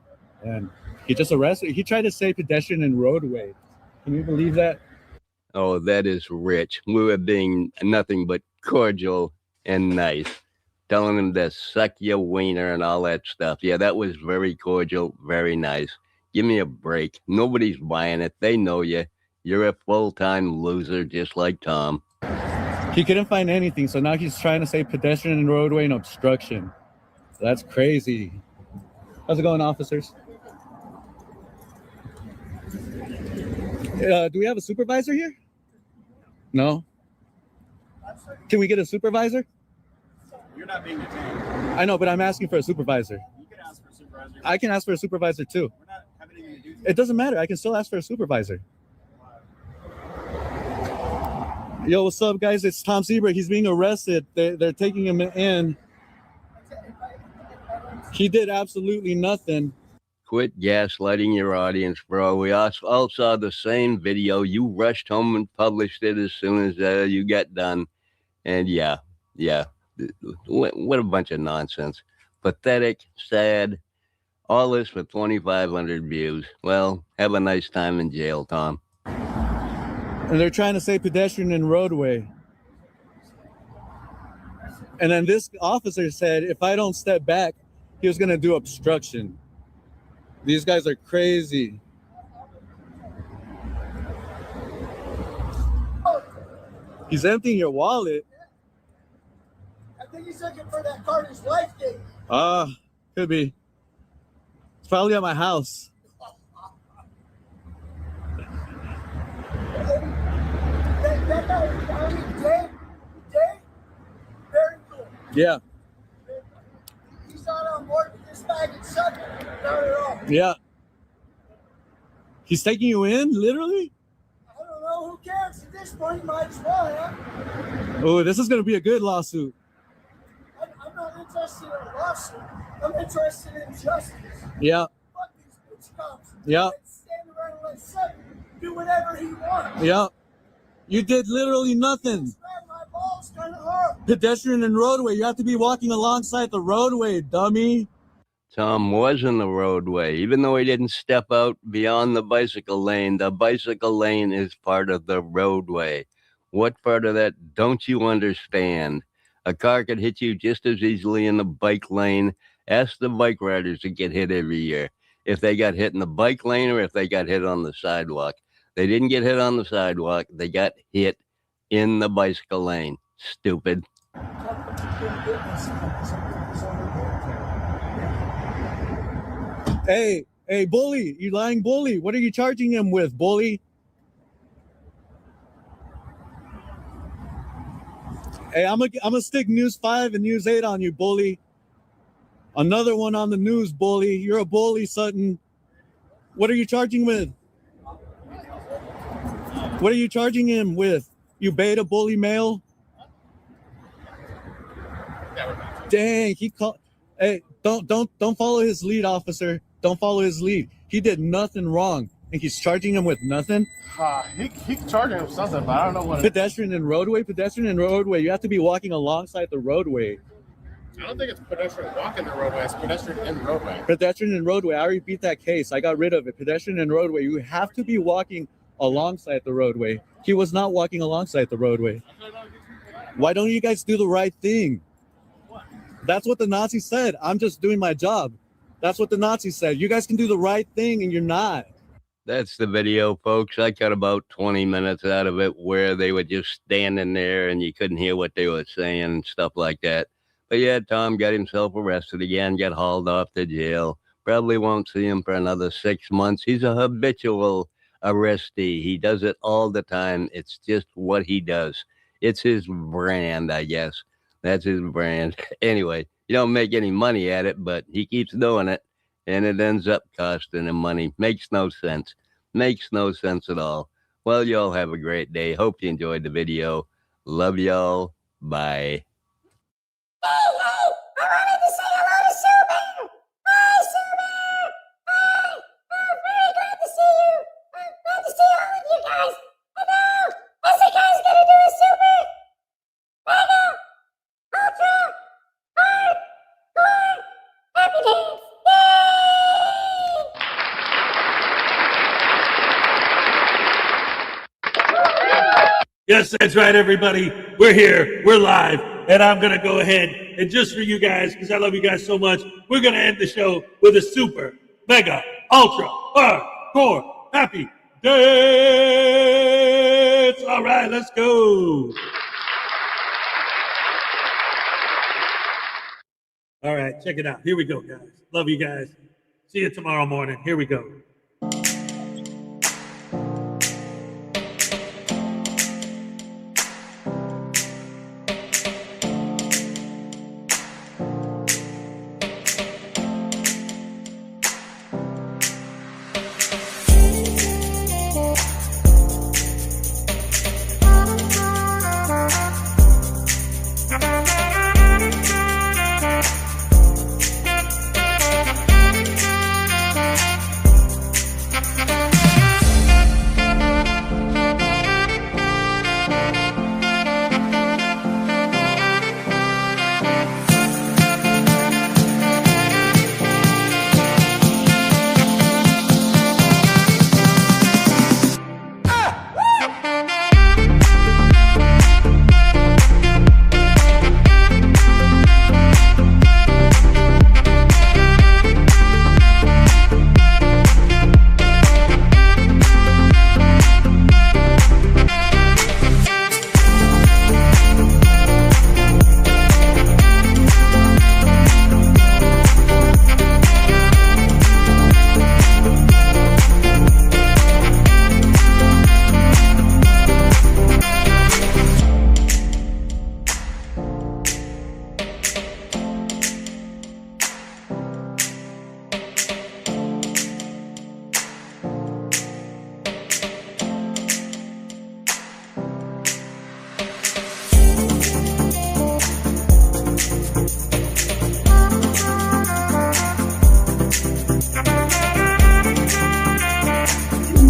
and he just arrested. He tried to say pedestrian and roadway. Can you believe that? Oh, that is rich. We were being nothing but cordial and nice, telling him to suck your wiener and all that stuff. Yeah, that was very cordial, very nice. Give me a break. Nobody's buying it. They know you. You're a full-time loser just like Tom. He couldn't find anything, so now he's trying to say pedestrian and roadway and obstruction. That's crazy. How's it going, officers? Do we have a supervisor here? No? Can we get a supervisor? You're not being detained. I know, but I'm asking for a supervisor. You can ask for a supervisor. I can ask for a supervisor too. We're not having anything to do with It doesn't matter. I can still ask for a supervisor. Yo, what's up, guys? It's Tom Seabrook. He's being arrested. They're taking him in. He did absolutely nothing. Quit gaslighting your audience, bro. We all saw the same video. You rushed home and published it as soon as you got done. And yeah. What a bunch of nonsense. Pathetic, sad. All this for 2,500 views. Well, have a nice time in jail, Tom. And they're trying to say pedestrian and roadway. And then this officer said, if I don't step back, he was going to do obstruction. These guys are crazy. He's emptying your wallet. I think he's looking for that card his wife gave me. Could be. It's probably at my house. That guy, I mean, Jay, very cool. Yeah. He's not on board with this bag and suck it. Not at all. Yeah. He's taking you in, literally? I don't know. Who cares? At this point, might as well, huh? Oh, this is going to be a good lawsuit. I'm not interested in a lawsuit. I'm interested in justice. Yeah. Fuck these bitch cops. Yeah. Let's stand around and let Sutton do whatever he wants. Yeah. You did literally nothing. Grab my balls kind of hard. Pedestrian and roadway. You have to be walking alongside the roadway, dummy. Tom was in the roadway. Even though he didn't step out beyond the bicycle lane is part of the roadway. What part of that don't you understand? A car could hit you just as easily in the bike lane. Ask the bike riders that get hit every year if they got hit in the bike lane or if they got hit on the sidewalk. They didn't get hit on the sidewalk. They got hit in the bicycle lane. Stupid. Hey, bully, you lying bully. What are you charging him with, bully? Hey, I'm gonna stick News 5 and News 8 on you, bully. Another one on the news, bully. You're a bully, Sutton. What are you charging with? What are you charging him with? You beta bully male? Dang, he called. Hey, don't follow his lead, officer. Don't follow his lead. He did nothing wrong, and he's charging him with nothing. He charging him something, but I don't know what. Pedestrian and roadway. You have to be walking alongside the roadway. I don't think it's pedestrian walking the roadway. It's pedestrian in the roadway. Pedestrian and roadway. I already beat that case. I got rid of it. Pedestrian and roadway. You have to be walking alongside the roadway. He was not walking alongside the roadway. Why don't you guys do the right thing? That's what the Nazis said. I'm just doing my job. That's what the Nazis said. You guys can do the right thing, and you're not. That's the video, folks. I cut about 20 minutes out of it where they were just standing there and you couldn't hear what they were saying and stuff like that. But yeah, Tom got himself arrested again, got hauled off to jail. Probably won't see him for another 6 months. He's a habitual arrestee. He does it all the time. It's just what he does. It's his brand, I guess. That's his brand. Anyway, you don't make any money at it, but he keeps doing it, and it ends up costing him money. Makes no sense. Makes no sense at all. Well, y'all have a great day. Hope you enjoyed the video. Love y'all. Bye. Hey, I wanted to say hello to Super. Hi, Super. Hi. Oh, very glad to see you. I'm glad to see all of you guys. Hello. What's the guy's gonna do a Super? Mega. Ultra. Hard. Core. Happy Dance. Yes, that's right, everybody. We're here. We're live. And I'm going to go ahead and just for you guys, because I love you guys so much, we're going to end the show with a super, mega, ultra hardcore happy dance. All right, let's go. All right, check it out. Here we go, guys. Love you guys. See you tomorrow morning. Here we go.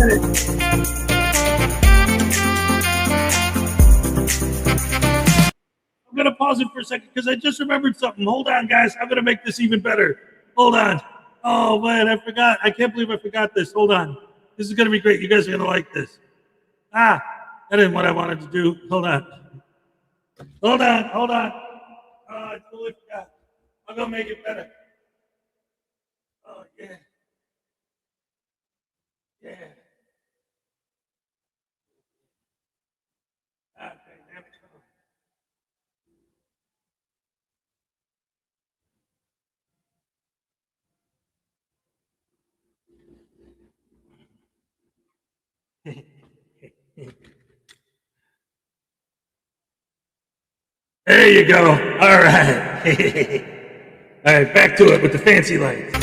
I'm going to pause it for a second because I just remembered something. Hold on, guys. I'm going to make this even better. Hold on. Oh, man, I forgot. I can't believe I forgot this. Hold on. This is going to be great. You guys are going to like this. That isn't what I wanted to do. Hold on. Hold on. Oh, I totally forgot. I'm going to make it better. Oh, yeah. Yeah. Okay, there we go. There you go. All right. All right, back to it with the fancy lights.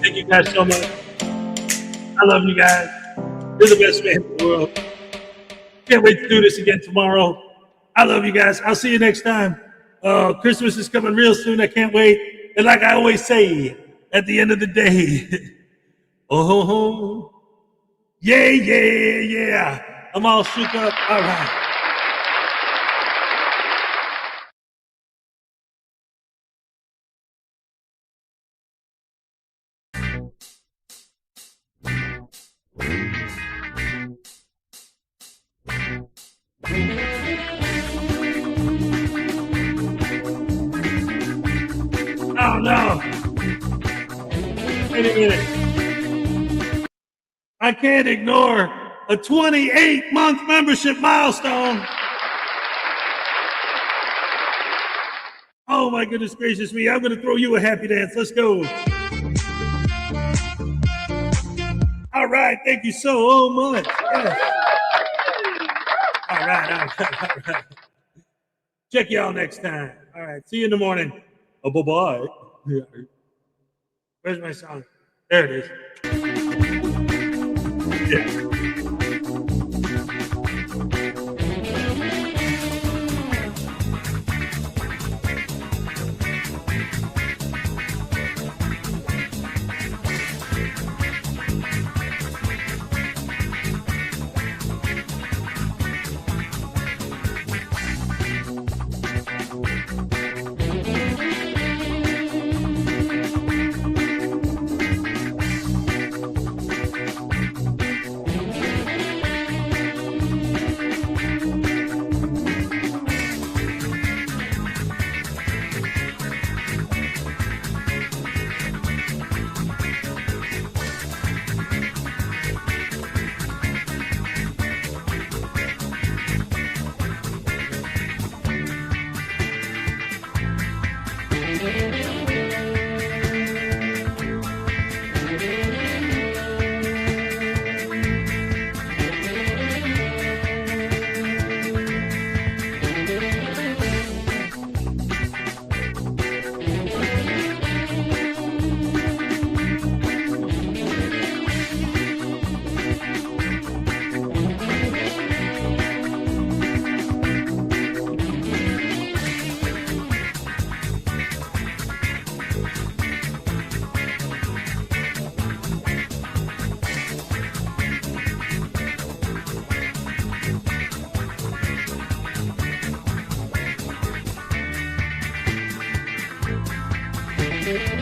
Thank you guys so much. I love you guys. You're the best man in the world. Can't wait to do this again tomorrow. I love you guys. I'll see you next time. Christmas is coming real soon. I can't wait. And like I always say, at the end of the day, oh, yeah, yeah, yeah. I'm all shook up. All right. Oh no! Wait a minute. I can't ignore a 28-month membership milestone. Oh my goodness gracious me. I'm going to throw you a happy dance. Let's go. All right. Thank you so much. Yes. All right. Check y'all next time. All right. See you in the morning. Oh, bye-bye. Where's my song? There it is. Yeah. Thank you.